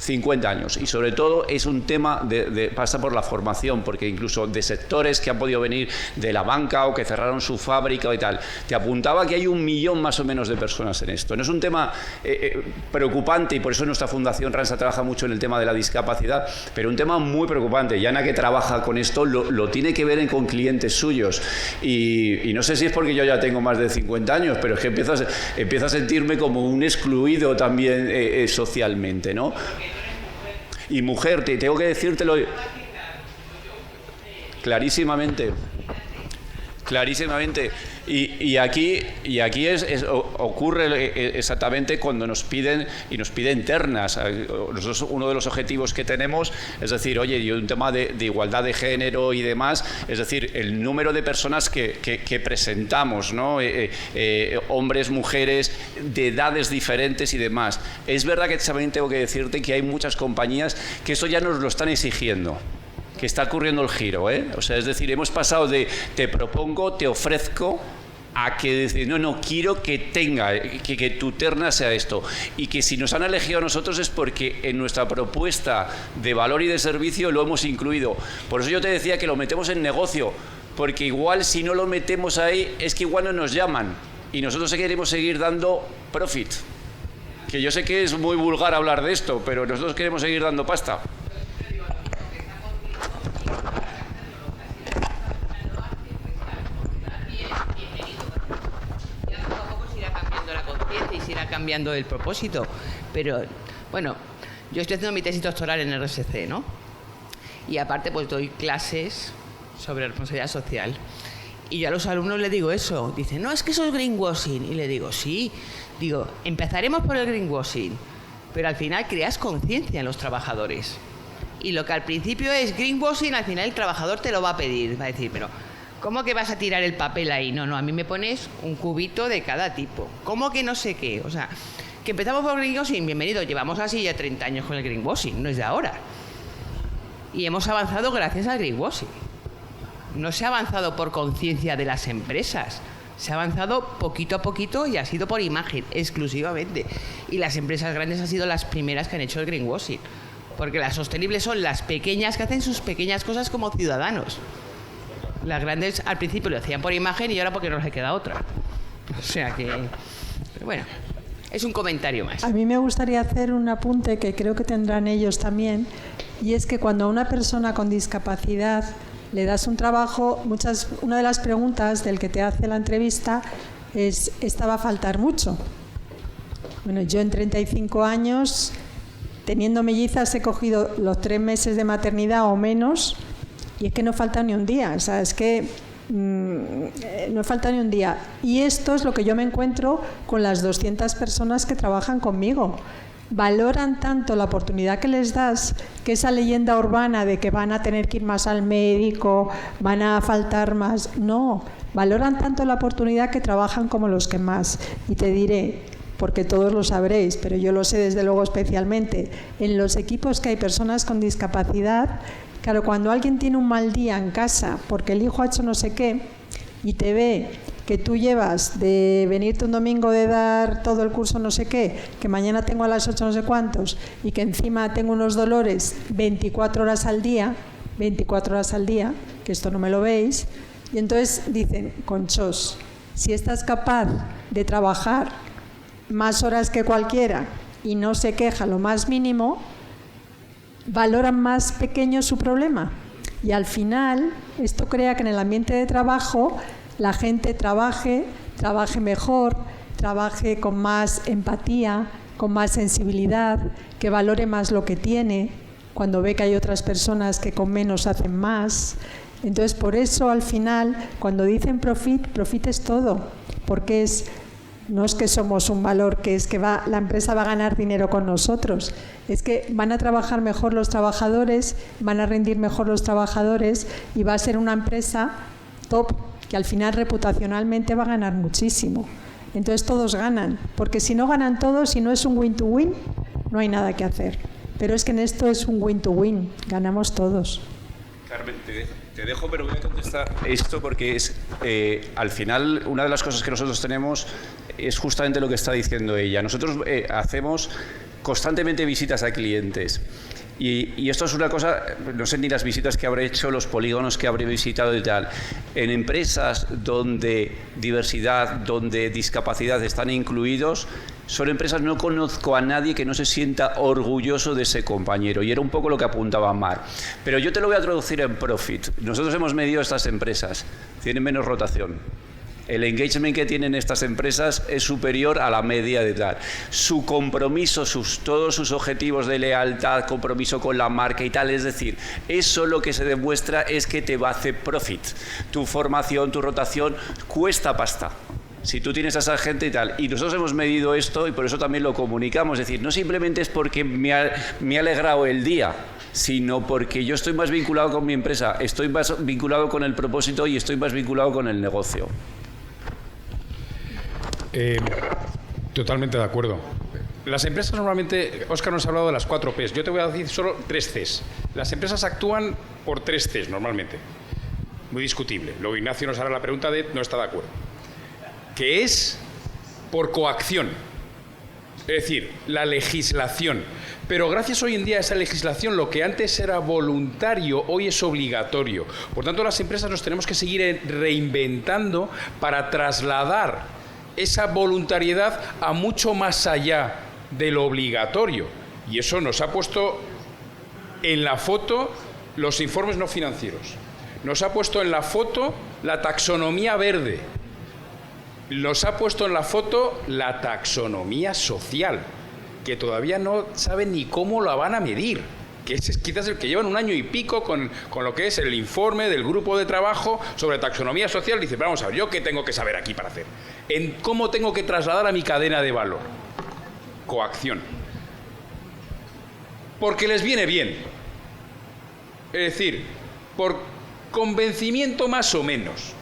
50 años. Y sobre todo es un tema pasa por la formación, porque incluso de sectores que han podido venir de la banca o que cerraron su fábrica y tal, te apuntaba que hay 1 millón más o menos de personas en esto. No es un tema preocupante, y por eso nuestra Fundación Randstad trabaja mucho en el tema de la discapacidad, pero un tema muy preocupante. Y Ana, que trabaja con esto, lo tiene que ver con clientes suyos. Y no sé si es porque yo ya tengo más de 50 años, pero es que empiezo a sentirme como un excluido también socialmente, ¿no? Y mujer, tengo que decírtelo clarísimamente. Y aquí ocurre exactamente cuando nos piden ternas. Nosotros, uno de los objetivos que tenemos es decir, oye, y un tema de igualdad de género y demás, es decir, el número de personas que presentamos, ¿no? Hombres, mujeres, de edades diferentes y demás. Es verdad que también tengo que decirte que hay muchas compañías que eso ya nos lo están exigiendo, que está ocurriendo el giro, ¿eh? O sea, es decir, hemos pasado de te propongo, te ofrezco, a que decir, no, quiero que que tu terna sea esto. Y que si nos han elegido a nosotros es porque en nuestra propuesta de valor y de servicio lo hemos incluido. Por eso yo te decía que lo metemos en negocio, porque igual si no lo metemos ahí es que igual no nos llaman. Y nosotros queremos seguir dando profit. Que yo sé que es muy vulgar hablar de esto, pero nosotros queremos seguir dando pasta. Cambiando el propósito, pero bueno, yo estoy haciendo mi tesis doctoral en RSC, ¿no? Y aparte pues doy clases sobre responsabilidad social, y yo a los alumnos les digo eso. Dicen, no, es que eso es greenwashing, y le digo, sí, digo, empezaremos por el greenwashing, pero al final creas conciencia en los trabajadores, y lo que al principio es greenwashing, al final el trabajador te lo va a pedir, va a decir, pero ¿cómo que vas a tirar el papel ahí? No, a mí me pones un cubito de cada tipo. ¿Cómo que no sé qué? O sea, que empezamos por greenwashing, bienvenido. Llevamos así ya 30 años con el greenwashing, no es de ahora. Y hemos avanzado gracias al greenwashing. No se ha avanzado por conciencia de las empresas. Se ha avanzado poquito a poquito y ha sido por imagen, exclusivamente. Y las empresas grandes han sido las primeras que han hecho el greenwashing. Porque las sostenibles son las pequeñas que hacen sus pequeñas cosas como ciudadanos. Las grandes al principio lo hacían por imagen y ahora porque no les queda otra. O sea que, bueno, es un comentario más. A mí me gustaría hacer un apunte que creo que tendrán ellos también, y es que cuando a una persona con discapacidad le das un trabajo, una de las preguntas del que te hace la entrevista es, ¿esta va a faltar mucho? Bueno, yo en 35 años, teniendo mellizas, he cogido los 3 meses de maternidad o menos. Y es que no falta ni un día, o sea, es que no falta ni un día. Y esto es lo que yo me encuentro con las 200 personas que trabajan conmigo. Valoran tanto la oportunidad que les das, que esa leyenda urbana de que van a tener que ir más al médico, van a faltar más, no. Valoran tanto la oportunidad que trabajan como los que más. Y te diré, porque todos lo sabréis, pero yo lo sé desde luego especialmente, en los equipos que hay personas con discapacidad. Claro, cuando alguien tiene un mal día en casa porque el hijo ha hecho no sé qué y te ve que tú llevas de venirte un domingo de dar todo el curso no sé qué, que mañana tengo a las 8 no sé cuántos y que encima tengo unos dolores 24 horas al día, que esto no me lo veis, y entonces dicen, Conchos, si estás capaz de trabajar más horas que cualquiera y no se queja lo más mínimo, valoran más pequeño su problema. Y al final esto crea que en el ambiente de trabajo la gente trabaje mejor, trabaje con más empatía, con más sensibilidad, que valore más lo que tiene, cuando ve que hay otras personas que con menos hacen más. Entonces, por eso al final, cuando dicen profit es todo, porque no es que somos un valor, que es que la empresa va a ganar dinero con nosotros, es que van a trabajar mejor los trabajadores, van a rendir mejor los trabajadores y va a ser una empresa top, que al final reputacionalmente va a ganar muchísimo. Entonces todos ganan, porque si no ganan todos, si no es un win to win, no hay nada que hacer. Pero es que en esto es un win to win, ganamos todos. Carmen, te dejo, pero voy a contestar esto porque es, al final, una de las cosas que nosotros tenemos es justamente lo que está diciendo ella. Nosotros hacemos constantemente visitas a clientes. Y esto es una cosa, no sé ni las visitas que habré hecho, los polígonos que habré visitado y tal. En empresas donde diversidad, donde discapacidad están incluidos, son empresas, no conozco a nadie que no se sienta orgulloso de ese compañero. Y era un poco lo que apuntaba Mar. Pero yo te lo voy a traducir en profit. Nosotros hemos medido estas empresas, tienen menos rotación. El engagement que tienen estas empresas es superior a la media de tal. Su compromiso, todos sus objetivos de lealtad, compromiso con la marca y tal, es decir, eso lo que se demuestra es que te va a hacer profit. Tu formación, tu rotación, cuesta pasta. Si tú tienes a esa gente y tal. Y nosotros hemos medido esto y por eso también lo comunicamos. Es decir, no simplemente es porque me ha alegrado el día, sino porque yo estoy más vinculado con mi empresa, estoy más vinculado con el propósito y estoy más vinculado con el negocio. Totalmente de acuerdo. Las empresas normalmente, Óscar nos ha hablado de las 4 Ps, yo te voy a decir solo 3 Cs. Las empresas actúan por 3 Cs normalmente, muy discutible. Luego Ignacio nos hará la pregunta de no está de acuerdo, que es por coacción, es decir, la legislación. Pero gracias hoy en día a esa legislación, lo que antes era voluntario, hoy es obligatorio. Por tanto, las empresas nos tenemos que seguir reinventando para trasladar esa voluntariedad a mucho más allá de lo obligatorio. Y eso nos ha puesto en la foto los informes no financieros. Nos ha puesto en la foto la taxonomía verde. Nos ha puesto en la foto la taxonomía social, que todavía no saben ni cómo la van a medir. Que es quizás el que llevan 1 año y pico con lo que es el informe del grupo de trabajo sobre taxonomía social. Dice, vamos a ver, ¿yo qué tengo que saber aquí para hacer? ¿En cómo tengo que trasladar a mi cadena de valor? Coacción. Porque les viene bien. Es decir, por convencimiento más o menos.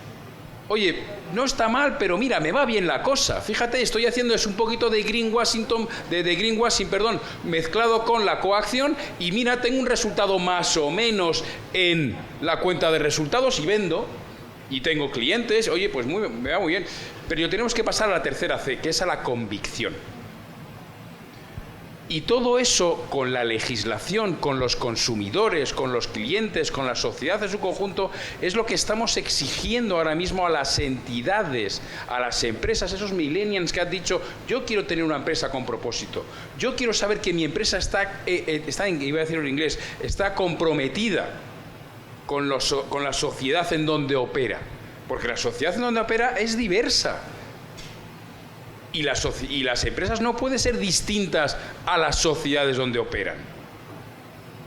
Oye, no está mal, pero mira, me va bien la cosa. Fíjate, estoy haciendo un poquito de greenwashing, mezclado con la coacción y mira, tengo un resultado más o menos en la cuenta de resultados y vendo y tengo clientes. Oye, pues me va muy bien. Pero tenemos que pasar a la tercera C, que es a la convicción. Y todo eso con la legislación, con los consumidores, con los clientes, con la sociedad en su conjunto, es lo que estamos exigiendo ahora mismo a las entidades, a las empresas, esos millennials que han dicho, yo quiero tener una empresa con propósito, yo quiero saber que mi empresa iba a decirlo en inglés, está comprometida con la sociedad en donde opera, porque la sociedad en donde opera es diversa. Y las empresas no pueden ser distintas a las sociedades donde operan.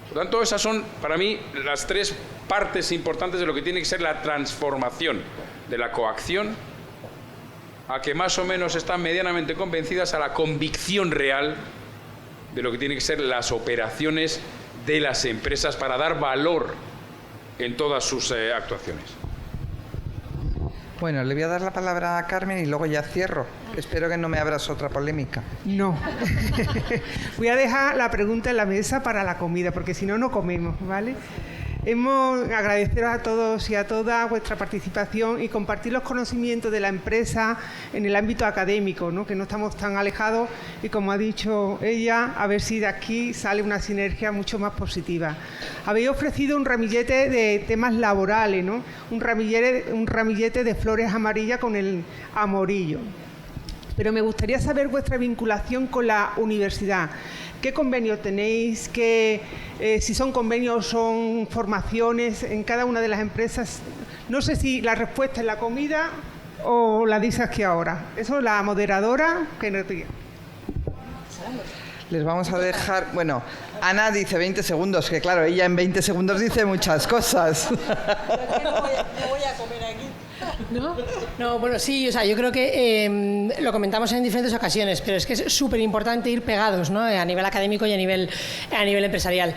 Por tanto, esas son, para mí, las 3 partes importantes de lo que tiene que ser la transformación de la coacción a que más o menos están medianamente convencidas a la convicción real de lo que tienen que ser las operaciones de las empresas para dar valor en todas sus actuaciones. Bueno, le voy a dar la palabra a Carmen y luego ya cierro. Espero que no me abras otra polémica. No. Voy a dejar la pregunta en la mesa para la comida, porque si no, no comemos, ¿vale? Agradeceros a todos y a todas vuestra participación y compartir los conocimientos de la empresa en el ámbito académico, ¿no? Que no estamos tan alejados y, como ha dicho ella, a ver si de aquí sale una sinergia mucho más positiva. Habéis ofrecido un ramillete de temas laborales, ¿no? Un ramillete de flores amarillas con el amorillo. Pero me gustaría saber vuestra vinculación con la universidad. ¿Qué convenios tenéis? Si son convenios o son formaciones en cada una de las empresas. No sé si la respuesta es la comida o la dices aquí ahora. Eso la moderadora que nos diga. Les vamos a dejar... Bueno, Ana dice 20 segundos, que claro, ella en 20 segundos dice muchas cosas. No voy a comer aquí. No, bueno, sí, o sea, yo creo que lo comentamos en diferentes ocasiones, pero es que es súper importante ir pegados, ¿no? A nivel académico y a nivel empresarial.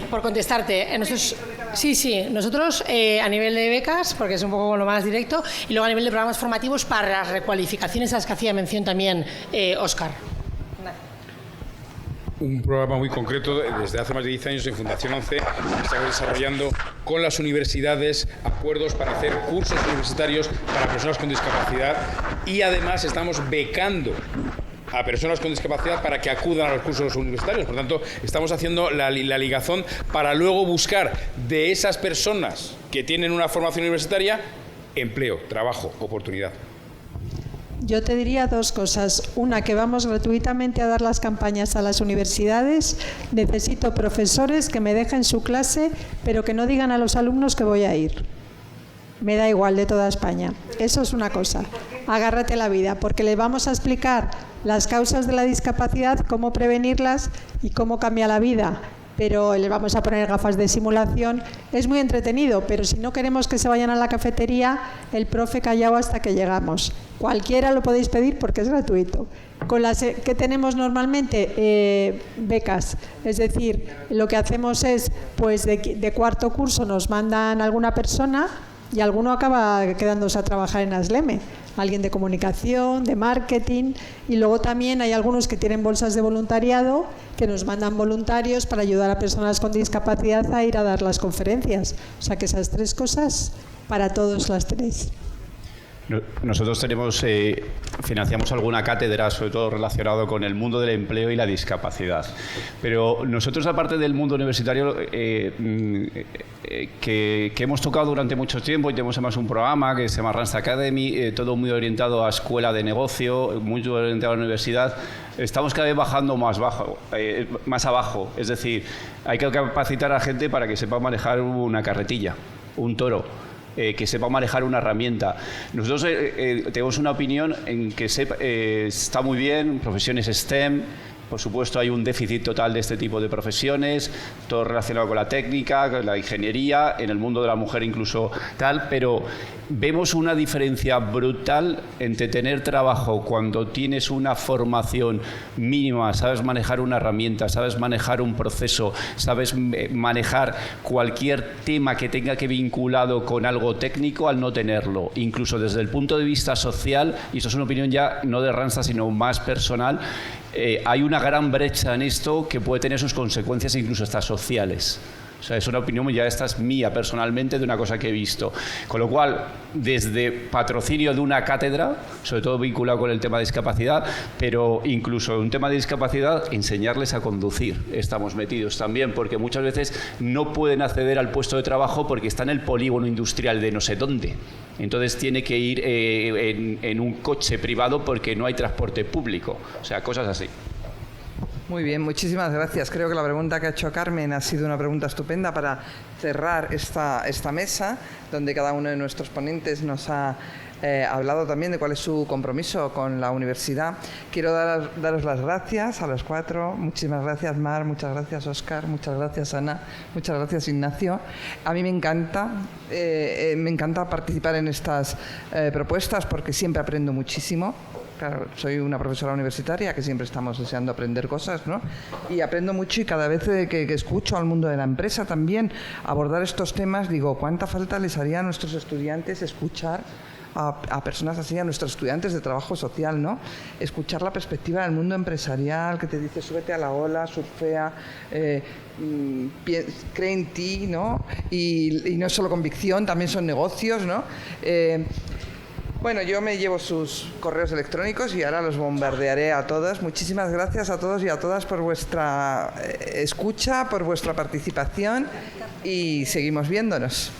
Por contestarte, nosotros a nivel de becas, porque es un poco lo más directo, y luego a nivel de programas formativos para las recualificaciones a las que hacía mención también Óscar. Un programa muy concreto desde hace más de 10 años en Fundación 11 está desarrollando con las universidades acuerdos para hacer cursos universitarios para personas con discapacidad y además estamos becando a personas con discapacidad para que acudan a los cursos universitarios. Por tanto, estamos haciendo la ligazón para luego buscar de esas personas que tienen una formación universitaria empleo, trabajo, oportunidad. Yo te diría dos cosas. Una, que vamos gratuitamente a dar las campañas a las universidades. Necesito profesores que me dejen su clase, pero que no digan a los alumnos que voy a ir. Me da igual, de toda España. Eso es una cosa. Agárrate la vida, porque le vamos a explicar las causas de la discapacidad, cómo prevenirlas y cómo cambia la vida. Pero le vamos a poner gafas de simulación. Es muy entretenido, pero si no queremos que se vayan a la cafetería, el profe callado hasta que llegamos. Cualquiera lo podéis pedir porque es gratuito. Con las que tenemos normalmente, becas. Es decir, lo que hacemos es, pues de cuarto curso nos mandan alguna persona y alguno acaba quedándose a trabajar en Asleme. Alguien de comunicación, de marketing, y luego también hay algunos que tienen bolsas de voluntariado que nos mandan voluntarios para ayudar a personas con discapacidad a ir a dar las conferencias. O sea que esas tres cosas para todos las tenéis. Nosotros financiamos alguna cátedra, sobre todo relacionado con el mundo del empleo y la discapacidad. Pero nosotros, aparte del mundo universitario, que hemos tocado durante mucho tiempo, y tenemos además un programa que se llama Randstad Academy, todo muy orientado a escuela de negocio, muy orientado a la universidad. Estamos cada vez bajando más abajo. Es decir, hay que capacitar a la gente para que sepa manejar una carretilla, un toro. Que sepa manejar una herramienta. Nosotros tenemos una opinión en que está muy bien, profesiones STEM, por supuesto hay un déficit total de este tipo de profesiones, todo relacionado con la técnica, con la ingeniería, en el mundo de la mujer incluso tal, pero vemos una diferencia brutal entre tener trabajo cuando tienes una formación mínima, sabes manejar una herramienta, sabes manejar un proceso, sabes manejar cualquier tema que tenga que vinculado con algo técnico al no tenerlo. Incluso desde el punto de vista social, y eso es una opinión ya no de Randstad sino más personal, hay una gran brecha en esto que puede tener sus consecuencias incluso hasta sociales. O sea, es una opinión, ya esta es mía personalmente, de una cosa que he visto. Con lo cual, desde patrocinio de una cátedra, sobre todo vinculado con el tema de discapacidad, pero incluso en un tema de discapacidad, enseñarles a conducir. Estamos metidos también, porque muchas veces no pueden acceder al puesto de trabajo porque está en el polígono industrial de no sé dónde. Entonces tiene que ir en un coche privado porque no hay transporte público. O sea, cosas así. Muy bien, muchísimas gracias. Creo que la pregunta que ha hecho Carmen ha sido una pregunta estupenda para cerrar esta mesa, donde cada uno de nuestros ponentes nos ha hablado también de cuál es su compromiso con la universidad. Quiero daros las gracias a los cuatro. Muchísimas gracias, Mar, muchas gracias, Óscar, muchas gracias, Ana, muchas gracias, Ignacio. A mí me encanta participar en estas propuestas porque siempre aprendo muchísimo. Claro, soy una profesora universitaria que siempre estamos deseando aprender cosas, ¿no? Y aprendo mucho, y cada vez que escucho al mundo de la empresa también abordar estos temas, digo, ¿cuánta falta les haría a nuestros estudiantes escuchar a personas así, a nuestros estudiantes de trabajo social, ¿no? Escuchar la perspectiva del mundo empresarial que te dice, súbete a la ola, surfea, cree en ti, ¿no? Y no es solo convicción, también son negocios, ¿no? Bueno, yo me llevo sus correos electrónicos y ahora los bombardearé a todas. Muchísimas gracias a todos y a todas por vuestra escucha, por vuestra participación, y seguimos viéndonos.